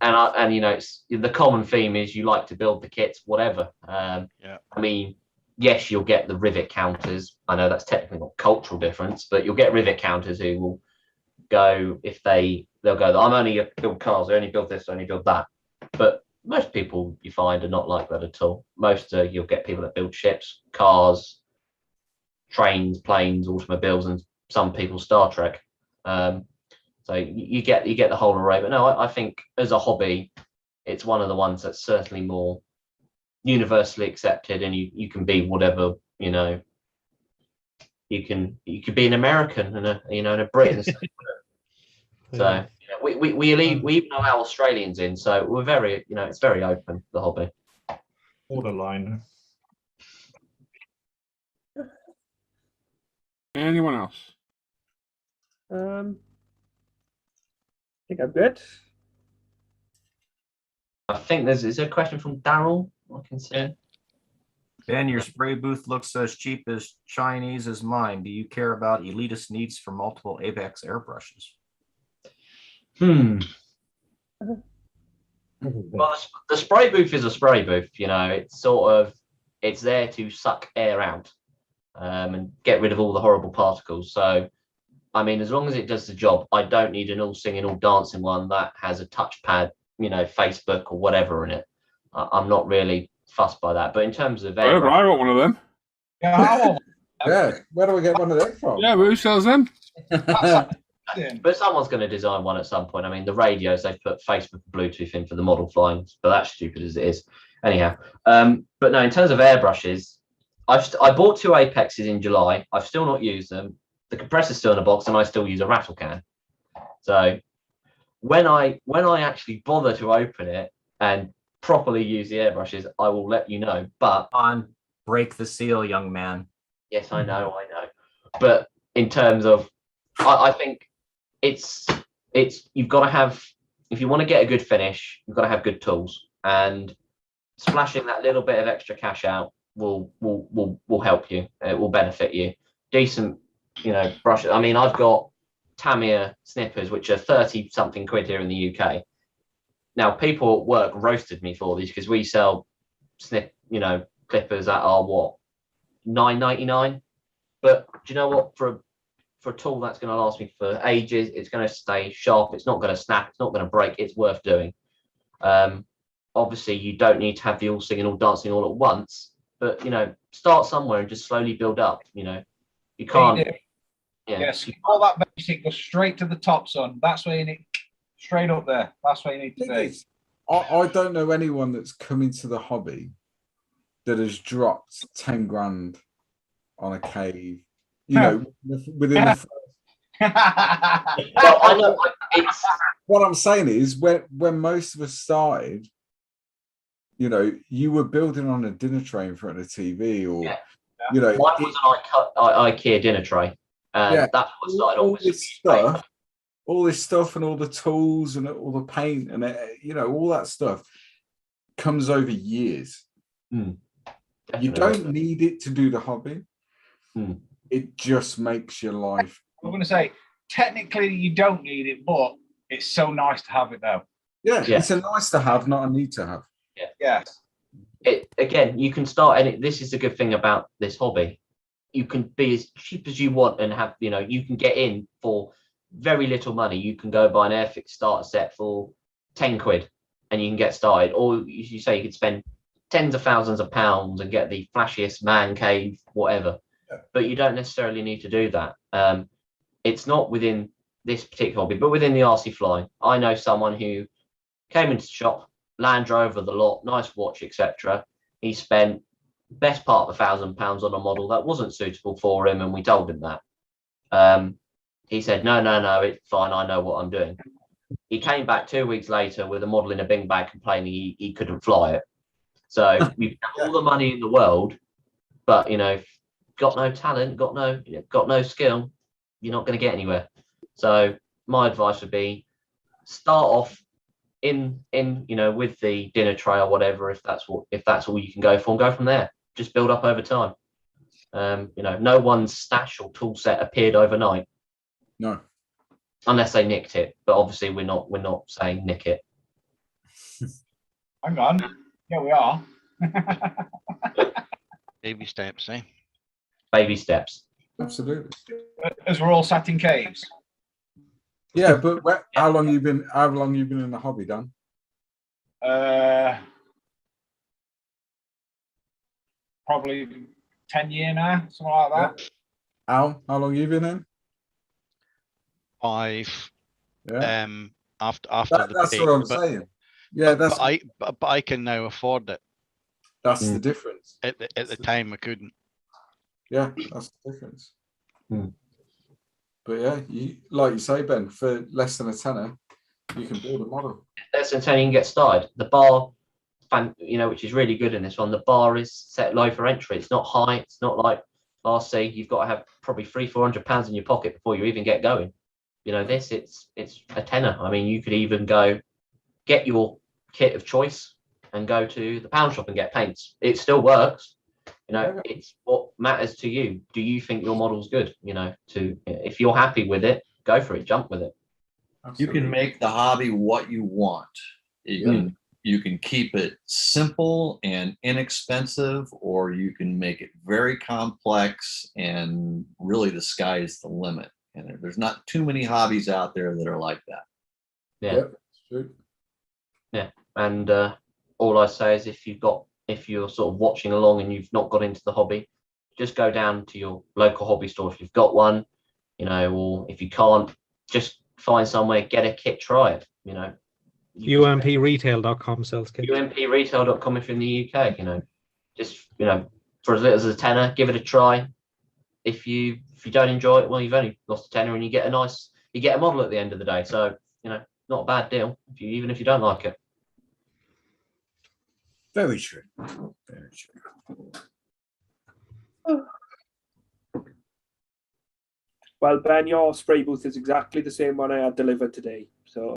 And you know, it's the common theme is you like to build the kits, whatever. I mean, yes, you'll get the rivet counters. I know that's technically not cultural difference, but you'll get rivet counters who will go they'll go, I'm only a build cars, I only build this, I only build that. But most people you find are not like that at all. Most you'll get people that build ships, cars, trains, planes, automobiles, and some people Star Trek. So you get the whole array. But no, I think as a hobby, it's one of the ones that's certainly more universally accepted, and you can be whatever, you know. You could be an American and a Brit. So we even allow Australians in. So we're very, it's very open, the hobby. Borderline. Anyone else? I think I'm good. I think is there a question from Daryl? I can see. Ben, your spray booth looks as cheap as Chinese as mine. Do you care about elitist needs for multiple Apex airbrushes? Well, the spray booth is a spray booth. It's there to suck air out and get rid of all the horrible particles. So, I mean, as long as it does the job, I don't need an all singing, all dancing one that has a touchpad, Facebook or whatever in it. I'm not really fussed by that. But in terms of I want one of them. Yeah, where do we get one of them from? Yeah, who sells them? But someone's going to design one at some point. I mean, the radios, they've put Facebook and Bluetooth in for the model flying, but that's stupid as it is. Anyhow, but no, in terms of airbrushes, I bought 2 Apexes in July. I've still not used them. The compressor's still in a box, and I still use a rattle can. So when I actually bother to open it and properly use the airbrushes, I will let you know. But break the seal, young man. Yes, I know. But in terms of, I think it's you've got to have, if you want to get a good finish, you've got to have good tools, and splashing that little bit of extra cash out will help you. It will benefit you. Decent, brushes. I mean, I've got Tamiya Snippers, which are 30 something quid here in the UK. Now, people at work roasted me for these because we sell clippers that are what, $9.99. But do you know what? For a tool that's going to last me for ages, it's going to stay sharp. It's not going to snap. It's not going to break. It's worth doing. Obviously, you don't need to have the all singing, all dancing all at once. But start somewhere and just slowly build up. You can't. Yes, all that basic, go straight to the top, son. That's where you need, straight up there. That's where you need to be. I don't know anyone that's come into the hobby that has dropped 10 grand on a cave. Within the first. Well, I know what I'm saying is when most of us started, you were building on a dinner tray in front of the TV, or You know, mine was an IKEA dinner tray. That's what started off with. All this stuff and all the tools and all the paint and you know, all that stuff comes over years. You don't need it to do the hobby. It just makes your life. I'm going to say, technically, you don't need it, but it's so nice to have it, though. Yeah, it's a nice to have, not a need to have. Yeah. Again, you can start, and this is a good thing about this hobby. You can be as cheap as you want and have, you know, you can get in for very little money. You can go buy an Airfix starter set for 10 quid and you can get started. Or you say you could spend tens of thousands of pounds and get the flashiest man cave, whatever. But you don't necessarily need to do that. It's not within this particular hobby, but within the RC flying. I know someone who came into the shop, Land Rover, the lot, nice watch, etc. He spent best part of £1,000 on a model that wasn't suitable for him, and we told him that. He said, no, it's fine, I know what I'm doing. He came back 2 weeks later with a model in a bin bag complaining he couldn't fly it. So you've got all the money in the world, but, you know, got no talent, got no skill, you're not going to get anywhere. So my advice would be start off in you know, with the dinner tray or whatever, if that's all you can go for, and go from there. Just build up over time. You know, no one's stash or tool set appeared overnight. No, unless they nicked it. But obviously, we're not saying nick it. Hang on, yeah, we are. Baby steps, eh? Baby steps. Absolutely. As we're all sat in caves. Yeah, but how long you been in the hobby, Dan? Probably 10 years now, something like that. Al, how long you been in? 5. Yeah. After that's peak, what I'm saying. Yeah, but I can now afford it. That's the difference. At the time, I couldn't. Yeah, that's the difference. But yeah, like you say, Ben, for less than a tenner, you can build a model. Less than 10, you can get started. The bar, you know, which is really good in this one, the bar is set low for entry. It's not high. It's not like RC. You've got to have probably £300-400 in your pocket before you even get going. You know, this, it's a tenner. I mean, you could even go get your kit of choice and go to the pound shop and get paints. It still works. You know, it's what matters to you. Do you think your model's good? You know, if you're happy with it, go for it, jump with it. Absolutely. You can make the hobby what you want. You can keep it simple and inexpensive, or you can make it very complex, and really the sky is the limit. And there's not too many hobbies out there that are like that. Yeah. Yep, true. Yeah. And all I say is if you're sort of watching along and you've not got into the hobby, just go down to your local hobby store if you've got one, you know, or if you can't, just find somewhere, get a kit, try it, you know. UMPretail.com sells kits. UMPretail.com if you're in the UK, you know, just, you know, for as little as a tenner, give it a try. If you don't enjoy it, well, you've only lost a tenner and you get a model at the end of the day. So, you know, not a bad deal, even if you don't like it. Very true. Very true. Well, Ben, your spray booth is exactly the same one I had delivered today. So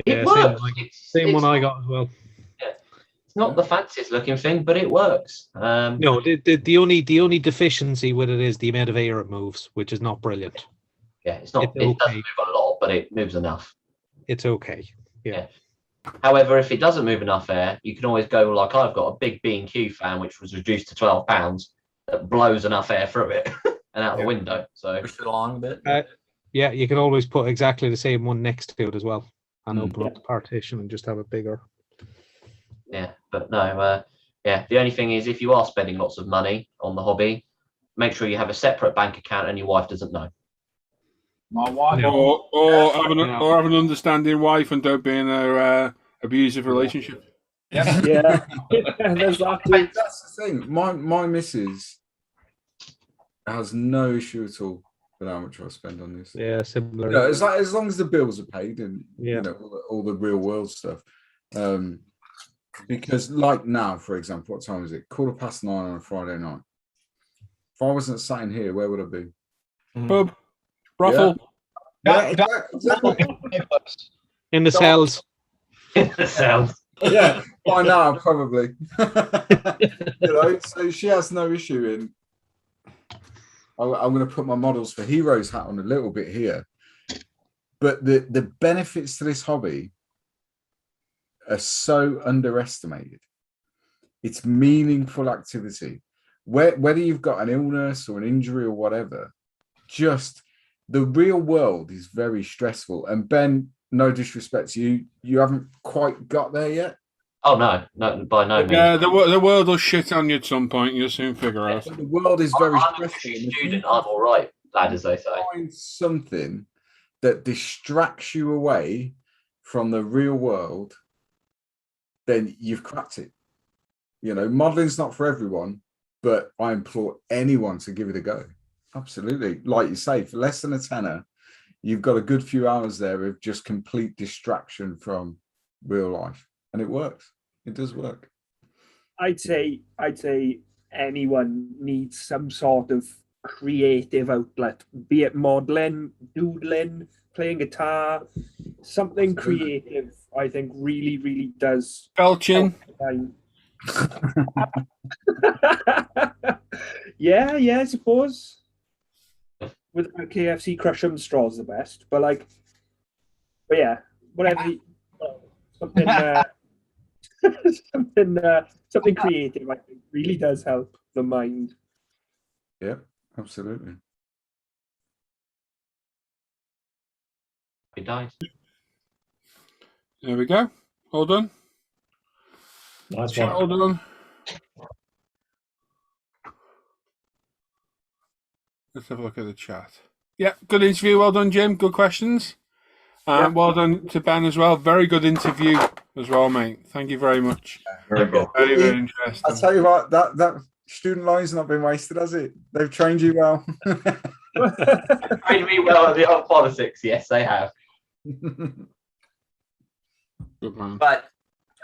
it works. Same one I got as well. Yeah. It's not the fanciest looking thing, but it works. No, the only deficiency with it is the amount of air it moves, which is not brilliant. Yeah, it doesn't move a lot, but it moves enough. It's okay. Yeah. However, if it doesn't move enough air, you can always go like I've got a big B&Q fan, which was reduced to £12, that blows enough air through it and out the window. So push it along a bit. Yeah, you can always put exactly the same one next to it as well, and open up the partition and just have it bigger. Yeah, but no, the only thing is if you are spending lots of money on the hobby, make sure you have a separate bank account and your wife doesn't know. My wife, or have an understanding wife and don't be in a abusive relationship. Yeah, there's that too. That's the thing. My missus has no issue at all with how much I spend on this. Yeah, similar. You know, as long as the bills are paid and you know all the real world stuff. Because like now, for example, what time is it? 9:15 on a Friday night. If I wasn't sat in here, where would I be? Pub, brothel. Yeah, exactly. In the cells. In the cells. Yeah, by now probably. So she has no issue in. I'm going to put my models for heroes hat on a little bit here, but the benefits to this hobby are so underestimated. It's meaningful activity. Whether you've got an illness or an injury or whatever, just the real world is very stressful. And Ben, no disrespect to you, you haven't quite got there yet. Oh no, by no means. Yeah, the world will shit on you at some point. You'll soon figure out. The world is very I'm stressful. a student. I'm all right, lad, as they say. Find something that distracts you away from the real world, then you've cracked it. You know, modeling's not for everyone, but I implore anyone to give it a go. Absolutely. Like you say, for less than a tenner, you've got a good few hours there of just complete distraction from real life. And it works. It does work. I'd say anyone needs some sort of creative outlet, be it modeling, doodling, playing guitar, something creative. I think really does. Belching. Yeah, I suppose. With KFC Crush'em straws the best, but yeah, whatever. Something, something creative. I think really does help the mind. Yeah, absolutely. Happy days. There we go. All done. Nice Chat one. all done. Let's have a look at the chat. Yeah, good interview. Well done, Jim. Good questions. Well done to Ben as well. Very good interview as well, mate. Thank you very much. Very good. Very interesting. I'll tell you what, that student line's not been wasted, has it? They've trained you well. Trained me well at the old politics. Yes, they have. Good man. But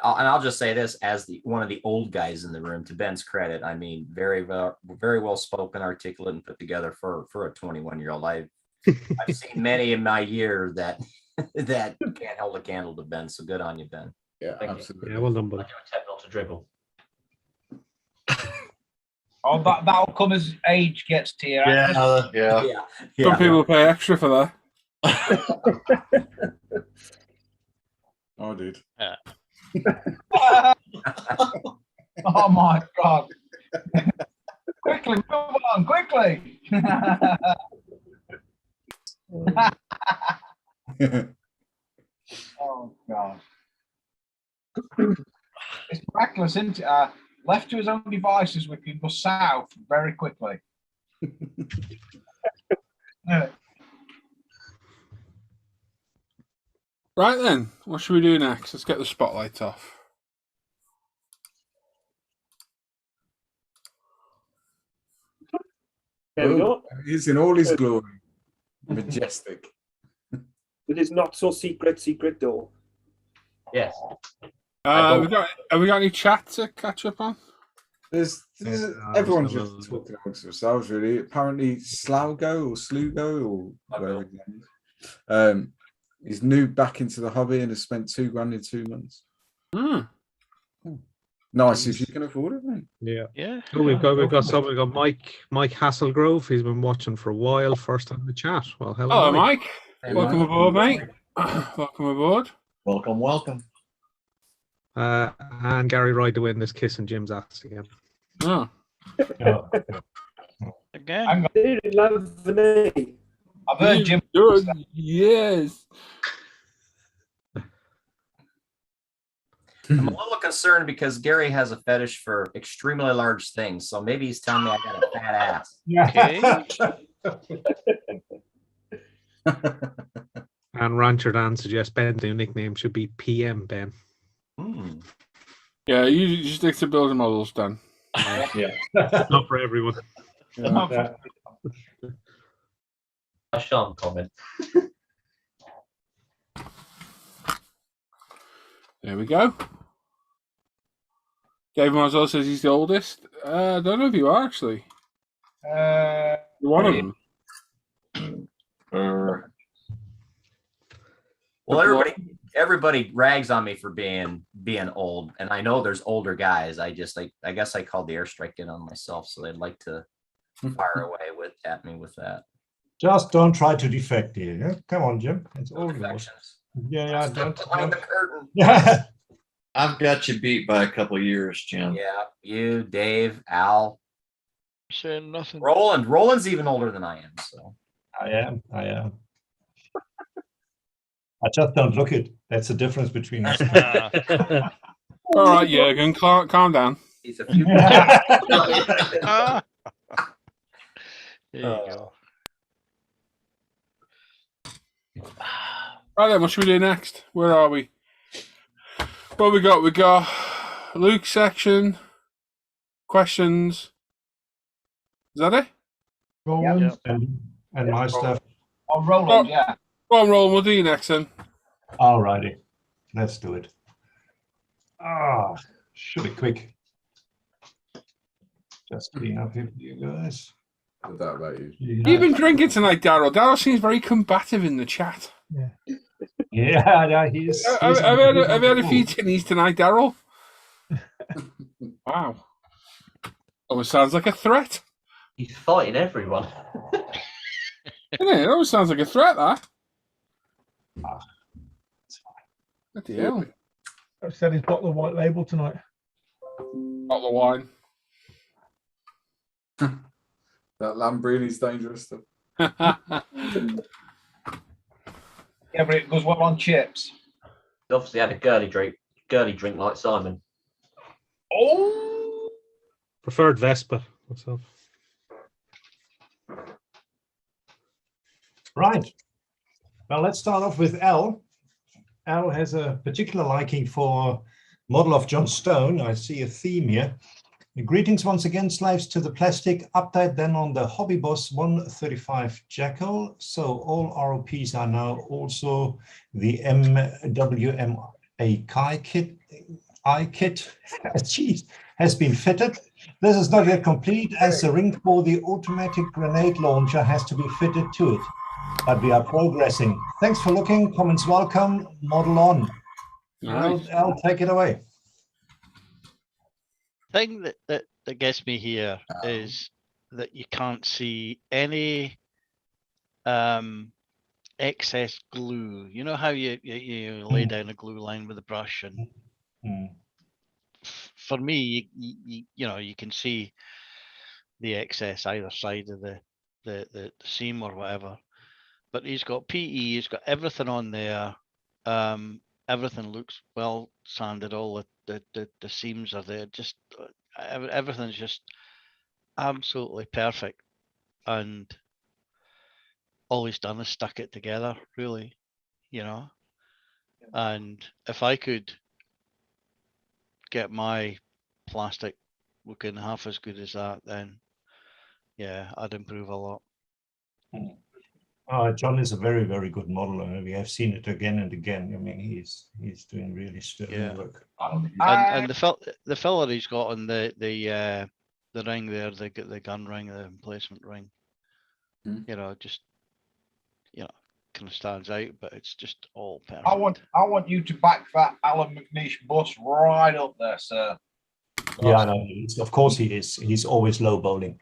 I'll just say this as one of the old guys in the room, to Ben's credit, I mean, very well spoken, articulate, and put together for a 21-year-old. I've seen many in my year that can't hold a candle to Ben. So good on you, Ben. Yeah, absolutely. Yeah, well done, buddy. I do attempt not to dribble. Oh, that'll come as age gets to you. Yeah. Some people pay extra for that. I did. Yeah. Oh my God. Quickly, move on, quickly. Oh God. It's reckless, isn't it? Left to his own devices, we can go south very quickly. Right then, what should we do next? Let's get the spotlight off. There we go. He's in all his glory. Majestic. With his not so secret door. Yes. Have we got any chat to catch up on? Everyone's just talking amongst themselves, really. Apparently, Slaugo or Slugo or whatever his name is. He's new back into the hobby and has spent $2,000 in 2 months. Nice if you can afford it, mate. Yeah. Oh, we've got Mike Hasselgrove. He's been watching for a while. First time in the chat. Well, hello, Mike. Hey, welcome Mike. aboard, mate. Welcome aboard. Welcome. And Gary Ride to win this kissing Jim's ass again. Oh. Again. I'm lovely. I've heard Jim. Yes. I'm a little concerned because Gary has a fetish for extremely large things, so maybe he's telling me I got a fat ass. Okay. And Rancher Dan suggests Ben's new nickname should be PM Ben. Yeah, you stick to building models, Dan. Yeah. Not for everyone. A Sean comment. There we go. Dave Marzell says he's the oldest. I don't know if you are, actually. One of them. Well, everybody rags on me for being old, and I know there's older guys. I guess I called the airstrike in on myself, so they'd like to fire away at me with that. Just don't try to defect here. Yeah? Come on, Jim. It's all yours. Yeah, Step behind the curtain. Yeah. I've got you beat by a couple of years, Jim. Yeah, you, Dave, Al. Saying nothing. Roland's even older than I am. So I am. I just don't look it. That's the difference between us. All right, Jürgen, calm down. He's a few. There you go. Right then, what should we do next? Where are we? What we got? We got Luke's section, questions. Is that it? Roland and my stuff. Oh, Roland, yeah. Go on, Roland. We'll do you next then. All righty. Let's do it. Should be quick. Just clean up here for you guys. What about you? You've been drinking tonight, Daryl. Daryl seems very combative in the chat. Yeah, he's. Have you had a few tinnies tonight, Daryl? Wow. Almost sounds like a threat. He's fighting everyone. Isn't it? It always sounds like a threat, that. Bloody hell. I said his bottle of white label tonight. Bottle of wine. That Lambrini's dangerous stuff. Yeah, but it goes well on chips. He obviously had a girly drink like Simon. Oh, Preferred Vespa myself. Right. Well, let's start off with Al. Al has a particular liking for model of John Stone. I see a theme here. Greetings once again, slaves to the plastic. Update then on the Hobby Boss 135 Jackal. So all ROPs are now also the MWMA kit. Jeez, has been fitted. This is not yet complete as the ring for the automatic grenade launcher has to be fitted to it. But we are progressing. Thanks for looking. Comments welcome. Model on. Nice. I'll take it away. Thing that gets me here is that you can't see any excess glue. You know how you lay down a glue line with a brush, and for me, you can see the excess either side of the seam or whatever. But he's got PE, he's got everything on there. Everything looks well sanded. All the seams are there. Just everything's just absolutely perfect, and all he's done is stuck it together, really, And if I could get my plastic looking half as good as that, then yeah, I'd improve a lot. John is a very, very good modeler. We have seen it again and again. I mean, he's doing really sterling work. And the filler he's got on the ring there, the gun ring, the emplacement ring, just kind of stands out, but it's just all perfect. I want you to back that Alan McNeish bus right up there, sir. Yeah, I know. Of course he is. He's always low bowling.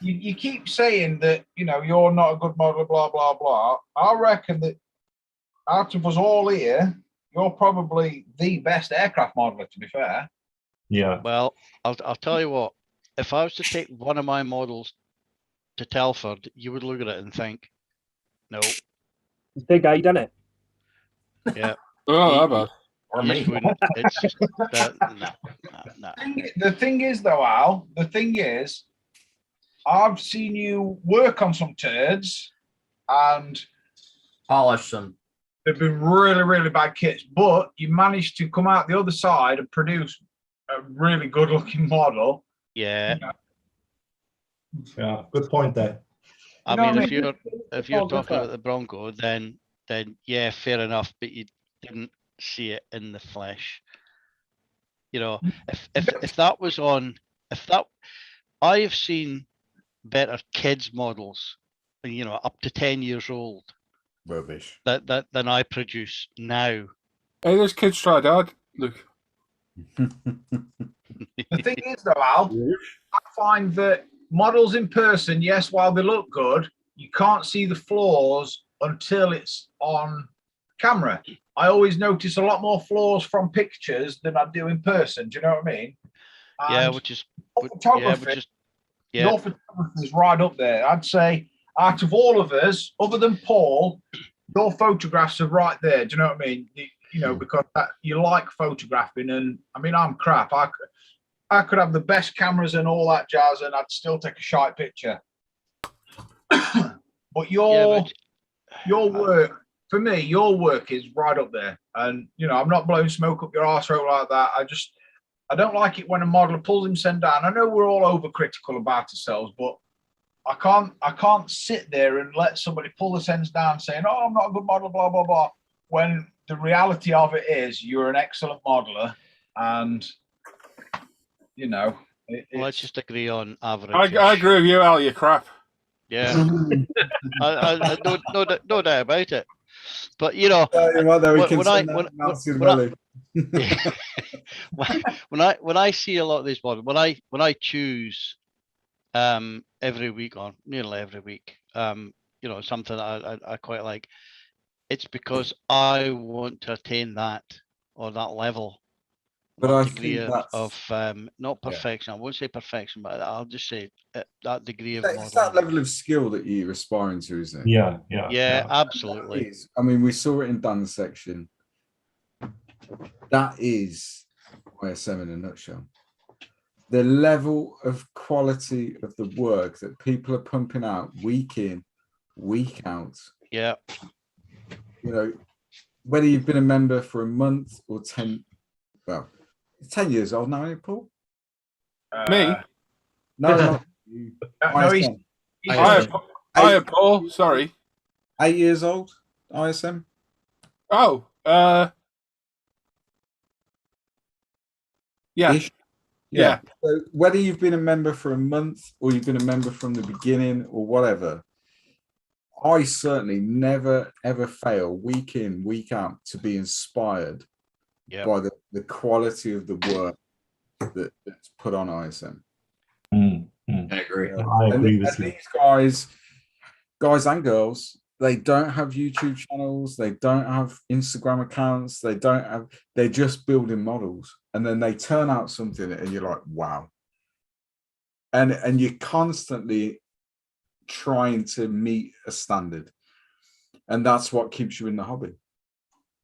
You keep saying that, you're not a good modeler, blah, blah, blah. I reckon that out of us all here, you're probably the best aircraft modeler, to be fair. Yeah. Well, I'll tell you what. If I was to take one of my models to Telford, you would look at it and think, no. Big guy, done it? Yeah. Oh, bad. Or me. It's just no. The thing is, though, Al, I've seen you work on some turds and polish them. They've been really, really bad kits, but you managed to come out the other side and produce a really good looking model. Yeah. Yeah, good point there. I mean, if you're talking about the Bronco, then yeah, fair enough, but you didn't see it in the flesh. If that was on, I have seen better kids models, you know, up to 10 years old. Rubbish. Than I produce now. Hey, those kids tried hard, Luke. The thing is, though, Al, I find that models in person, yes, while they look good, you can't see the flaws until it's on camera. I always notice a lot more flaws from pictures than I do in person. Do you know what I mean? Yeah, And which is photography. Your photography is right up there. I'd say out of all of us, other than Paul, your photographs are right there. Do you know what I mean? You know, because you like photographing, and I mean, I'm crap. I could have the best cameras and all that jazz, and I'd still take a shite picture. But your work, for me, your work is right up there. And you know, I'm not blowing smoke up your arsehole like that. I don't like it when a modeler pulls himself down. I know we're all overcritical about ourselves, but I can't sit there and let somebody pull the sense down saying, "Oh, I'm not a good model," blah blah blah. When the reality of it is, you're an excellent modeler, and you know. Let's just agree on average. I agree with you, Al. You're crap. Yeah, no doubt about it. But you know, when I see a lot of these models, when I choose every week, or nearly every week, you know, something that I quite like, it's because I want to attain that or that level. But I degree think of not perfection. I won't say perfection, but I'll just say that degree of it's that level of skill that you're aspiring to, isn't it? Yeah, absolutely. I mean, we saw it in Dan's section. That is ISM in a nutshell. The level of quality of the work that people are pumping out week in, week out. Yeah. You know, whether you've been a member for a month or 10 years old now, ain't it, Paul? Me? No, not you. I Paul. Sorry. 8 years old, ISM. Oh, yeah. Ish. Yeah. So whether you've been a member for a month or you've been a member from the beginning or whatever, I certainly never ever fail week in, week out to be inspired by the quality of the work that's put on ISM. I agree. I agree with you. These guys and girls, they don't have YouTube channels, they don't have Instagram accounts, they're just building models, and then they turn out something and you're like, wow. And you're constantly trying to meet a standard, and that's what keeps you in the hobby.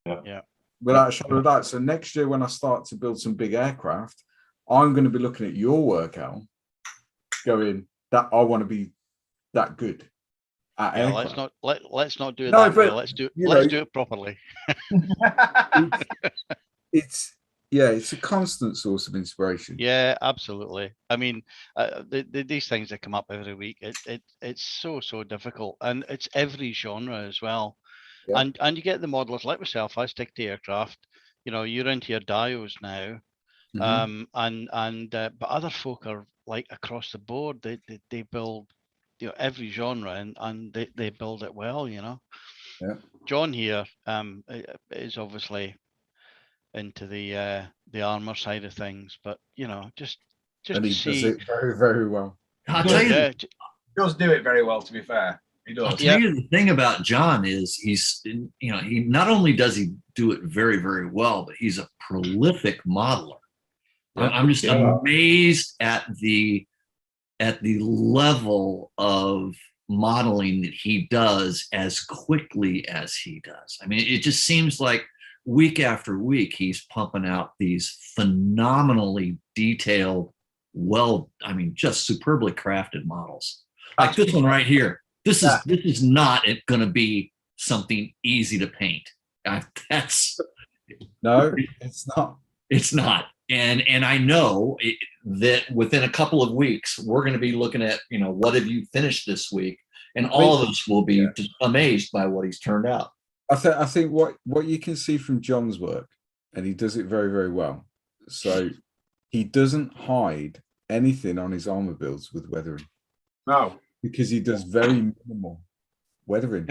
Yeah. Without a shadow of doubt. So next year, when I start to build some big aircraft, I'm going to be looking at your work, Al, going that I want to be that good at aircraft. Let's not do it that way. Let's do it properly. it's a constant source of inspiration. Yeah, absolutely. I mean, these things that come up every week, it's so difficult, and it's every genre as well. Yeah. And you get the modelers like myself. I stick to aircraft. You know, you're into your dios now, but other folk are like across the board. They build, you know, every genre, and they build it well. You know. Yeah. John here is obviously into the armor side of things, but you know, just and he to see, does it very, very well. I'll tell you, he does do it very well. To be fair, he does. I'll tell you the thing about John is he not only does he do it very, very well, but he's a prolific modeler. I'm just amazed at the level of modeling that he does as quickly as he does. I mean, it just seems like week after week he's pumping out these phenomenally detailed, just superbly crafted models. Like this one right here. This is not going to be something easy to paint. No, it's not. It's not. And I know that within a couple of weeks, we're going to be looking at, you know, what have you finished this week? And all of us will be just amazed by what he's turned out. I think what you can see from John's work, and he does it very, very well. So he doesn't hide anything on his armor builds with weathering. No, because he does very minimal weathering.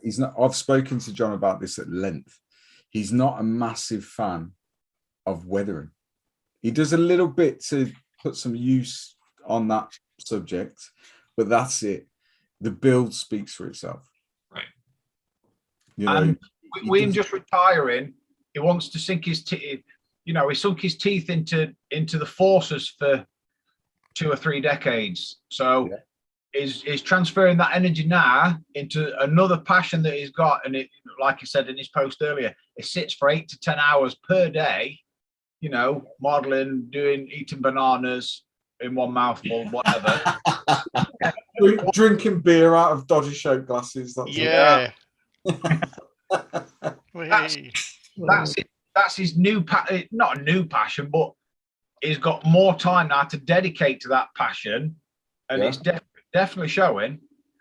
He's not. I've spoken to John about this at length. He's not a massive fan of weathering. He does a little bit to put some use on that subject, but that's it. The build speaks for itself. Right. You know, and with him just retiring, he wants to sink his teeth. You know, he sunk his teeth into the forces for 2 or 3 decades. So is transferring that energy now into another passion that he's got. And it, like he said in his post earlier, it sits for 8 to 10 hours per day, you know, modeling, eating bananas in one mouthful, whatever. Drinking beer out of dodgy shaped glasses. That's that's his new not a new passion, but he's got more time now to dedicate to that passion, and it's definitely showing.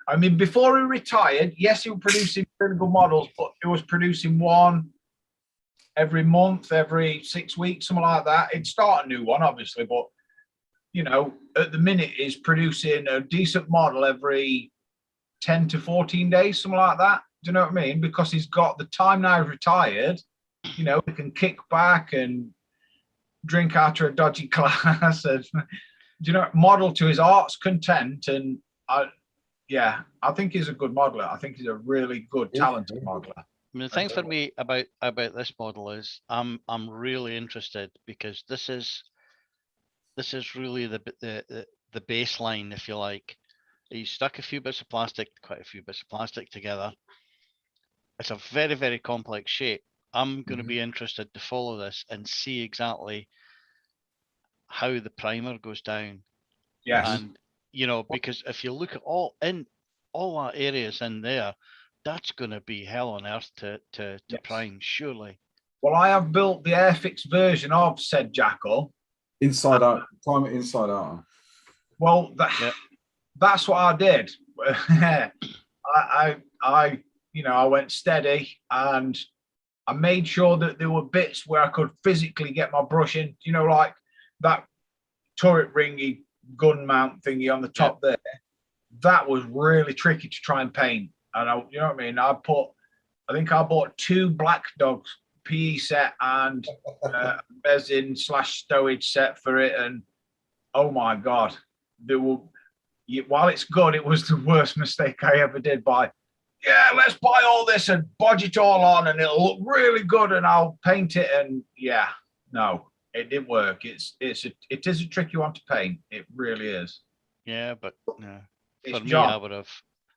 I mean, before he retired, yes, he was producing really good models, but he was producing one every month, every 6 weeks, something like that. He'd start a new one, obviously, but you know, at the minute he's producing a decent model every 10 to 14 days, something like that. Do you know what I mean? Because he's got the time now he's retired, you know, he can kick back and drink after a dodgy class and, do you know, model to his heart's content. And I think he's a good modeler. I think he's a really good, talented modeler. I mean, the thing for me about this model is I'm really interested because this is really the baseline, if you like. You stuck quite a few bits of plastic together. It's a very, very complex shape. I'm going to be interested to follow this and see exactly how the primer goes down. Yes. And, you know, because if you look at all that areas in there, that's going to be hell on earth to prime, surely. Well, I have built the Airfix version of said Jackal. Inside out, time it inside out. Well, that's what I did. I went steady and I made sure that there were bits where I could physically get my brush in, you know, like that turret ringy gun mount thingy on the top there. That was really tricky to try and paint. And you know what I mean? I think I bought 2 Black Dogs PE set and resin / stowage set for it. And oh my God, while it's good, it was the worst mistake I ever did by, let's buy all this and bodge it all on and it'll look really good and I'll paint it. And no, it didn't work. It is a tricky one to paint. It really is. Yeah, but for me, John.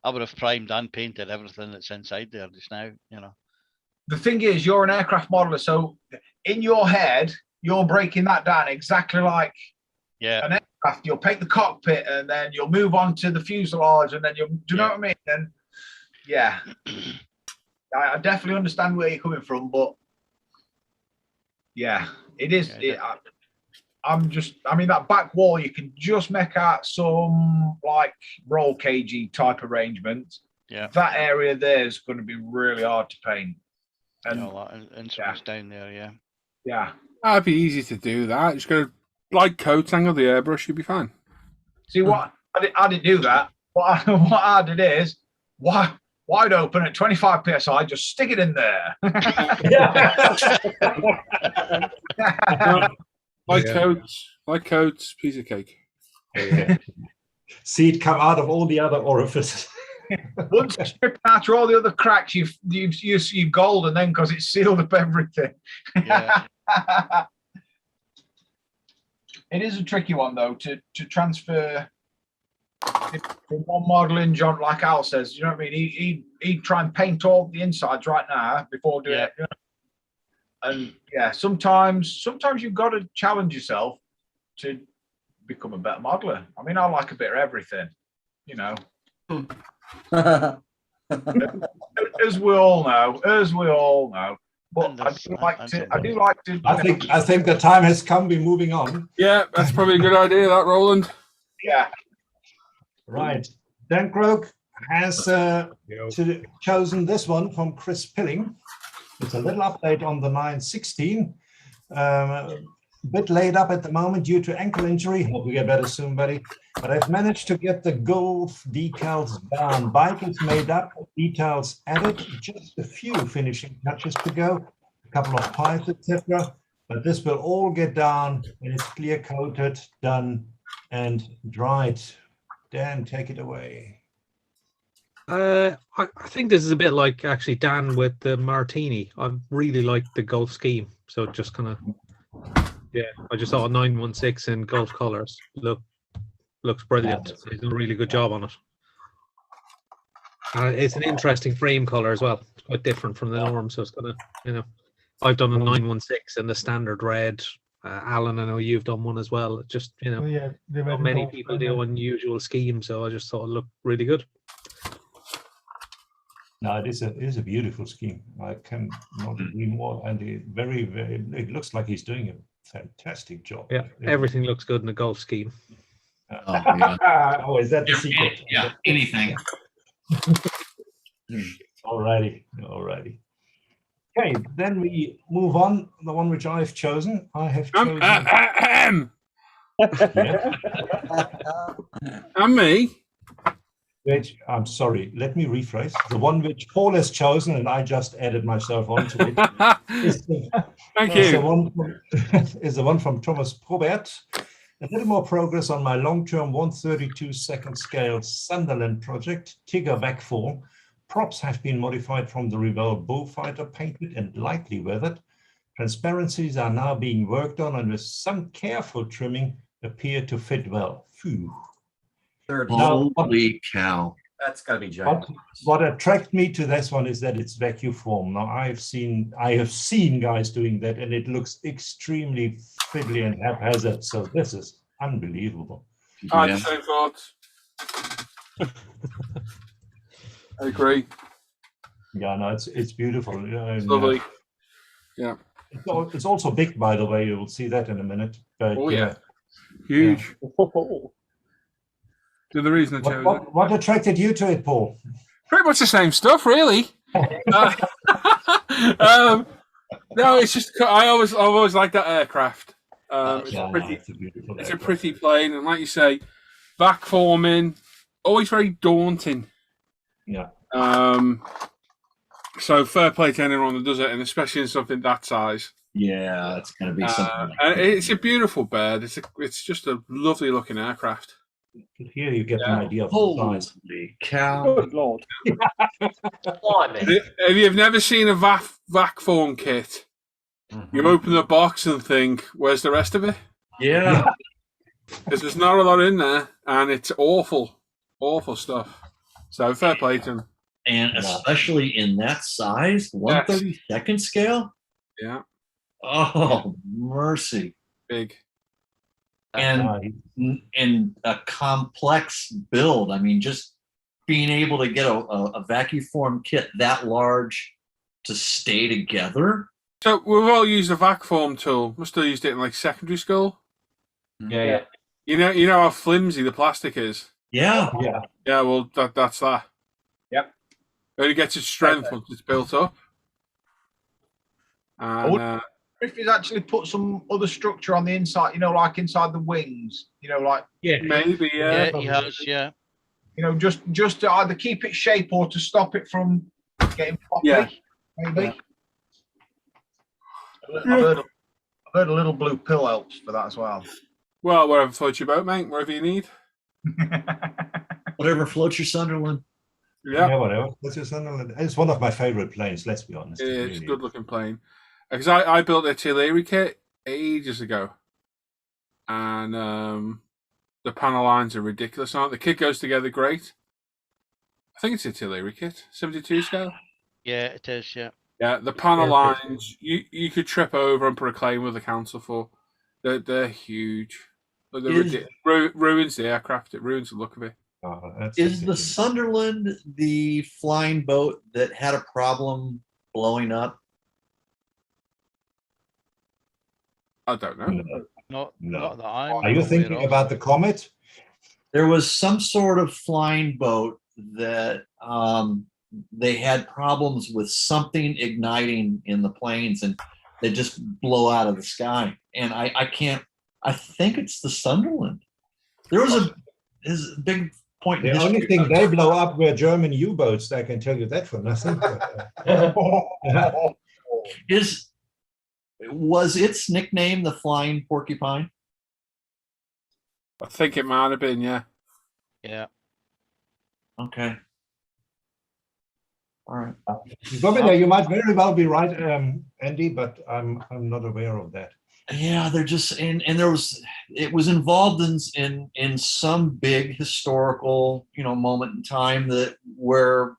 I would have primed and painted everything that's inside there just now, you know. The thing is, you're an aircraft modeler, so in your head, you're breaking that down exactly like an aircraft. You'll paint the cockpit and then you'll move on to the fuselage and then do you know what I mean? And I definitely understand where you're coming from, but it is. That back wall, you can just make out some like roll cagey type arrangement. Yeah. That area there is going to be really hard to paint. And down there, yeah. That'd be easy to do that. Just go like coat angle the airbrush, you'll be fine. See what I didn't do that. What I did is wide open at 25 psi, just stick it in there. Like coats, piece of cake. See it come out of all the other orifices. Once you strip out all the other cracks, you gold, and then because it's sealed up everything. Yeah. It is a tricky one though to transfer from one modeling, John, like Al says. You know what I mean? He'd try and paint all the insides right now before doing it. You know? And sometimes you've got to challenge yourself to become a better modeler. I mean, I like a bit of everything, you know. As we all know. But I do like to. I think the time has come. We're moving on. Yeah, that's probably a good idea, that, Roland. Yeah. Right. Dan Croak has chosen this one from Chris Pilling. It's a little update on the 916. bit laid up at the moment due to ankle injury. Hope you get better soon, buddy. But I've managed to get the Golf decals down. Bike is made up, details added, just a few finishing touches to go, a couple of pipes, etc. But this will all get down when it's clear coated, done, and dried. Dan, take it away. I think this is a bit like actually Dan with the Martini. I really like the Golf scheme, so just kind of, yeah. I just saw a 916 in Golf colors. Looks brilliant. He's done a really good job on it. It's an interesting frame color as well. It's quite different from the norm, so it's gonna, I've done a 916 in the standard red. Alan, I know you've done one as well. It just, not many people do unusual schemes, so I just thought it looked really good. No, it is a beautiful scheme. I can not agree more. And it looks like he's doing a fantastic job. Yeah, everything looks good in the Golf scheme. Oh, is that the secret? Yeah, anything. Alrighty. Okay, then we move on. The one which I've chosen. I have chosen. And me. Which, I'm sorry, let me rephrase. The one which Paul has chosen, and I just added myself onto it. Thank you. Is the one from Thomas Probert. A little more progress on my long-term 132-second scale Sunderland project, Tigger backform. Props have been modified from the Revell Bullfighter, painted and lightly weathered. Transparencies are now being worked on, and with some careful trimming, appear to fit well. Phew. Holy cow. That's got to be giant. What attracted me to this one is that it's vacuum form. Now I have seen guys doing that, and it looks extremely fiddly and haphazard. So this is unbelievable. I had the same thoughts. I agree. Yeah, no, it's beautiful. It's lovely. Yeah. It's also big, by the way. You will see that in a minute. But, oh yeah, huge. To the reason I chose it. What attracted you to it, Paul? Pretty much the same stuff, really. No, it's just I always like that aircraft. It's a pretty plane, and like you say, back forming, always very daunting. Yeah. So fair play to anyone that does it, and especially in something that size. Yeah, it's going to be something. And it's a beautiful bird. It's just a lovely looking aircraft. Here you get an idea of the size. Holy cow! Good lord! If you've never seen a vac form kit, you open the box and think, "Where's the rest of it?" Yeah, because there's not a lot in there, and it's awful stuff. So fair play to them. And especially in that size, 132nd scale. Yeah. Oh, mercy! Big. And a complex build. I mean, just being able to get a vacuum form kit that large to stay together. So we've all used a vac form tool. Must have used it in like secondary school. Yeah. You know how flimsy the plastic is. Yeah. Yeah. Well, that's that. Yep. It only gets its strength once it's built up. And if he's actually put some other structure on the inside, like inside the wings, maybe, Yeah, he has, yeah. Just to either keep its shape or to stop it from getting poppy, maybe. I've heard a little blue pill helps for that as well. Well, whatever floats your boat, mate, wherever you need. Whatever floats your Sunderland. Yeah, whatever. That's your Sunderland. It's one of my favorite planes, let's be honest. It's a good looking plane. Because I built a Tillery kit ages ago, and the panel lines are ridiculous. The kit goes together great. I think it's a Tillery kit, 72 scale. Yeah, it is. Yeah. Yeah, the panel lines you could trip over and put a claim with the council for. They're huge. Ruins the aircraft. It ruins the look of it. Is the Sunderland the flying boat that had a problem blowing up? I don't know. Not that Are you thinking about the Comet? There was some sort of flying boat that they had problems with something igniting in the planes, and They just blow out of the sky. And I can't, I think it's the Sunderland. There was a big point in The history. only thing they blow up were German U-boats. I can tell you that for nothing. Was its nickname the Flying Porcupine? I think it might have been, yeah. Yeah. Okay. All right. You might very well be right, Andy, but I'm not aware of that. Yeah, they're just and it was involved in some big historical moment in time where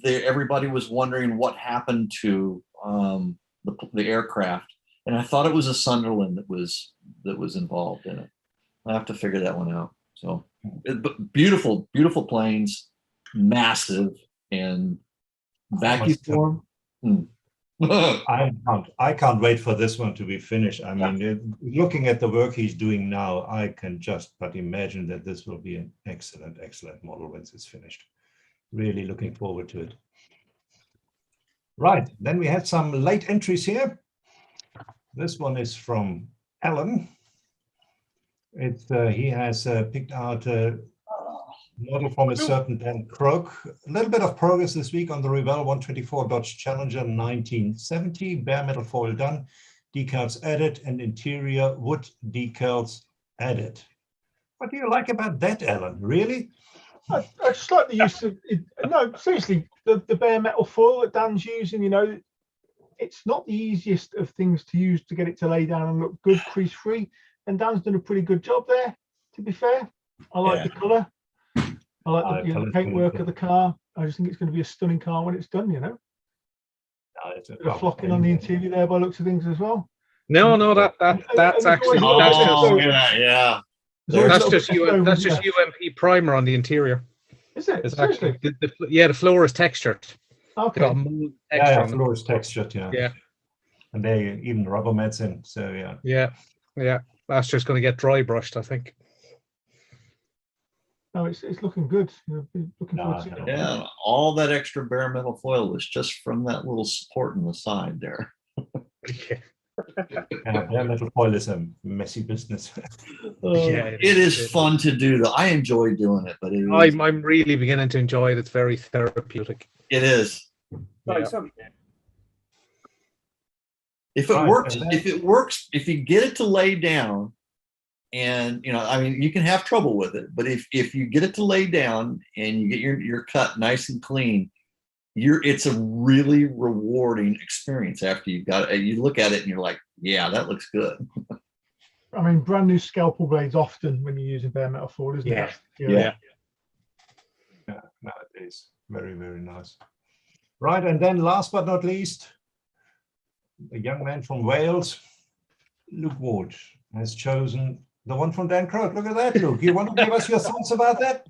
everybody was wondering what happened to the aircraft, and I thought it was a Sunderland that was involved in it. I have to figure that one out. So beautiful planes, massive and vacuum form. I can't wait for this one to be finished. I mean, looking at the work he's doing now, I can just but imagine that this will be an excellent model once it's finished. Really looking forward to it. Right, then we have some late entries here. This one is from Alan. He has picked out a model from a certain Dan Croak. A little bit of progress this week on the Revell 124 Dodge Challenger 1970. Bare metal foil done, decals added, and interior wood decals added. What do you like about that, Alan? Really? I just like the use of it. No, seriously, the bare metal foil that Dan's using, it's not the easiest of things to use to get it to lay down and look good, crease free. And Dan's done a pretty good job there, to be fair. I like the colour. I like the paintwork of the car. I just think it's going to be a stunning car when it's done, It's a bit of flocking on the interior there by looks of things as well. No, that's actually that's just UMP primer on the interior. Is it? It's actually the floor is textured. Okay. The floor is textured. Yeah. And they even rubber mats in. So yeah. That's just going to get dry brushed, I think. No, it's looking good. Looking forward to it. Yeah, all that extra bare metal foil was just from that little support in the side there. Bare metal foil is a messy business. It is fun to do, though. I enjoy doing it, but I'm really beginning to enjoy it. It's very therapeutic. It is. If it works, if you get it to lay down, and you can have trouble with it, but if you get it to lay down and you get your cut nice and clean, it's a really rewarding experience after you've got it. You look at it and you're like, yeah, that looks good. I mean, brand new scalpel blades often when you're using bare metal foil, isn't it? Yeah, no, it is very, very nice. Right, and then last but not least, a young man from Wales, Luke Ward, has chosen the one from Dan Croak. Look at that, Luke. You want to give us your thoughts about that?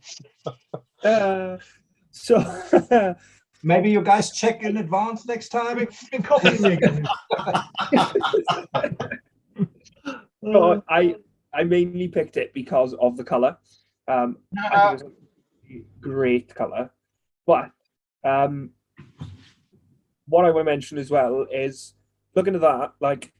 So maybe you guys check in advance next time. And copy me again. No, I mainly picked it because of the color. I think it's a great color, but what I want to mention as well is looking at that, like,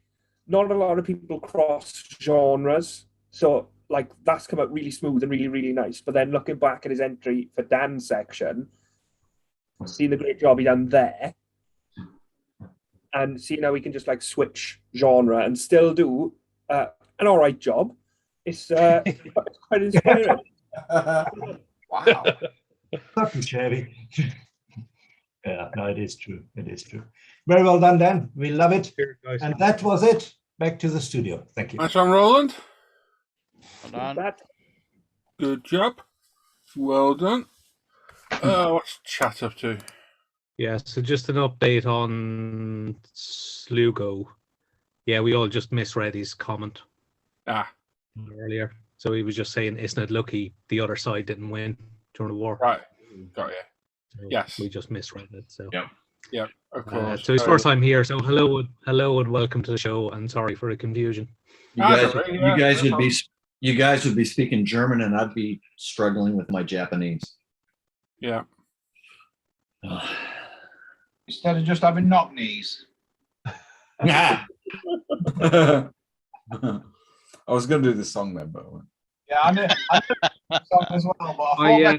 not a lot of people cross genres, so like that's come out really smooth and really, really nice. But then looking back at his entry for Dan's section, seeing the great job he done there, and seeing how we can just like switch genre and still do an all right job, it's quite inspiring. Wow. Nothing shabby. Yeah, no, it is true. It is true. Very well done, Dan. We love it. And that was it. Back to the studio. Thank you. Nice one, Roland. Well done. Good job. Well done. What's chat up to? Yeah, so just an update on Slugo. Yeah, we all just misread his comment earlier. So he was just saying, isn't it lucky the other side didn't win during the war? Right. Got you. So yes. We just misread it. So yeah, of course. So his first time here. So hello and welcome to the show. And sorry for the confusion. You guys would be speaking German, and I'd be struggling with my Japanese. Yeah. Instead of just having knock knees. I was going to do the song then, but I won't. Yeah, I know the song as well, but I thought yeah.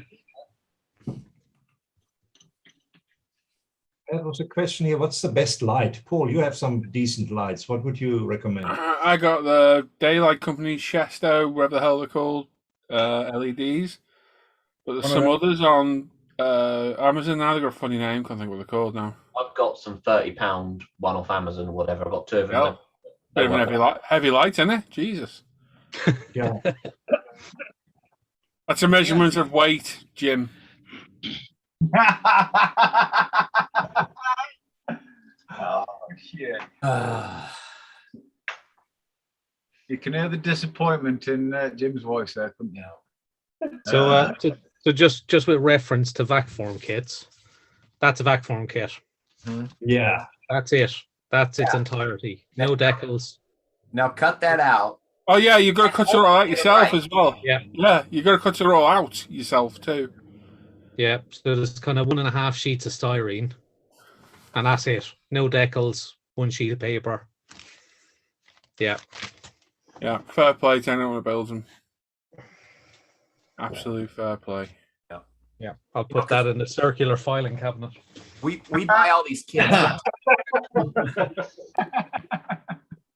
There was a question here. What's the best light? Paul, you have some decent lights. What would you recommend? I got the Daylight Company Shesto, whatever the hell they're called, LEDs. But there's some others on Amazon now. They've got a funny name. Can't think what they're called now. I've got some £30 one off Amazon or whatever. I've got 2 of them. Yeah. Bit of an heavy light, isn't it? Jesus. Yeah. That's a measurement of weight, Jim. Oh shit! You can hear the disappointment in Jim's voice there, couldn't you? So, so just with reference to vac form kits, that's a vac form kit. Yeah, that's it. That's its entirety. No decals. Now cut that out. Oh yeah, you got to cut it all out yourself as well. Yeah, yeah, you got to cut it all out yourself too. Yeah, so there's kind of 1.5 sheets of styrene, and that's it. No decals, 1 sheet of paper. Yeah. Yeah, fair play to anyone who builds them. Absolute fair play. Yeah. Yeah, I'll put that in the circular filing cabinet. We buy all these kits.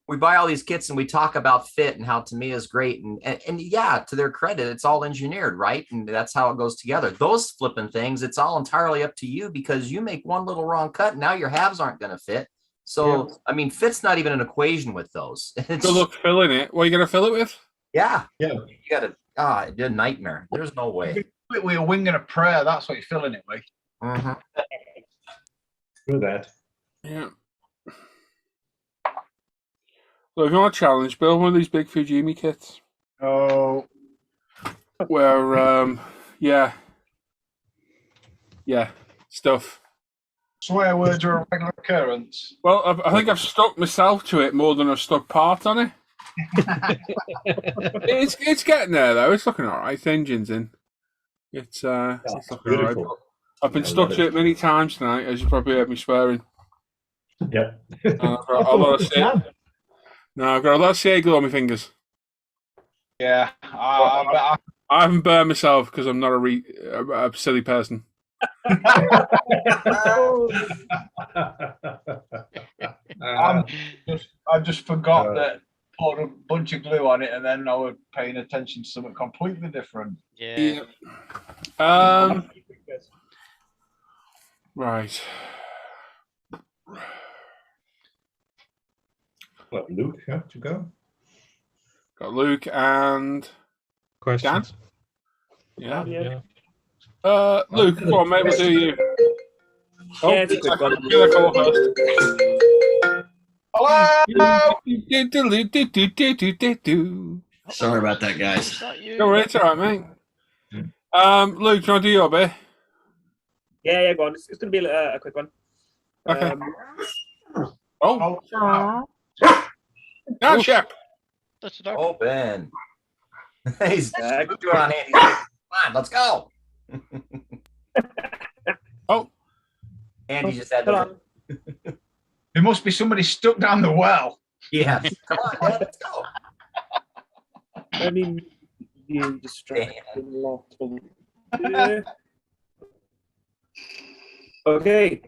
We buy all these kits and we talk about fit and how Tamiya is great. And yeah, to their credit, it's all engineered, right? And that's how it goes together. Those flipping things, it's all entirely up to you because you make one little wrong cut and now your halves aren't going to fit. So, yeah. I mean, fit's not even an equation with those. Good luck filling it. What are you going to fill it with? Yeah. Yeah. You got to, it's a nightmare. There's no way. With a wing and a prayer, that's what you're filling it with. Mm-hmm. Do that. Yeah. So if you want a challenge, build one of these big Fujimi kits. Oh. Where, yeah, stuff. Swear words are a regular occurrence. Well, I think I've stuck myself to it more than I've stuck part on it. It's getting there though. It's looking all right. The engine's in. It's looking all right. I've been stuck to it many times tonight, as you probably heard me swearing. Yeah. I've got a lot of CA glue on my fingers. Yeah, I haven't burned myself because I'm not a silly person. I just forgot that put a bunch of glue on it, and then I was paying attention to something completely different. Yeah. Right. What, Luke have to go? Got Luke and questions. Dan? Yeah. Luke, come on, mate, we'll do you. Oh, yeah, it's a quick one. Hello. Sorry about that, guys. Don't worry, it's all right, mate. Luke, can I do your bit? Yeah, go on. It's going to be a quick one. Okay. Now, Shep. Oh, Ben. He's doing on Andy. Come on, let's go. Oh. Andy just had to. There must be somebody stuck down the well. Yeah. Come on, Dad, let's go. I mean, you distracted a lot. Okay.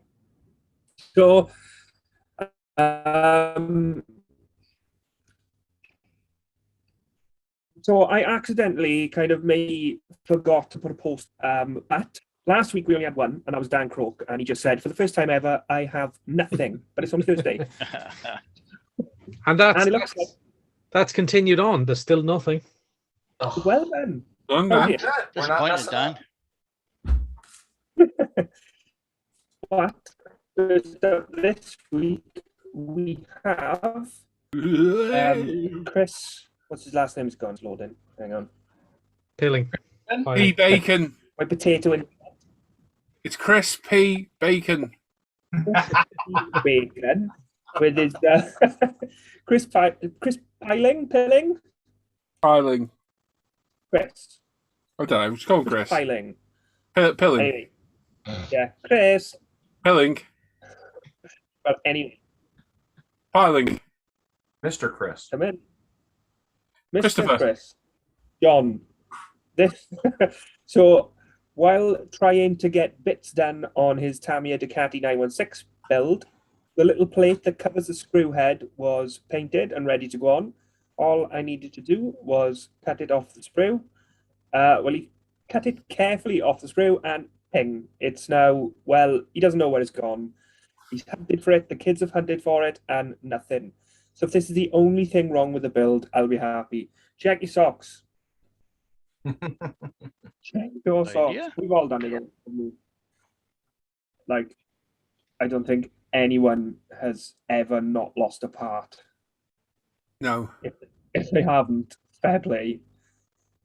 So, so I accidentally kind of forgot to put a post at. Last week we only had one, and that was Dan Croak, and he just said, for the first time ever, I have nothing, but it's on Thursday. And that's continued on. There's still nothing. Oh. Well then. Disappointed, Dan. But this week we have Chris. What's his last name? Is gone. It's loading. Hang on. Pilling. P. Bacon. My potato and. It's Chris P. Bacon. Bacon with his Chris Piling. Chris. I don't know. It's called Chris. Piling. Pilling. Anyway. Yeah, Chris. Pilling. But anyway. Piling. Mr. Chris. Come in. Mr. Christopher. Chris. John. This. So while trying to get bits done on his Tamiya Ducati 916 build, the little plate that covers the screw head was painted and ready to go on. All I needed to do was cut it off the sprue. Well, he cut it carefully off the sprue and ping. It's now, well, he doesn't know where it's gone. He's hunted for it, the kids have hunted for it, and nothing. So if this is the only thing wrong with the build, I'll be happy. Check your socks. Check your socks. idea. We've all done it. Like, I don't think anyone has ever not lost a part. No. If they haven't, fair play.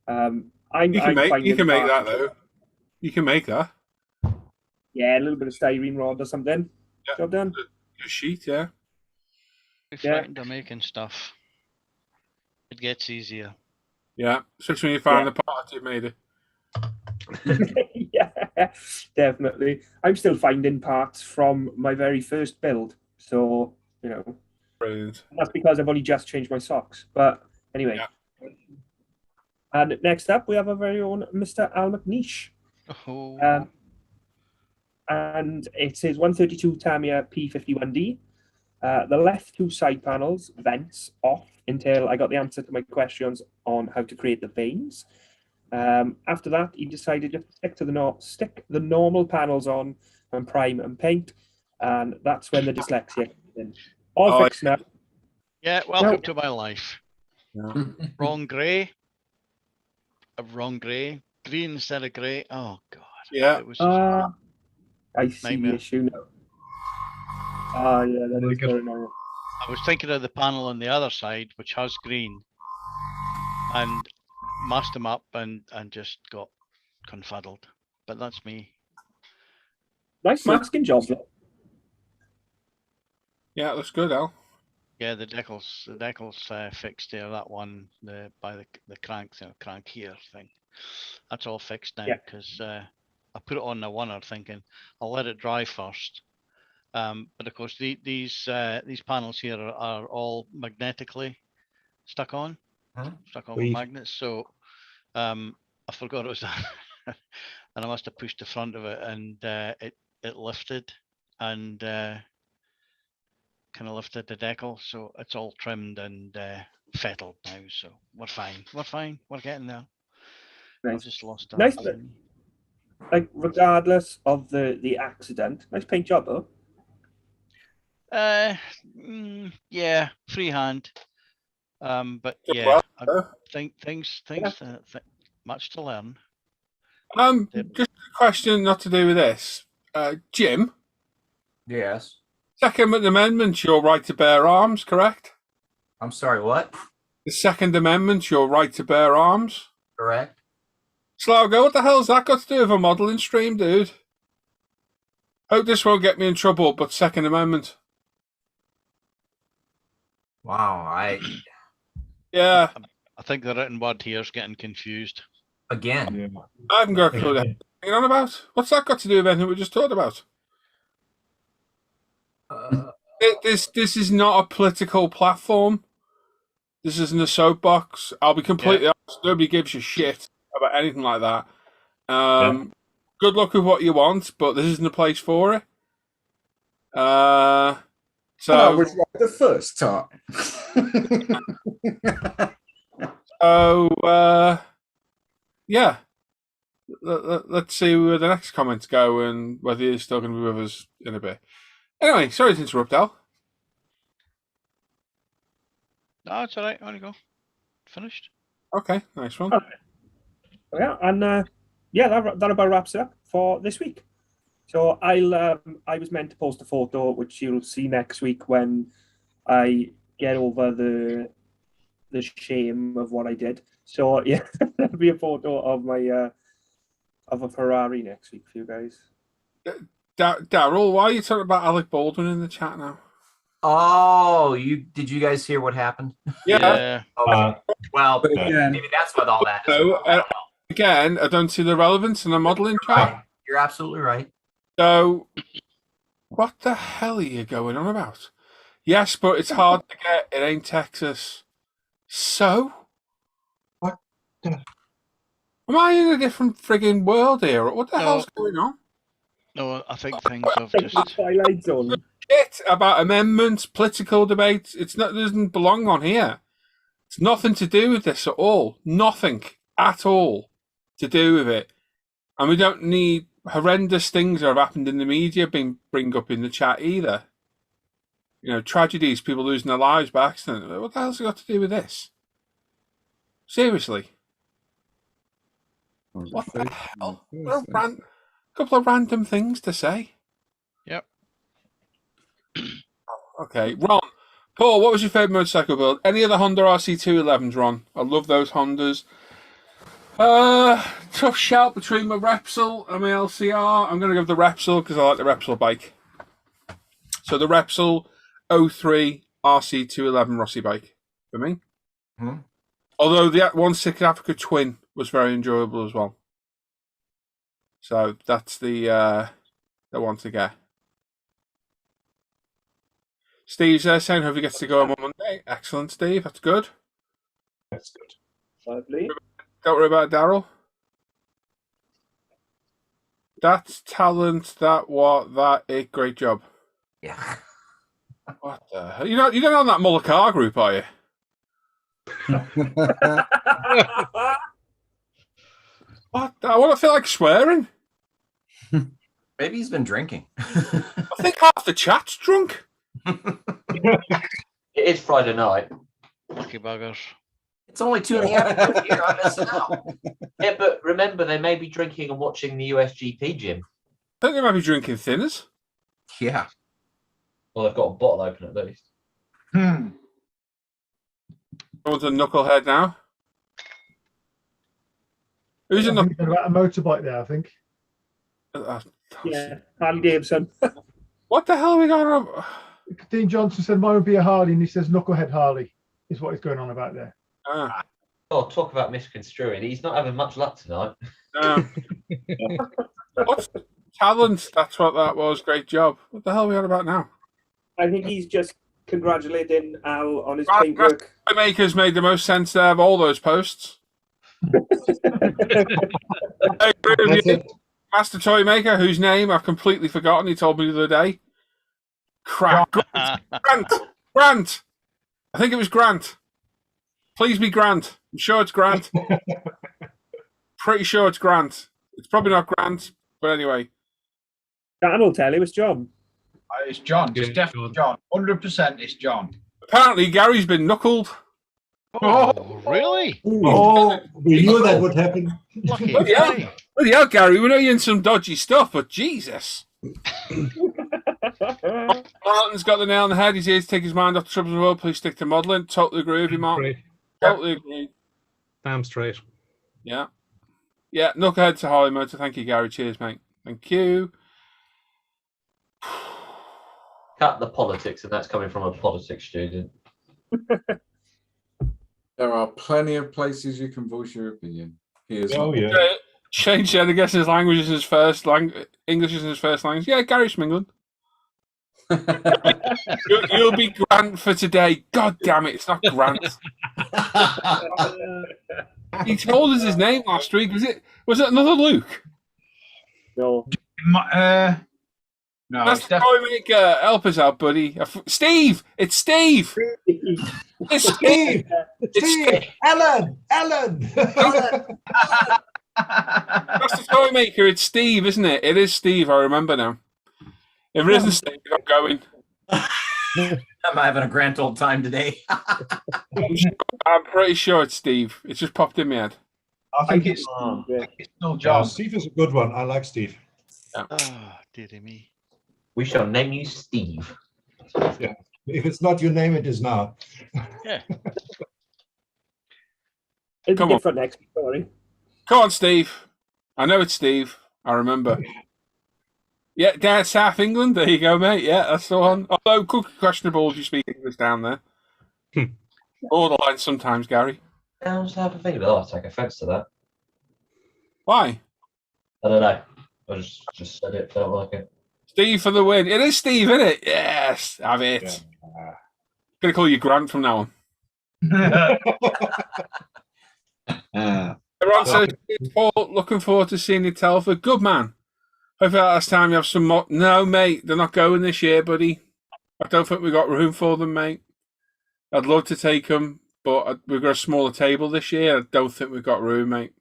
You can make that though. You can make that. Yeah, a little bit of styrene rod or something. Yeah. Job done. A sheet, yeah. We're frightened of making stuff. It gets easier. Yeah, especially when you find the part you've made it. Yeah, definitely. I'm still finding parts from my very first build. So, you know. Brilliant. That's because I've only just changed my socks. But anyway. Yeah. And next up, we have our very own Mr. Al McNeish. Oh. And it's his 132 Tamiya P51D. The left two side panels, vents, off until I got the answer to my questions on how to create the vanes. After that, he decided just to stick the normal panels on and prime and paint. And that's when the dyslexia came in. All fixed now. Yeah, welcome to my life. Yeah. Wrong grey. Wrong grey. Green instead of grey. Oh, God. Yeah. It was just I see nightmare. the issue now. Ah, yeah, that is very normal. I was thinking of the panel on the other side, which has green, and masked them up and just got confuddled. But that's me. Nice masking job, though. Yeah, it looks good, Al. Yeah, the decals fixed there. That one, by the crank here thing, that's all fixed now because I put it on the oneer thinking I'll let it dry first. But of course, these panels here are all magnetically stuck on with magnets. So I forgot it was that, and I must have pushed the front of it, and it lifted and kind of lifted the decal, so it's all trimmed and fettled now. So we're fine. We're getting there. Nice. I've just lost that. Nice. Like, regardless of the accident, nice paint job, though. Yeah, freehand. But yeah, Well, I think things much to learn. Just a question not to do with this. Jim? Yes. Second Amendment, your right to bear arms, correct? I'm sorry, what? The Second Amendment, your right to bear arms? Correct. Slaugo, what the hell's that got to do with a modelling stream, dude? Hope this won't get me in trouble, but Second Amendment. Wow, Yeah. I think the written word here is getting confused. Again. I haven't got a clue what you're on about. What's that got to do with anything we just talked about? This is not a political platform. This isn't a soapbox. I'll be completely honest. Nobody gives a shit about anything like that. Good luck with what you want, but this isn't the place for it. So I was right the first time. Yeah. Let's see where the next comments go and whether you're still going to be with us in a bit. Anyway, sorry to interrupt, Al. No, it's all right. I want to go. Finished. Okay, nice one. Yeah, and that about wraps it up for this week. So I was meant to post a photo, which you'll see next week when I get over the shame of what I did. So yeah, there'll be a photo of my of a Ferrari next week for you guys. Daryl, why are you talking about Alec Baldwin in the chat now? Oh, did you guys hear what happened? Yeah. Okay. Well, maybe that's what all that is. So, again, I don't see the relevance in the modelling chat. You're absolutely right. So, what the hell are you going on about? Yes, but it's hard to get. It ain't Texas. So? What the? Am I in a different frigging world here? What the hell's going on? No, I think things have just. Twilight Zone. Shit about amendments, political debates. It doesn't belong on here. It's nothing to do with this at all. Nothing at all to do with it. And we don't need horrendous things that have happened in the media being bring up in the chat either. You know, tragedies, people losing their lives by accident. What the hell's it got to do with this? Seriously. What the hell? A couple of random things to say. Yep. Okay, Ron. Paul, what was your favourite motorcycle build? Any of the Honda RC211s, Ron? I love those Hondas. Tough shout between my Repsol and my LCR. I'm going to go with the Repsol because I like the Repsol bike. So the Repsol 03 RC211 Rossi bike for me. Hmm. Although the 1/6 Africa Twin was very enjoyable as well. So that's the one to get. Steve's there saying, hope he gets to go on Monday. Excellent, Steve. That's good. That's good. Lovely. Don't worry about Daryl. That's talent. That it. Great job. Yeah. What the hell? You're not on that Mullicar group, are you? What? I want to feel like swearing. Maybe he's been drinking. I think half the chat's drunk. It is Friday night. Lucky buggers. It's only 2.5 here. I'm missing out. Yeah, but remember, they may be drinking and watching the USGP, Jim. I think they might be drinking thinners. Yeah. Well, they've got a bottle open at least. Someone's a knucklehead now. Who's a knucklehead? About a motorbike there, I think. Yeah, Harley Davidson. What the hell are we going on? Dean Johnson said mine would be a Harley, and he says knucklehead Harley is what he's going on about there. Oh, talk about misconstruing. He's not having much luck tonight. What's talent? That's what that was. Great job. What the hell are we on about now? I think he's just congratulating Al on his paintwork. Makers made the most sense there of all those posts. I agree with you. Master Toy Maker, whose name I've completely forgotten. He told me the other day. Grant. I think it was Grant. Please be Grant. I'm sure it's Grant. Pretty sure it's Grant. It's probably not Grant, but anyway. Dan will tell you it's John. It's John. It's definitely John. 100% it's John. Apparently, Gary's been knuckled. Oh, really? Oh, we knew that would happen. Lucky. Yeah, Gary, we know you're in some dodgy stuff, but Jesus. Martin's got the nail on the head. He's here to take his mind off the troubles of the world. Please stick to modelling. Totally agree with you, Martin. Totally agree. Damn straight. Yeah. Yeah, knucklehead to Harley Motor. Thank you, Gary. Cheers, mate. Thank you. Cut the politics, and that's coming from a politics student. There are plenty of places you can voice your opinion. Here's Shane said, I guess his language is his first language. English is his first language. Yeah, Gary's from England. You'll be Grant for today. God damn it, it's not Grant. He told us his name last week. Was it another Luke? No. No, that's the Toy Maker. Help us out, buddy. Steve! It's Steve! It's Steve! Steve! Alan! That's the Toy Maker. It's Steve, isn't it? It is Steve. I remember now. If it isn't Steve, I'm going. I'm having a grand old time today. I'm pretty sure it's Steve. It's just popped in my head. I think it's still John. Steve is a good one. I like Steve. Yeah. Oh, dearie me. We shall name you Steve. Yeah. If it's not your name, it is now. Yeah. It'll Come be on. different next week, sorry. Come on, Steve. I know it's Steve. I remember. Yeah, down South England. There you go, mate. Yeah, that's the one. Although, questionable if you speak English down there. Borderline sometimes, Gary. Down South of England. I take offence to that. Why? I don't know. I just said it. Felt like it. Steve for the win. It is Steve, isn't it? Yes, have it. Gonna call you Grant from now on. Ron says, Paul, looking forward to seeing you, Telford. Good man. Hopefully last time you have some more. No, mate, they're not going this year, buddy. I don't think we've got room for them, mate. I'd love to take them, but we've got a smaller table this year. I don't think we've got room, mate.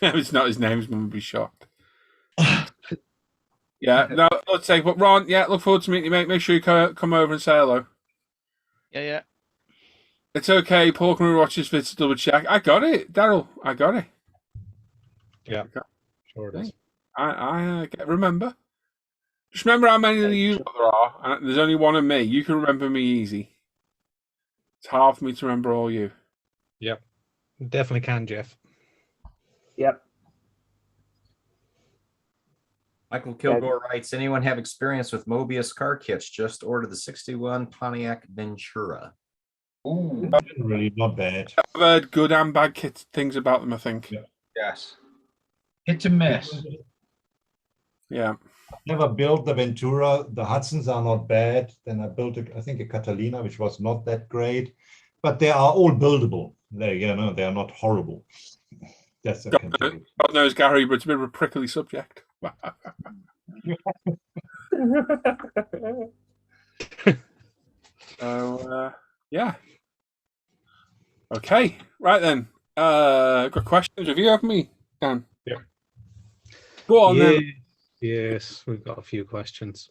It's not his name. His mum would be shocked. Yeah, no, let's take. But Ron, yeah, look forward to meeting you, mate. Make sure you come over and say hello. Yeah. It's okay. Paul can watch this video to double check. I got it, Daryl. I got it. Yeah, sure it is. I remember. Just remember how many of you there are, and there's only one of me. You can remember me easy. It's hard for me to remember all you. Yep, definitely can, Jeff. Yep. Michael Kilgore writes, anyone have experience with Mobius car kits? Just order the 61 Pontiac Ventura. Ooh, really not bad. I've heard good and bad things about them, I think. Yeah. Yes. Hit and miss. Yeah. Never built the Ventura. The Hudsons are not bad. Then I built, I think, a Catalina, which was not that great. But they are all buildable. They are not horrible. That's a God knows, Gary, but it's a bit of a prickly subject. So, yeah. Okay, right then. Got questions. Have you have me, Dan? Yeah. Go on then. Yes, we've got a few questions.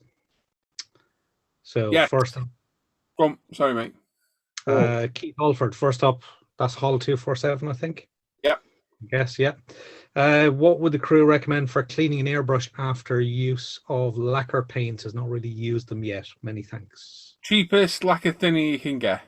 So Yeah. first up, Go on. Sorry, mate. Keith Alford. First up, that's Hull 247, I think. Yeah. Yes, yeah. What would the crew recommend for cleaning an airbrush after use of lacquer paints? Has not really used them yet. Many thanks. Cheapest lacquer thinner you can get.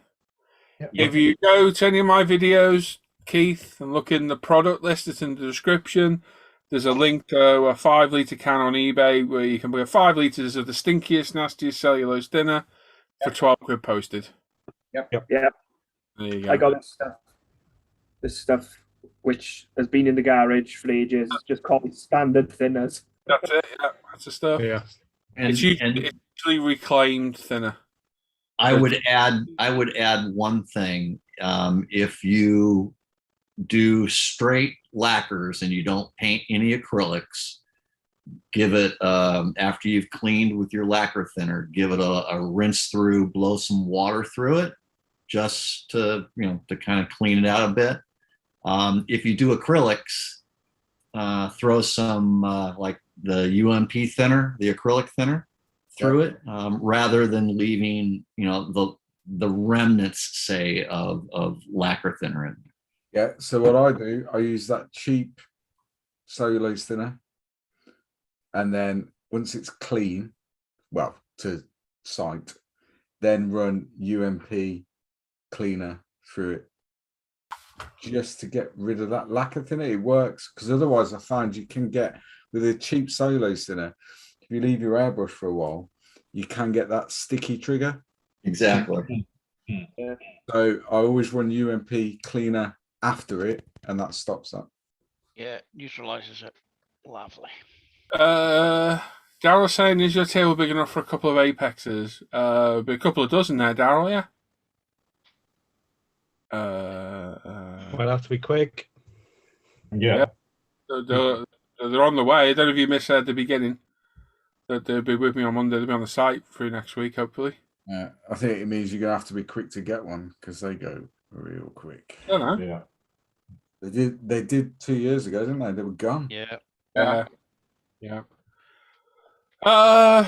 Yep. If you go to any of my videos, Keith, and look in the product list, it's in the description. There's a link to a 5-litre can on eBay where you can buy 5 litres of the stinkiest, nastiest cellulose thinner for 12 quid posted. Yep. There you go. I got this stuff which has been in the garage for ages, just called standard thinners. That's it. Yeah, that's the stuff. Yeah. It's usually reclaimed thinner. I would add one thing. If you do straight lacquers and you don't paint any acrylics, give it after you've cleaned with your lacquer thinner, give it a rinse through, blow some water through it, just to kind of clean it out a bit. If you do acrylics, throw some like the UMP thinner, the acrylic thinner, through it, rather than leaving the remnants, say, of lacquer thinner in there. Yeah, so what I do, I use that cheap cellulose thinner, and then once it's clean, well, to sight, then run UMP cleaner through it, just to get rid of that lacquer thinner. It works, because otherwise I find you can get, with a cheap cellulose thinner, if you leave your airbrush for a while, you can get that sticky trigger. Exactly. Yeah. So I always run UMP cleaner after it, and that stops that. Yeah, neutralizes it. Lovely. Daryl saying, is your table big enough for a couple of apexes? Be a couple of dozen there, Daryl, yeah? Might have to be quick. Yeah. They're on the way. I don't know if you missed at the beginning. They'll be with me on Monday. They'll be on the site through next week, hopefully. I think it means you're going to have to be quick to get one, because they go real quick. I don't know. Yeah. They did 2 years ago, didn't they? They were gone. Yeah. Yeah.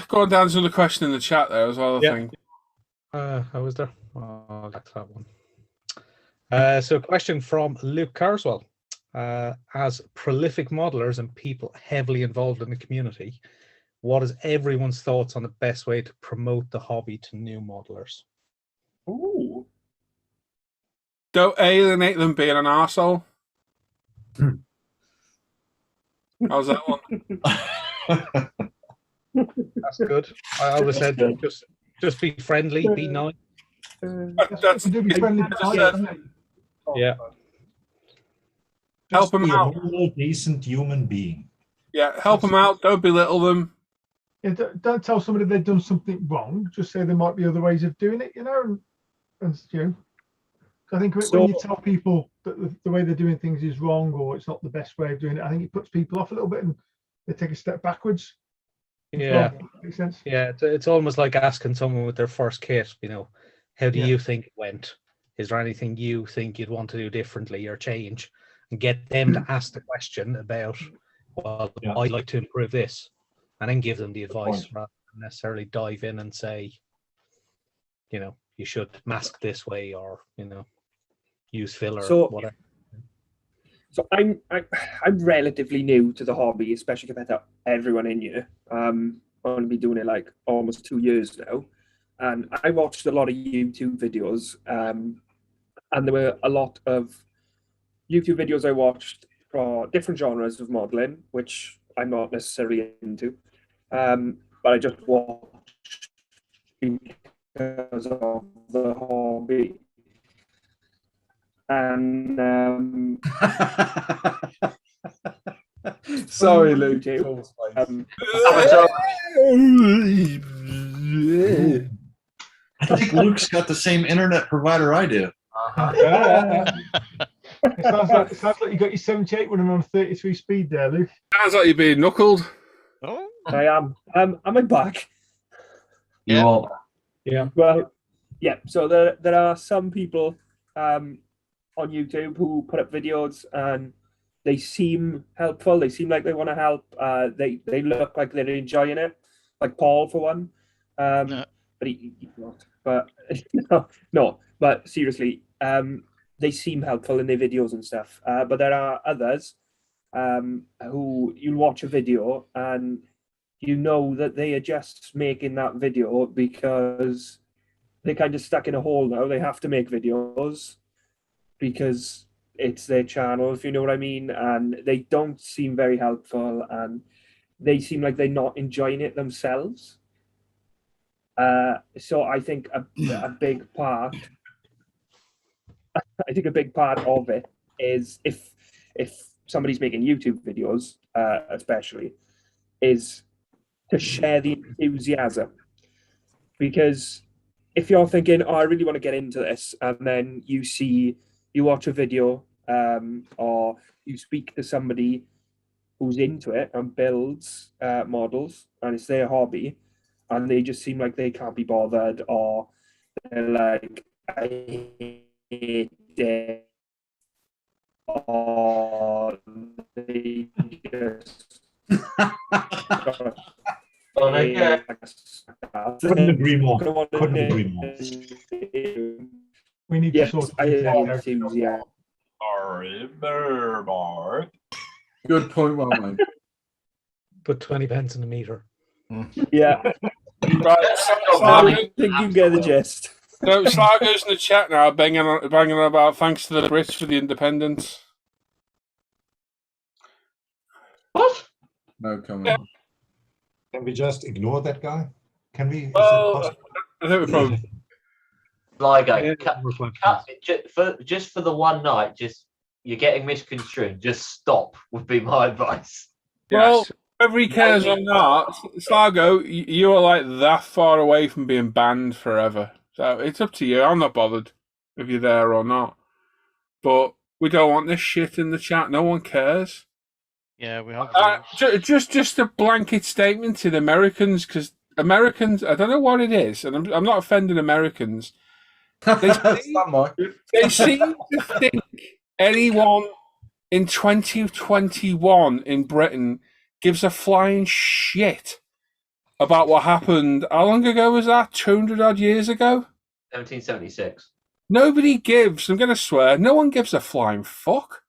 Going down to the question in the chat there as well, I think. How was there? Oh, I'll get to that one. So a question from Luke Carswell. As prolific modelers and people heavily involved in the community, what is everyone's thoughts on the best way to promote the hobby to new modelers? Ooh. Don't alienate them being an arsehole. How's that one? That's good. I always said just be friendly, be nice. That's be friendly. Yeah. Help them be out. A normal, decent human being. Yeah, help them out. Don't belittle them. Yeah, don't tell somebody they've done something wrong. Just say there might be other ways of doing it, you know. And you know, I think when you tell people that the way they're doing things is wrong or it's not the best way of doing it, I think it puts people off a little bit and they take a step backwards. Yeah, makes sense. Yeah, it's almost like asking someone with their first kit, you know, how do you think it went? Is there anything you think you'd want to do differently or change? And get them to ask the question about, well, I'd like to improve this, and then give them the advice rather than necessarily dive in and say, you know, you should mask this way or, you know, use filler or whatever. So I'm relatively new to the hobby, especially compared to everyone in here. I've only been doing it like almost 2 years now, and I watched a lot of YouTube videos, and there were a lot of YouTube videos I watched for different genres of modeling, which I'm not necessarily into, but I just watched because of the hobby. And sorry, Luke. I think Luke's got the same internet provider I do. It sounds like you got your 78 running on 33 speed there, Luke. Sounds like you're being knuckled. Oh, I am. Am I back? You are. Yeah. Well, yeah. So there are some people on YouTube who put up videos and they seem helpful. They seem like they want to help. They look like they're enjoying it, like Paul for one. But he's not. But no. But seriously, they seem helpful in their videos and stuff. But there are others who you'll watch a video and you know that they are just making that video because they're kind of stuck in a hole now. They have to make videos because it's their channel, if you know what I mean. And they don't seem very helpful and they seem like they're not enjoying it themselves. So I think a big part of it is if somebody's making YouTube videos, especially, is to share the enthusiasm. Because if you're thinking, oh, I really want to get into this, and then you watch a video or you speak to somebody who's into it and builds models, and it's their hobby, and they just seem like they can't be bothered, or they're like, I hate it, or they just couldn't agree more. Couldn't agree more. We need to sort Good point, well made. Put 20 pence in the meter. Yeah. Right, I think you get the gist. So Slargo's in the chat now, banging on about thanks to the Brits for the independence. What? No comment. Yeah. Can we just ignore that guy? Can we? Well, I think we probably. Sligo, just for the one night, you're getting misconstrued. Just stop would be my advice. Well, whether he cares or not, Sligo, you are like that far away from being banned forever. So it's up to you. I'm not bothered if you're there or not. But we don't want this shit in the chat. No one cares. Yeah, we have. Just a blanket statement to the Americans, because Americans, I don't know what it is, and I'm not offending Americans. They seem to think anyone in 2021 in Britain gives a flying shit about what happened. How long ago was that? 200 odd years ago? 1776. Nobody gives, I'm going to swear, no one gives a flying fuck.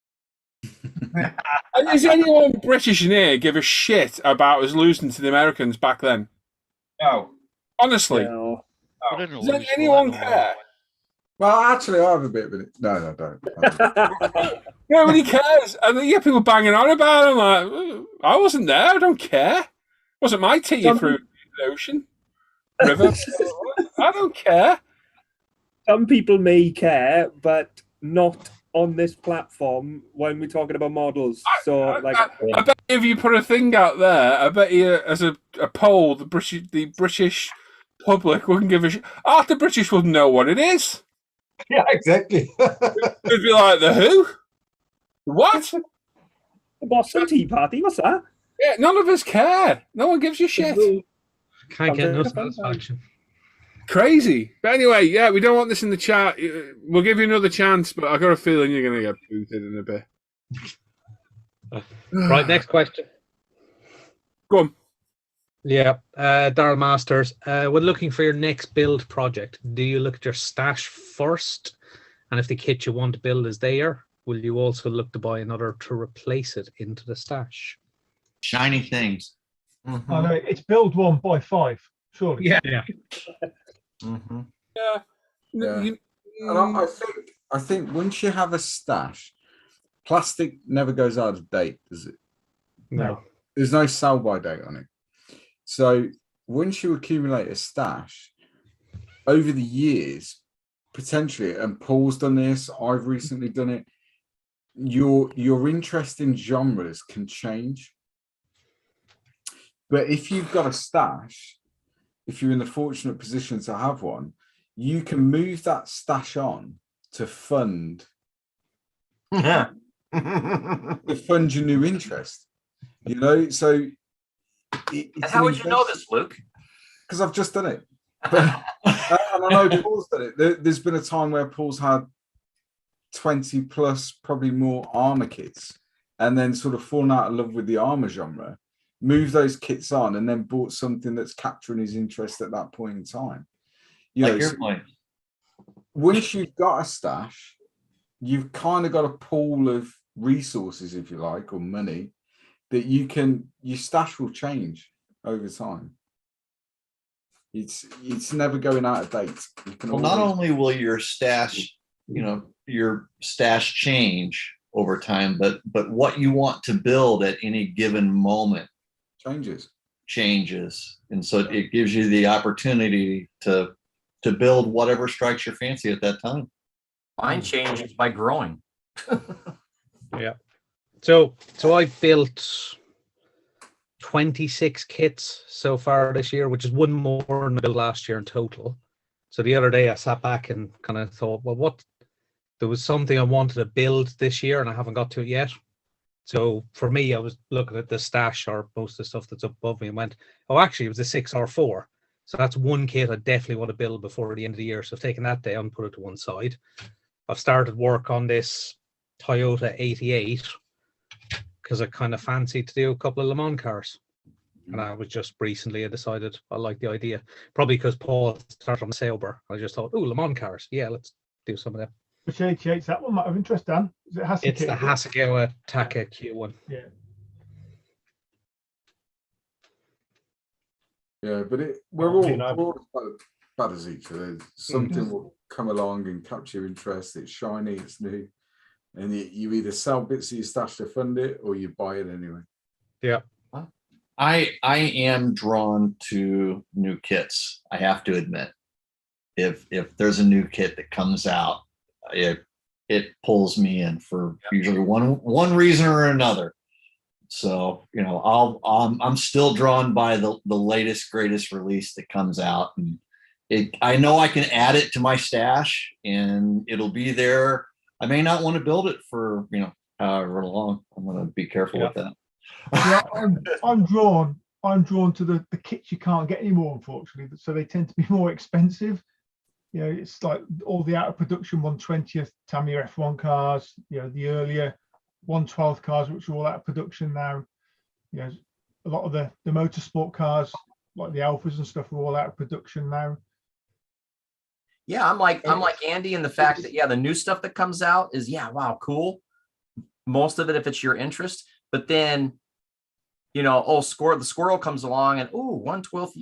Does anyone British in here give a shit about us losing to the Americans back then? No. Honestly. No. Does anyone care? Well, actually, I have a bit of it. No, I don't. Nobody cares. And you get people banging on about it. I'm like, I wasn't there. I don't care. It wasn't my tea you threw in the ocean. River. I don't care. Some people may care, but not on this platform when we're talking about models. So, I bet if you put a thing out there, I bet you, as a poll, the British public wouldn't give a shit. Half the British wouldn't know what it is. Yeah, exactly. They'd be like, the who? What? The Boston Tea Party? What's that? Yeah, none of us care. No one gives you shit. Can't get no satisfaction. Crazy. But anyway, yeah, we don't want this in the chat. We'll give you another chance, but I got a feeling you're going to get booted in a bit. Right, next question. Go on. Yeah, Daryl Masters. When looking for your next build project, do you look at your stash first? And if the kit you want to build is there, will you also look to buy another to replace it into the stash? Shiny things. Mm-hmm. I know it's build 1 by 5, surely. Yeah. Mm-hmm. Yeah. And I think once you have a stash, plastic never goes out of date, does it? No. There's no sell-by date on it. So once you accumulate a stash, over the years, potentially, and Paul's done this, I've recently done it, your interest in genres can change. But if you've got a stash, if you're in the fortunate position to have one, you can move that stash on to fund to fund your new interest. You know, so and how would you know this, Luke? Because I've just done it. But, and I know Paul's done it. There's been a time where Paul's had 20 plus, probably more armor kits, and then sort of fallen out of love with the armor genre, moved those kits on, and then bought something that's capturing his interest at that point in time. You know, your point. Once you've got a stash, you've kind of got a pool of resources, if you like, or money that your stash will change over time. It's never going out of date. Well, not only will your stash, your stash change over time, but what you want to build at any given moment changes. And so it gives you the opportunity to build whatever strikes your fancy at that time. Mine changes by growing. Yeah. So I've built 26 kits so far this year, which is one more than I built last year in total. So the other day I sat back and kind of thought, well, there was something I wanted to build this year and I haven't got to it yet. So for me, I was looking at the stash or most of the stuff that's above me and went, oh, actually, it was a 6R4. So that's one kit I definitely want to build before the end of the year. So I've taken that down, put it to one side. I've started work on this Toyota 88 because I kind of fancied to do a couple of Le Mans cars. And I was just recently, I decided I like the idea. Probably because Paul started on Sauber. I just thought, oh, Le Mans cars. Yeah, let's do some of them. Which 88's that one? Might have interest, Dan. Is it Hasegawa? It's the Hasegawa Taka Q1. Yeah. Yeah, but we're all bad as each other. Something will come along and capture your interest. It's shiny, it's new. And you either sell bits of your stash to fund it or you buy it anyway. Yeah. I am drawn to new kits. I have to admit, if there's a new kit that comes out, it pulls me in for usually one reason or another. So I'm still drawn by the latest greatest release that comes out, and I know I can add it to my stash and it'll be there. I may not want to build it for however long. I'm going to be careful with that. Yeah, I'm drawn to the kits you can't get anymore, unfortunately. So they tend to be more expensive. It's like all the out of production 120th Tamir F1 cars. The earlier 112th cars, which are all out of production now. A lot of the motorsport cars, like the Alphas and stuff, are all out of production now. Yeah, I'm like Andy in the fact that the new stuff that comes out is wow, cool. Most of it, if it's your interest, but then the Squirrel comes along and 112th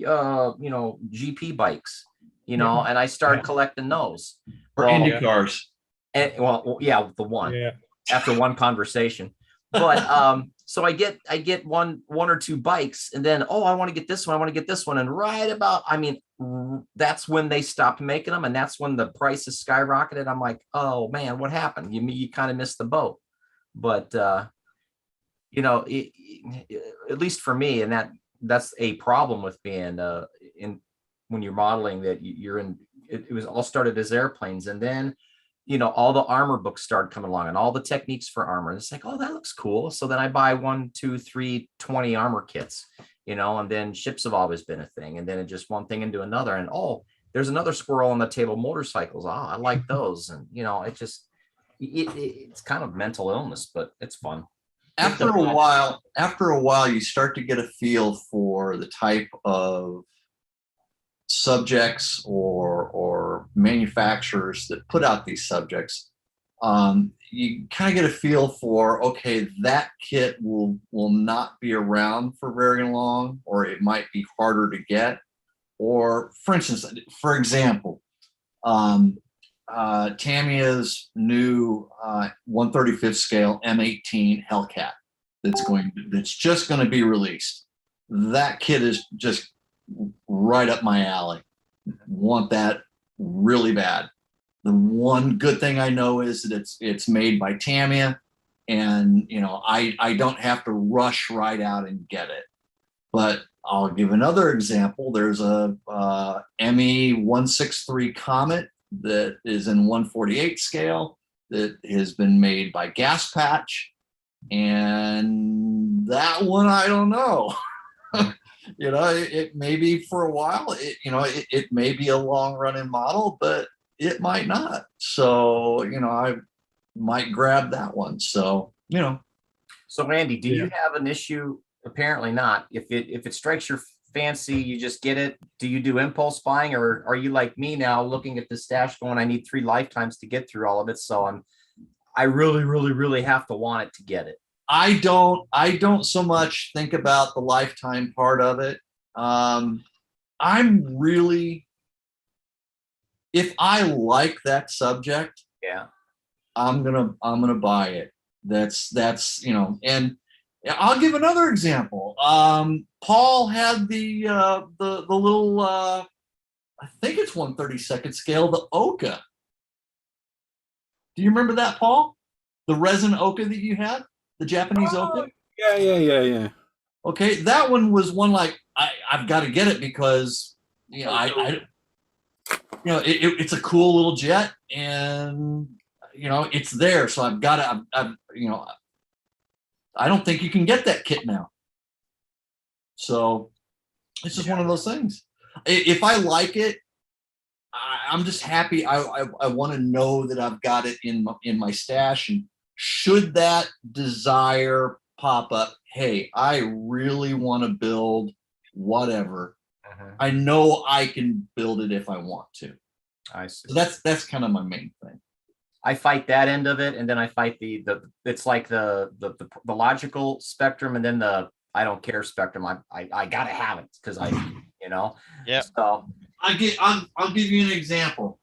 GP bikes, and I started collecting those. Or Indy cars. And the one after one conversation. But so I get one or two bikes, and then I want to get this one, and right about that's when they stopped making them, and that's when the prices skyrocketed. I'm like, oh man, what happened? You kind of missed the boat. But you know, at least for me, and that's a problem with being in when you're modeling, that you're in. It was all started as airplanes, and then, you know, all the armor books started coming along and all the techniques for armor. And it's like, oh, that looks cool. So then I buy 1, 2, 3, 20 armor kits, you know, and then ships have always been a thing. And then it just one thing into another. And oh, there's another squirrel on the table, motorcycles. Oh, I like those. And, you know, it's kind of mental illness, but it's fun. After a while, you start to get a feel for the type of subjects or manufacturers that put out these subjects. You kind of get a feel for, okay, that kit will not be around for very long, or it might be harder to get. Or for instance, for example, Tamiya's new 1/35 scale M18 Hellcat that's just going to be released. That kit is just right up my alley. Want that really bad. The one good thing I know is that it's made by Tamiya, and you know, I don't have to rush right out and get it. But I'll give another example. There's a ME 163 Comet that is in 1/48 scale that has been made by Gas Patch, and that one I don't know. You know, it may be for a while. It may be a long running model, but it might not. So, you know, I might grab that one. So, you know. So Randy, do you have an issue? Apparently not. If it strikes your fancy, you just get it. Do you do impulse buying, or are you like me now, looking at the stash going, I need 3 lifetimes to get through all of it, so I really, really, really have to want it to get it? I don't so much think about the lifetime part of it. I'm really, if I like that subject, I'm gonna buy it. That's you know. And I'll give another example. Paul had the little I think it's 1/32 scale, the Oka. Do you remember that, Paul? The resin Oka that you had, the Japanese Oka. Yeah. Okay, that one was one like I've got to get it because you know it's a cool little jet, and you know it's there, so I've got to. You know, I don't think you can get that kit now, so it's just one of those things. If I like it, I'm just happy. I want to know that I've got it in my stash, and should that desire pop up, hey, I really want to build whatever. I know I can build it if I want to. I see. So that's kind of my main thing. I fight that end of it, and then I fight the it's like the logical spectrum, and then the I don't care spectrum. I gotta have it because you know. Yeah. So I'll give you an example.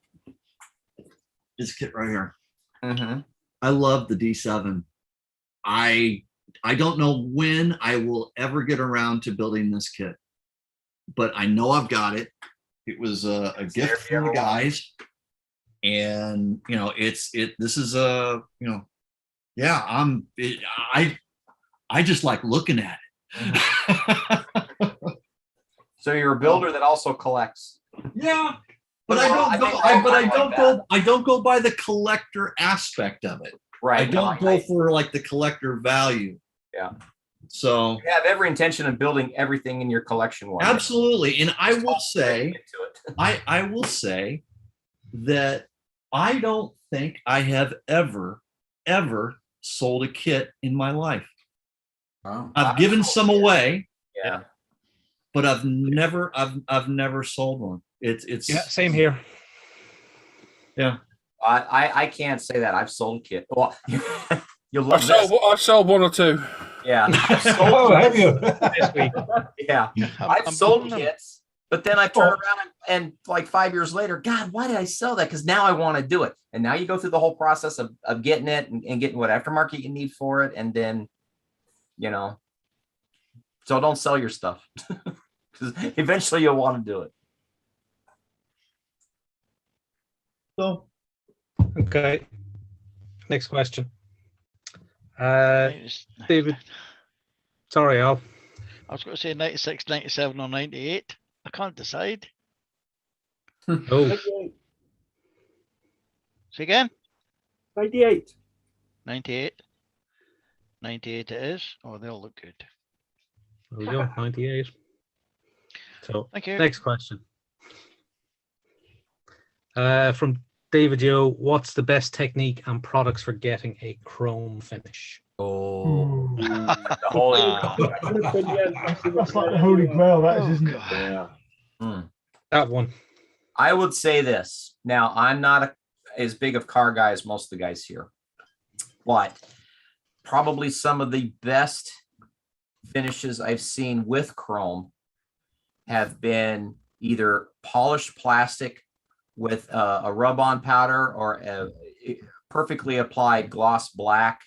This kit right here. I love the D7. I don't know when I will ever get around to building this kit, but I know I've got it. It was a gift from the guys, and you know this is a you know I just like looking at it. So you're a builder that also collects. Yeah, but I don't go by the collector aspect of it. Right. I don't go for like the collector value. Yeah. So you have every intention of building everything in your collection one. Absolutely. And I will say I will say that I don't think I have ever sold a kit in my life. Wow. I've given some away. Yeah. But I've never sold one. It's same here. Yeah. I can't say that I've sold kit. Well, you'll love I've sold 1 or 2. Yeah. Have you? This week. Yeah. I've sold kits, but then I turn around and like 5 years later, God, why did I sell that? Because now I want to do it. And now you go through the whole process of getting it and getting what aftermarket you need for it. And then, you know, so don't sell your stuff because eventually you'll want to do it. So. Okay. Next question. David, Sorry, Al. I was going to say 96, 97, or 98. I can't decide. Oh, Say again? 98. 98. 98 it is. Oh, they all look good. there we go. 98. So, Thank you. next question. From David Yo, what's the best technique and products for getting a chrome finish? Oh, That's like the holy grail, that is, isn't it? Yeah. That one. I would say this. Now, I'm not as big of car guy as most of the guys here, but probably some of the best finishes I've seen with chrome have been either polished plastic with a rub-on powder or a perfectly applied gloss black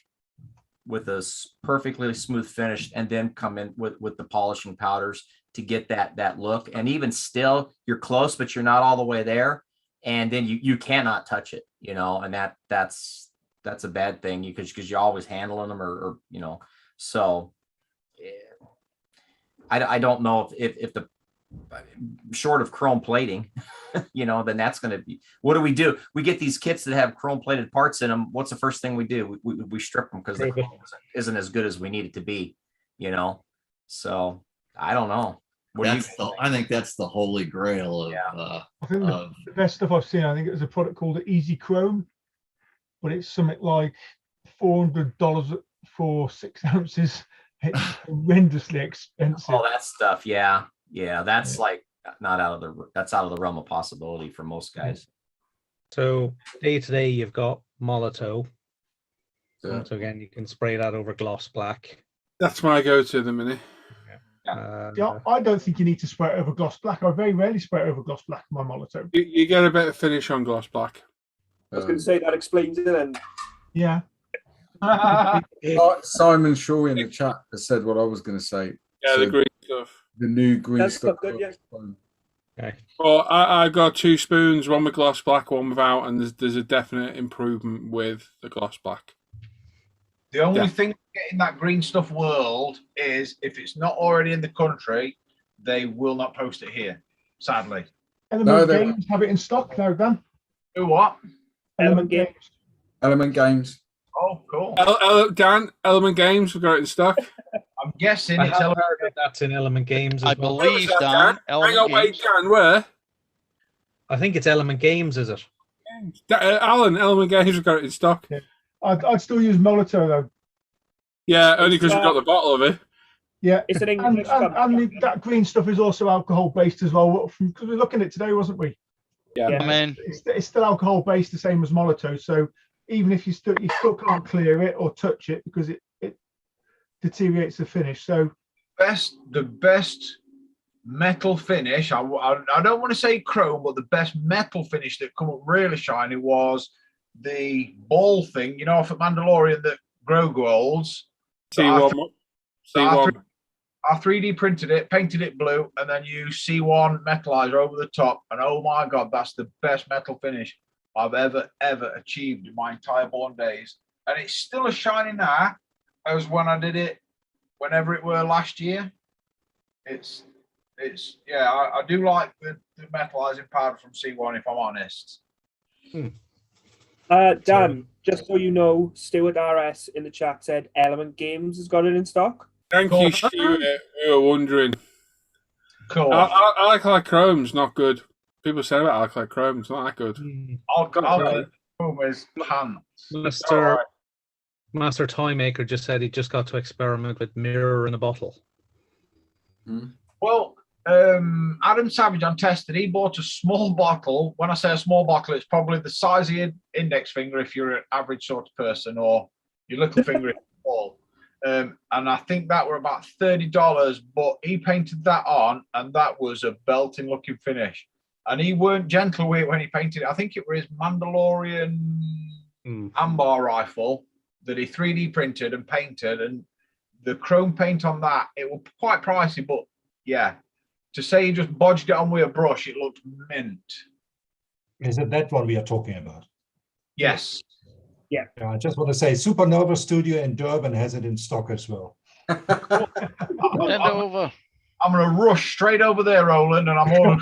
with a perfectly smooth finish, and then come in with the polishing powders to get that look. And even still, you're close, but you're not all the way there. And then you cannot touch it, you know, and that's a bad thing because you're always handling them or you know. So I don't know if the short of chrome plating, you know, then that's going to be, what do? We get these kits that have chrome plated parts in them. What's the first thing we do? We strip them because the chrome isn't as good as we need it to be, you know. So I don't know. I think that's the holy grail of, I think the best stuff I've seen, I think it was a product called Easy Chrome, but it's something like $400 for 6 ounces. It's horrendously expensive. Oh, that stuff, yeah. That's like that's out of the realm of possibility for most guys. So day to day, you've got Molotov. Yeah. So again, you can spray that over gloss black. That's my go-to at the minute. Yeah, I don't think you need to spray it over gloss black. I very rarely spray it over gloss black in my Molotov. You get a better finish on gloss black. I was going to say that explains it then. Yeah. Simon Shaw in the chat has said what I was going to say. Yeah, So the green stuff. the new green That's stuff. good, yeah. Okay. Well, I got 2 spoons, one with gloss black, one without, and there's a definite improvement with the gloss black. The only thing in that green stuff world is if it's not already in the country, they will not post it here, sadly. Element Games have it in stock now, Dan. Who what? Element Games. Element Games. Oh, cool. Dan, Element Games, we've got it in stock. I'm guessing I it's have heard that that's in Element Games. I believe, Dan. Hang on, wait, Dan, where? I think it's Element Games, is it? Alan, Element Games, we've got it in stock. Yeah. I'd still use Molotov though. Yeah, only because we've got the bottle of it. Yeah, it's an and English company. that green stuff is also alcohol based as well. Because we were looking at it today, wasn't we? Yeah. I mean, it's still alcohol based, the same as Molotov. So even if you still can't clear it or touch it because it deteriorates the finish. So the best metal finish. I don't want to say chrome, but the best metal finish that come up really shiny was the ball thing. You know, off at Mandalorian that Grogu holds. C1. I 3D printed it, painted it blue, and then used C1 metalizer over the top. And oh my God, that's the best metal finish I've ever achieved in my entire born days. And it's still as shiny now as when I did it, whenever it were last year. It's I do like the metalizing powder from C1, if I'm honest. Dan, just so you know, Stuart RS in the chat said Element Games has got it in stock. Thank you, Stuart. We were wondering. Cool. Alkali Chrome's not good. People say about Alkali Chrome, it's not that good. Alkali Chrome is pants. Master Toy Maker just said he just got to experiment with mirror in a bottle. Well, Adam Savage on Tested, he bought a small bottle. When I say a small bottle, it's probably the size of your index finger if you're an average sort of person, or your little finger if you're small. And I think that were about $30, but he painted that on, and that was a belting looking finish. And he weren't gentle with it when he painted it. I think it was his Mandalorian Ambar rifle that he 3D printed and painted, and the chrome paint on that, it was quite pricey, but yeah, to say he just bodged it on with a brush, it looked mint. Is it that one we are talking about? Yes. Yeah. I just want to say Supernova Studio in Durban has it in stock as well. Send it over. I'm going to rush straight over there, Roland, and I'm all.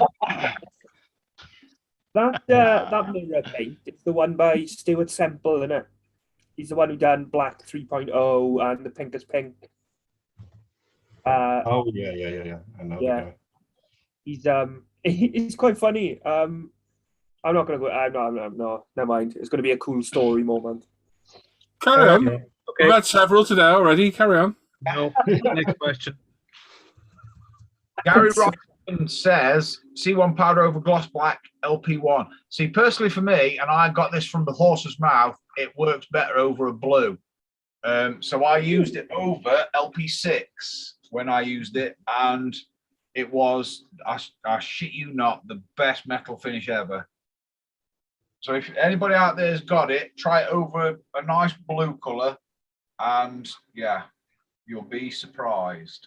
That mirror paint, it's the one by Stuart Semple, isn't it? He's the one who done Black 3.0 and the Pink is Pink. Oh yeah. I know the guy. He's quite funny. I'm not gonna go. I'm not. Never mind. It's gonna be a cool story moment. Carry on. Okay. We've had several today already. Carry on. No. Next question. Gary Robinson says C1 powder over gloss black LP1. See, personally for me, and I got this from the horse's mouth, it works better over a blue. So I used it over LP6 when I used it, and it was, I shit you not, the best metal finish ever. So if anybody out there has got it, try it over a nice blue color, and yeah, you'll be surprised.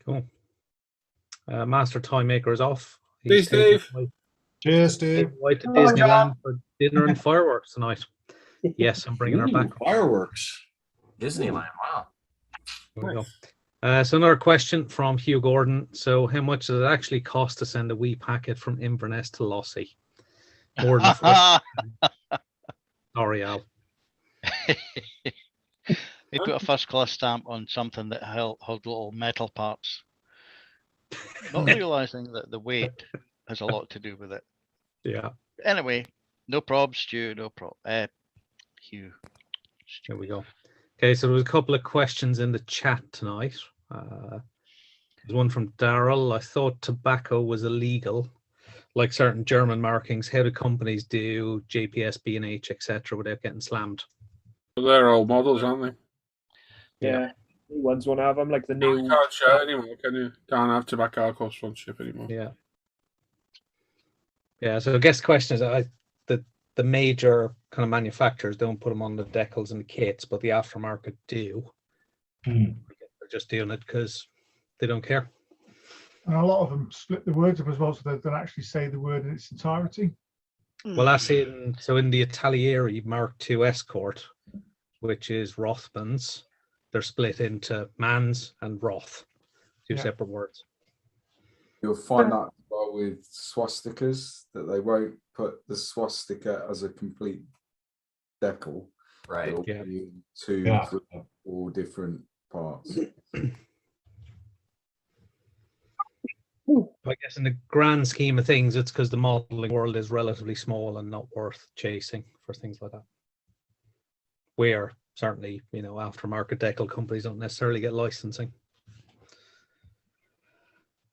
Cool. Master Time Maker is off. Cheers, Steve. Cheers, Steve. White to Disneyland for dinner and fireworks tonight. Yes, I'm bringing her back. Fireworks. Disneyland. Wow. There we go. So another question from Hugh Gordon. So how much does it actually cost to send a wee packet from Inverness to Lossy? More than Sorry, Al. They put a first class stamp on something that held little metal parts, not realizing that the weight has a lot to do with it. Yeah. Anyway, no probs, Stu. No prob. Hugh. Here we go. Okay, so there was a couple of questions in the chat tonight. There's one from Daryl. I thought tobacco was illegal, like certain German markings. How do companies do JPS, B&H, etc., without getting slammed? Well, they're old models, aren't they? Yeah. New ones won't have them, like the new. You can't show anymore, can you? Can't have tobacco alcohol sponsorship anymore. Yeah. Yeah, so I guess the question is, the major kind of manufacturers don't put them on the decals and the kits, but the aftermarket do. They're just doing it because they don't care. And a lot of them split the words up as well, so they don't actually say the word in its entirety. Well, that's in the Italieri Mark II Escort, which is Rothmans, they're split into Mans and Roth, two separate words. You'll find that as well with swastikas, that they won't put the swastika as a complete decal. Right. It'll Yeah. be two, three, four different parts. I guess in the grand scheme of things, it's because the modeling world is relatively small and not worth chasing for things like that. Where certainly, aftermarket decal companies don't necessarily get licensing.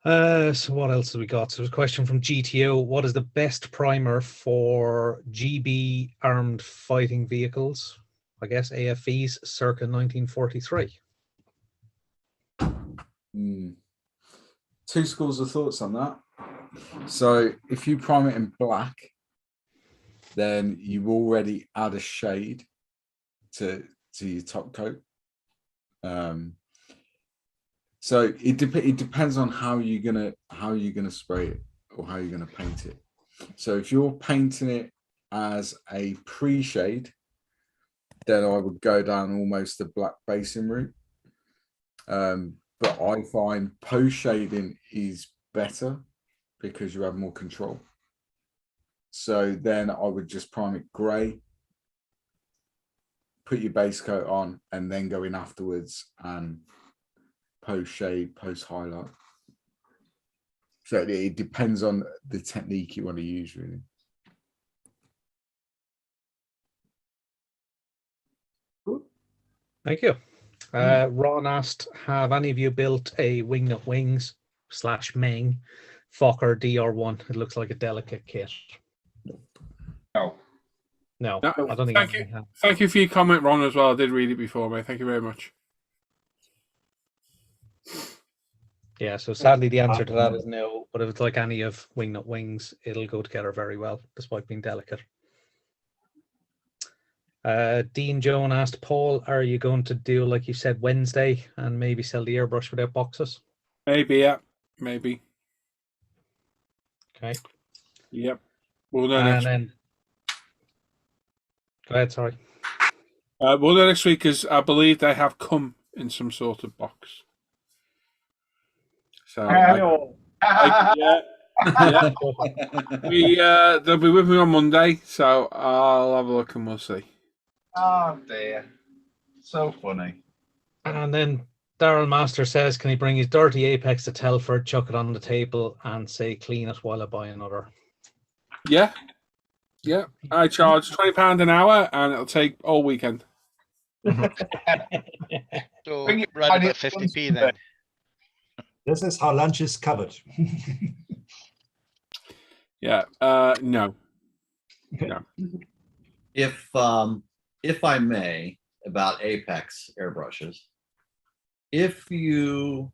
So what else have we got? So there's a question from GTO. What is the best primer for GB armed fighting vehicles? I guess AFVs circa 1943. Two schools of thoughts on that. So if you prime it in black, then you already add a shade to your top coat. So it depends on how you're gonna spray it or how you're gonna paint it. So if you're painting it as a pre-shade, then I would go down almost the black basing route. But I find post shading is better because you have more control. So then I would just prime it grey, put your base coat on, and then go in afterwards and post shade, post highlight. So it depends on the technique you want to use, really. Thank you. Ron asked, have any of you built a Wingnut Wings / Meng Fokker DR1? It looks like a delicate kit. No, I don't think Thank you. Thank you for your comment, Ron, as well. I did read it before, mate. Thank you very much. Yeah, so sadly the answer to that is no, but if it's like any of Wingnut Wings, it'll go together very well, despite being delicate. Dean Joan asked, Paul, are you going to do, like you said, Wednesday and maybe sell the airbrush without boxes? Maybe, yeah. Maybe. Okay. Yep. Well, and then, go ahead, sorry. We'll do next week because I believe they have come in some sort of box. So they'll be with me on Monday, so I'll have a look and we'll see. Oh dear, so funny. And then Daryl Master says, can he bring his dirty Apex to Telford, chuck it on the table, and say clean it while I buy another? Yeah. I charge £20 an hour, and it'll take all weekend. So right about 50p then. This is how lunch is covered. Yeah. No. If I may, about Apex airbrushes, if you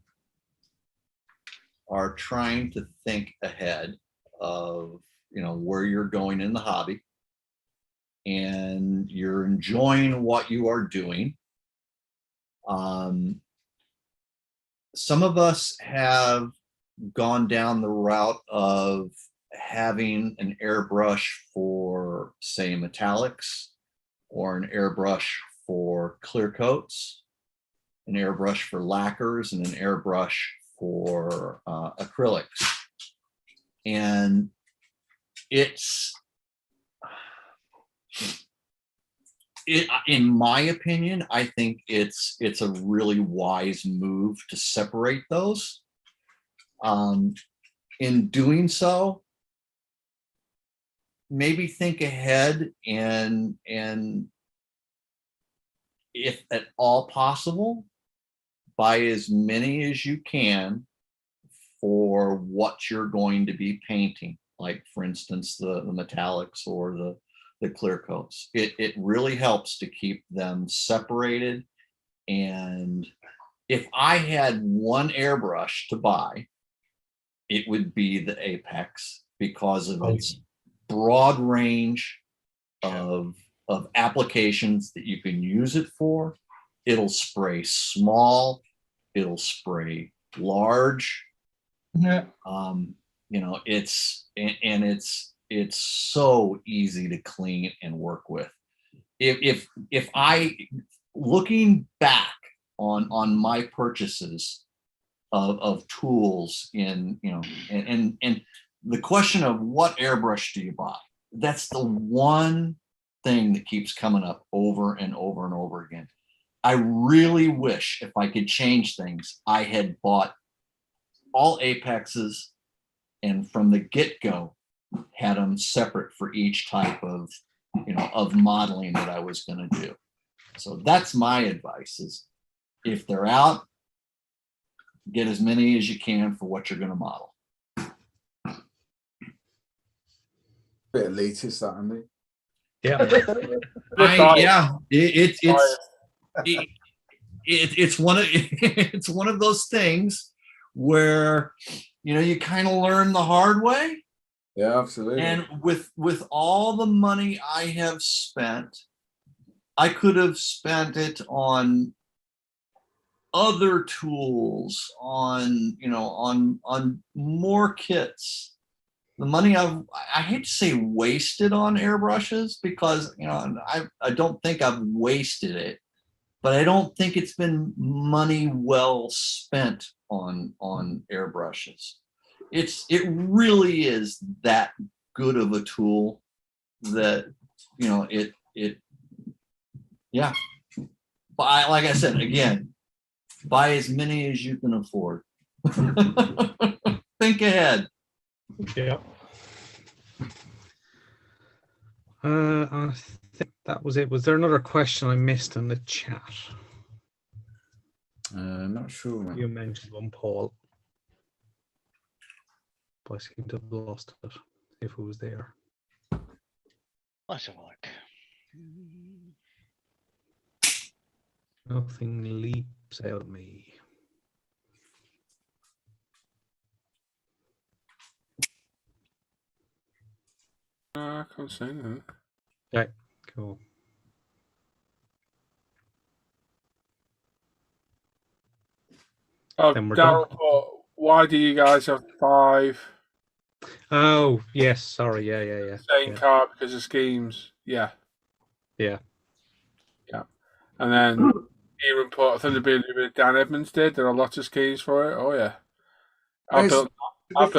are trying to think ahead of where you're going in the hobby and you're enjoying what you are doing, some of us have gone down the route of having an airbrush for, say, metallics, or an airbrush for clear coats, an airbrush for lacquers, and an airbrush for acrylics. And in my opinion, I think it's a really wise move to separate those. In doing so, maybe think ahead and if at all possible, buy as many as you can for what you're going to be painting. Like, for instance, the metallics or the clear coats. It really helps to keep them separated. And if I had one airbrush to buy, it would be the Apex, because of its broad range of applications that you can use it for. It'll spray small, it'll spray large. Yeah. It's so easy to clean and work with. If I, looking back on my purchases of tools and the question of what airbrush do you buy, that's the one thing that keeps coming up over and over and over again. I really wish, if I could change things, I had bought all Apexes and from the get-go had them separate for each type of modeling that I was going to do. So that's my advice: is if they're out, get as many as you can for what you're going to model. Bit elitist, that, Andy. Yeah. It's one of those things where you kind of learn the hard way. Yeah, absolutely. And with all the money I have spent, I could have spent it on other tools, on more kits. The money I hate to say wasted on airbrushes, because I don't think I've wasted it, but I don't think it's been money well spent on airbrushes. It really is that good of a tool that yeah. Buy, like I said, again, buy as many as you can afford. Think ahead. Yeah. I think that was it. Was there another question I missed in the chat? Not sure, man. You mentioned one, Paul, but I seem to have lost it, if it was there. Let's have a look. Nothing leaps out at me. I can't say that. Okay, cool. Oh, Then we're Daryl, why do you guys have 5? Oh, yes, sorry, yeah. Same car because of schemes. Yeah. Yeah. Yeah. And then Kieran put, I think the bit Dan Edmonds did. There are lots of skis for it. Oh yeah, I built 9.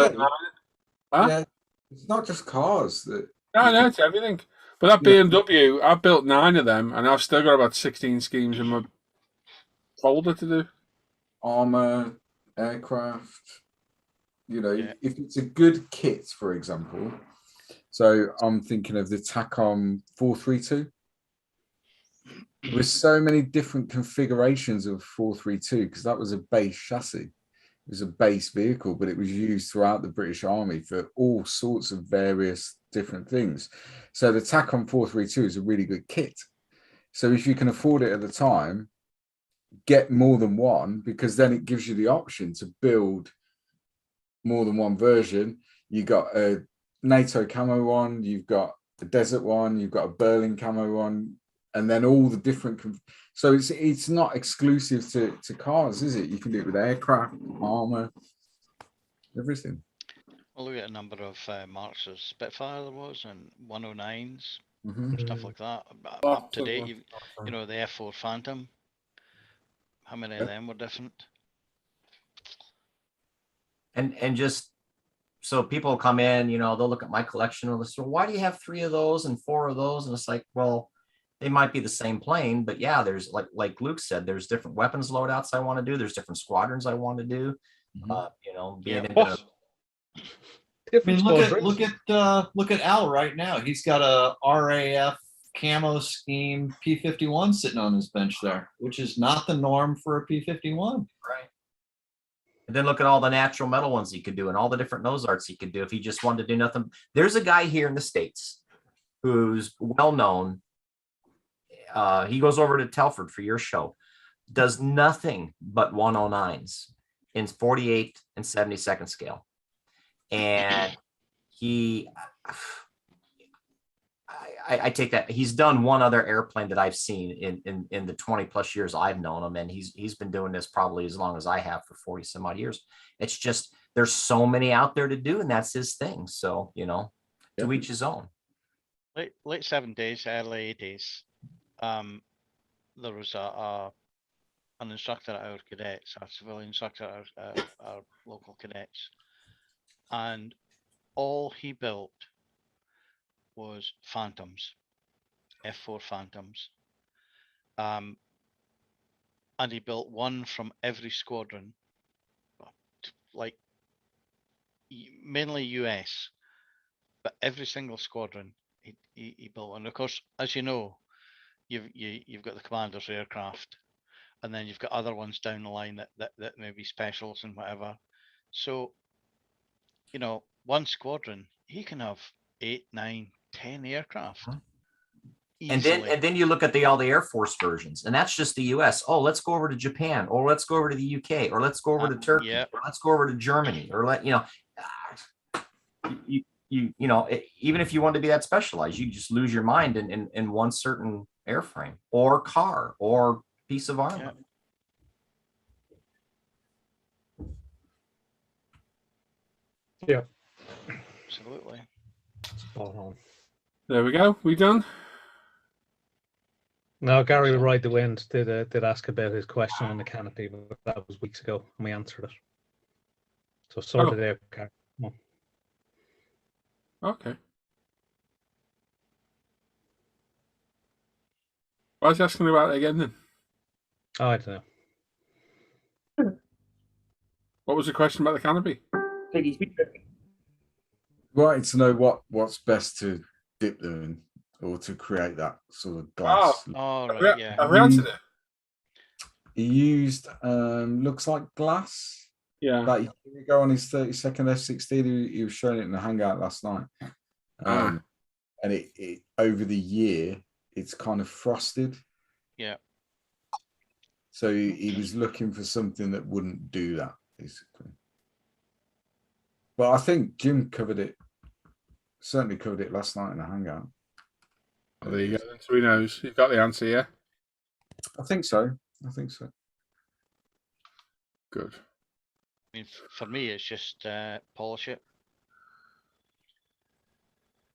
Huh? Yeah, it's not just cars that. No, it's everything. But that BMW, I built 9 of them, and I've still got about 16 schemes in my folder to do. Armor, aircraft. If it's a good kit, for example. So I'm thinking of the Tacom 432. There were so many different configurations of 432 because that was a base chassis. It was a base vehicle, but it was used throughout the British Army for all sorts of various different things. So the Tacom 432 is a really good kit. So if you can afford it at the time, get more than one, because then it gives you the option to build more than one version. You got a NATO camo one, you've got a desert one, you've got a Berlin camo one, and then all the different. So it's not exclusive to cars, is it? You can do it with aircraft, armor, everything. Well, look at a number of Marks of Spitfire there was, and 109s, stuff like that. Up to date, you know, the F4 Phantom. How many of them were different? And just so people come in, you know, they'll look at my collection and they'll say, why do you have 3 of those and 4 of those? And it's like, well, they might be the same plane, but yeah, there's like Luke said, there's different weapons loadouts I want to do. There's different squadrons I want to do. You know, being into I mean, look at Al right now. He's got a RAF camo scheme P51 sitting on his bench there, which is not the norm for a P51. Right. And then look at all the natural metal ones he could do and all the different nose arts he could do if he just wanted to do nothing. There's a guy here in the States who's well known. He goes over to Telford for your show, does nothing but 109s in 48 and 72nd scale. And I take that. He's done one other airplane that I've seen in the 20 plus years I've known him. And he's been doing this probably as long as I have, for 40 some odd years. It's just, there's so many out there to do, and that's his thing. So, you know, to each his own. Late 70s, early 80s. There was an instructor at our cadets, a civilian instructor at our local cadets, and all he built was Phantoms, F4 Phantoms, and he built one from every squadron, like mainly US, but every single squadron he built one. Of course, as you know, you've got the commander's aircraft, and then you've got other ones down the line that may be specials and whatever. So, you know, one squadron, he can have 8, 9, 10 aircraft. And then you look at all the Air Force versions, and that's just the US. Oh, let's go over to Japan, or let's go over to the UK, or let's go over to Turkey, or let's go over to Germany, or you know, even if you want to be that specialized, you just lose your mind in one certain airframe or car or piece of armor. Yeah, absolutely. There we go. We done? No, Gary will ride the wind did ask about his question on the canopy, but that was weeks ago, and we answered it. So sorted out, Gary. Okay. Why was he asking about it again then? Oh, I don't know. What was the question about the canopy? Wanting to know what's best to dip them in, or to create that sort of glass. Oh right, yeah. Have we answered it? He used looks like glass. Yeah. Like you go on his 32nd F16, he was showing it in the hangout last night. And it over the year it's kind of frosted. Yeah. So he was looking for something that wouldn't do that, basically. But I think Jim certainly covered it last night in the hangout. Oh, there you go. So he knows. You've got the answer, yeah? I think so. Good. I mean, for me, it's just polish it.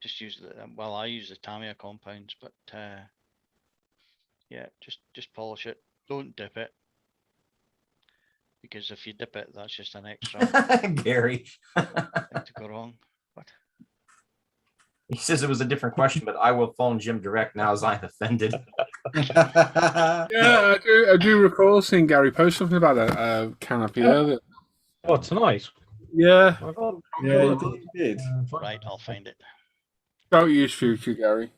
Just use I use the Tamiya compounds, but Yeah, just polish it. Don't dip it. Because if you dip it, that's just an extra Gary. thing to go wrong. What? He says it was a different question, but I will phone Jim direct now as I'm offended. Yeah, I do recall seeing Gary post something about a canopy earlier. Oh, tonight? Yeah. Yeah, he did. Right, I'll find it. Don't use future, Gary.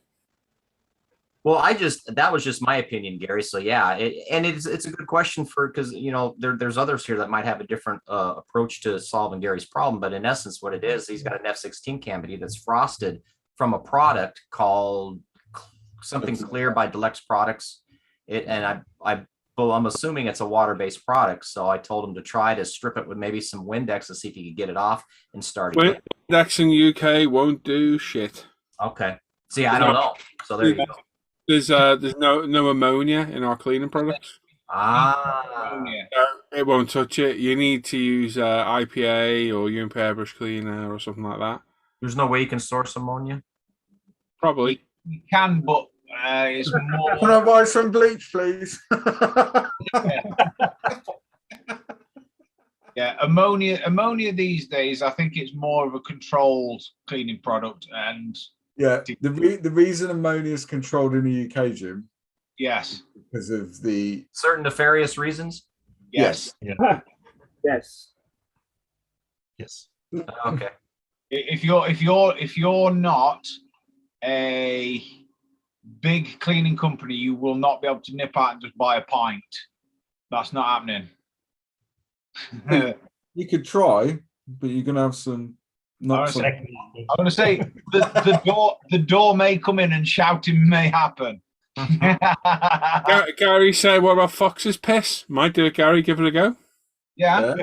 Well, that was just my opinion, Gary. So yeah, it's a good question because there's others here that might have a different approach to solving Gary's problem. But in essence, what it is, he's got an F16 canopy that's frosted from a product called something clear by Deluxe Products. I'm assuming it's a water-based product. So I told him to try to strip it with maybe some Windex to see if he could get it off and start again. Windex in UK won't do shit. Okay. See, I don't know. So there you go. There's no ammonia in our cleaning products. It won't touch it. You need to use IPA or UMP airbrush cleaner or something like that. There's no way you can source ammonia? Probably. You can, but it's more. Can I buy some bleach, please? Yeah, ammonia these days, I think it's more of a controlled cleaning product. And yeah, the reason ammonia is controlled in the UK, Jim. Yes. Because of the certain nefarious reasons. Yes. Yeah. Yes. Yes. Okay. If you're not a big cleaning company, you will not be able to nip out and just buy a pint. That's not happening. You could try, but you're gonna have some. I'm gonna say the door may come in and shouting may happen. Gary said, "What about Fox's piss?" Might do it, Gary. Give it a go. Yeah.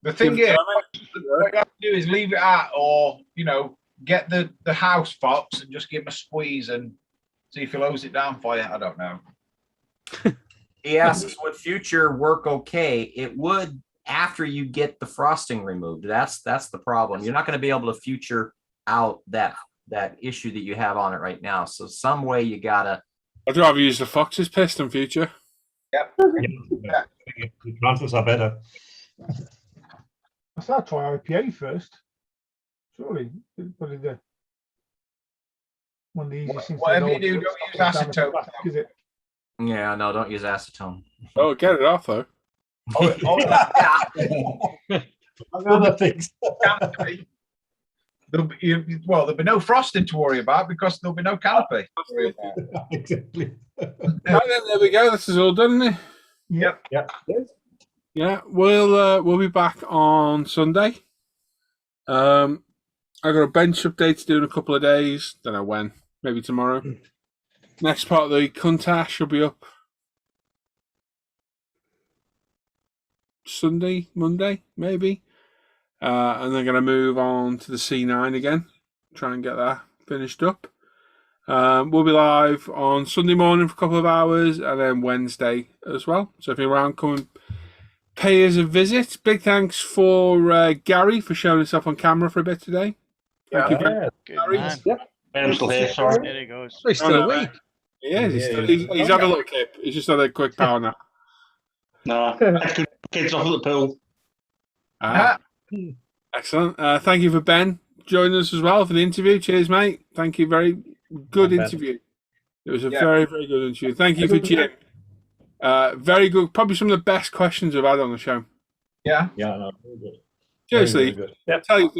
The thing is, what you have to do is leave it out, or get the house fox and just give him a squeeze and see if he lows it down for you. I don't know. He asks, would future work okay? It would after you get the frosting removed. That's the problem. You're not going to be able to future out that issue that you have on it right now. So some way you gotta. I'd rather use the Fox's piss than future. Yep. Yeah. The transfers are better. I thought I'd try IPA first. Surely, probably one of the easiest things. Whatever you do, don't use acetone. Is it? Yeah, no, don't use acetone. Oh, get it off though. Other things. There'll be no frosting to worry about because there'll be no canopy. Exactly. Right, then, there we go. This is all done, isn't it? Yep. Yep. Yeah, we'll be back on Sunday. I got a bench update to do in a couple of days. Don't know when. Maybe tomorrow. Next part of the Countach should be up Sunday, Monday, maybe. And they're going to move on to the C9 again. Try and get that finished up. We'll be live on Sunday morning for a couple of hours and then Wednesday as well. So if you're around, come and pay us a visit. Big thanks for Gary for showing himself on camera for a bit today. Thank you very much, Gary. Yep. I'm still here, sorry. There he goes. He's still awake. He is. He's had a little kip. He's just had a quick power nap. No, kids off at the pool. Excellent. Thank you for Ben joining us as well for the interview. Cheers, mate. Thank you. Very good interview. It was a very, very good interview. Thank you for Jim. Very good. Probably some of the best questions I've had on the show. Yeah. Yeah, no, very good. Seriously, Very good. I tell you,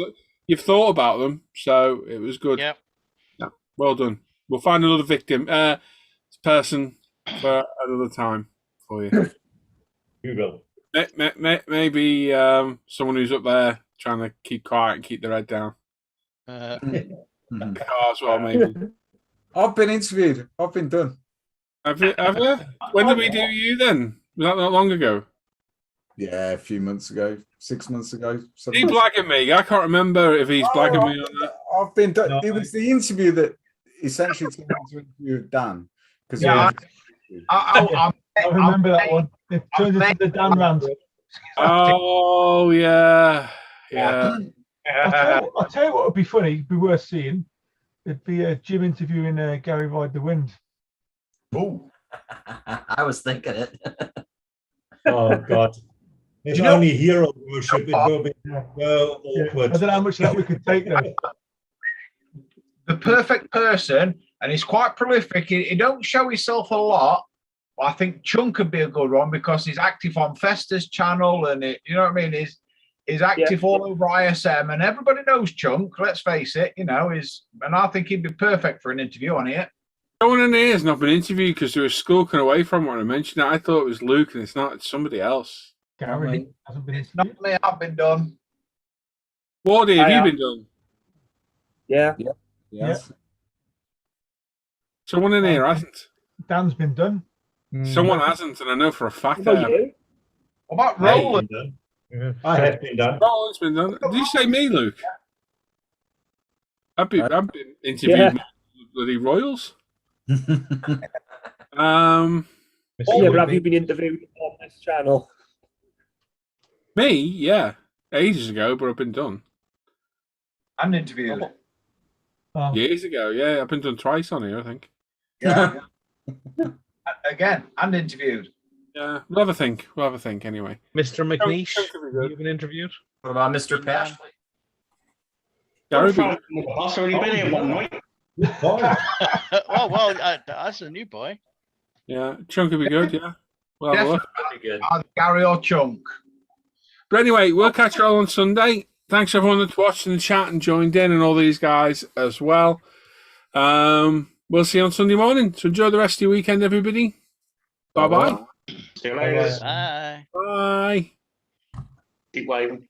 you've thought about them, so it was good. Yep. Yeah, well done. We'll find another victim, person for another time for you. You will. Maybe someone who's up there trying to keep quiet and keep their head down. The car as well, maybe. I've been interviewed. I've been done. Have you? When did we do you then? Was that not long ago? Yeah, a few months ago, 6 months ago. Is he blagging me? I can't remember if he's blagging me or not. I've been done. No, it was the interview that essentially turned into an interview with Dan. Because I remember that one. It turned into the Dan rant. Oh yeah. I'll tell you what would be funny, it'd be worth seeing. It'd be Jim interviewing Gary Ride the Wind. Oh, I was thinking it. Oh God! If only hero worship, it will be so awkward. I don't know how much of that we could take though. The perfect person, and he's quite prolific. He don't show himself a lot. But I think Chunk could be a good one because he's active on Festa's channel, and you know what I mean. He's active all over ISM, and everybody knows Chunk. Let's face it, and I think he'd be perfect for an interview on here. No one in here has not been interviewed because they were skulking away from when I mentioned it. I thought it was Luke, and it's not. It's somebody else. Gary hasn't been It's not me. I've been done. Wardy, have you been done? Yeah. Yes. Someone in here hasn't. Dan's been done. Someone hasn't, and I know for a fact What I about have. you? What about Roland? I have been done. Roland's been done. Did you say me, Luke? I've been interviewed Yeah. by bloody Royals. Yeah, but have you been interviewed on this channel? Me, yeah, ages ago, but I've been done. And interviewed. Oh. Years ago, yeah, I've been done twice on here, I think. Yeah. Again, and interviewed. Yeah, we'll have a think. Anyway. Mr. McNeish, you've been interviewed. What about Mr. Pash? Gary, I've already been here one night. Oh well, that's a new boy. yeah, Chunk would be good, yeah. Well, have a look. Definitely. Either Gary or Chunk. But anyway, we'll catch you all on Sunday. Thanks everyone that's watched in the chat and joined in, and all these guys as well. We'll see you on Sunday morning. So enjoy the rest of your weekend, everybody. Bye-bye. See you later. Bye. Bye. Keep waving.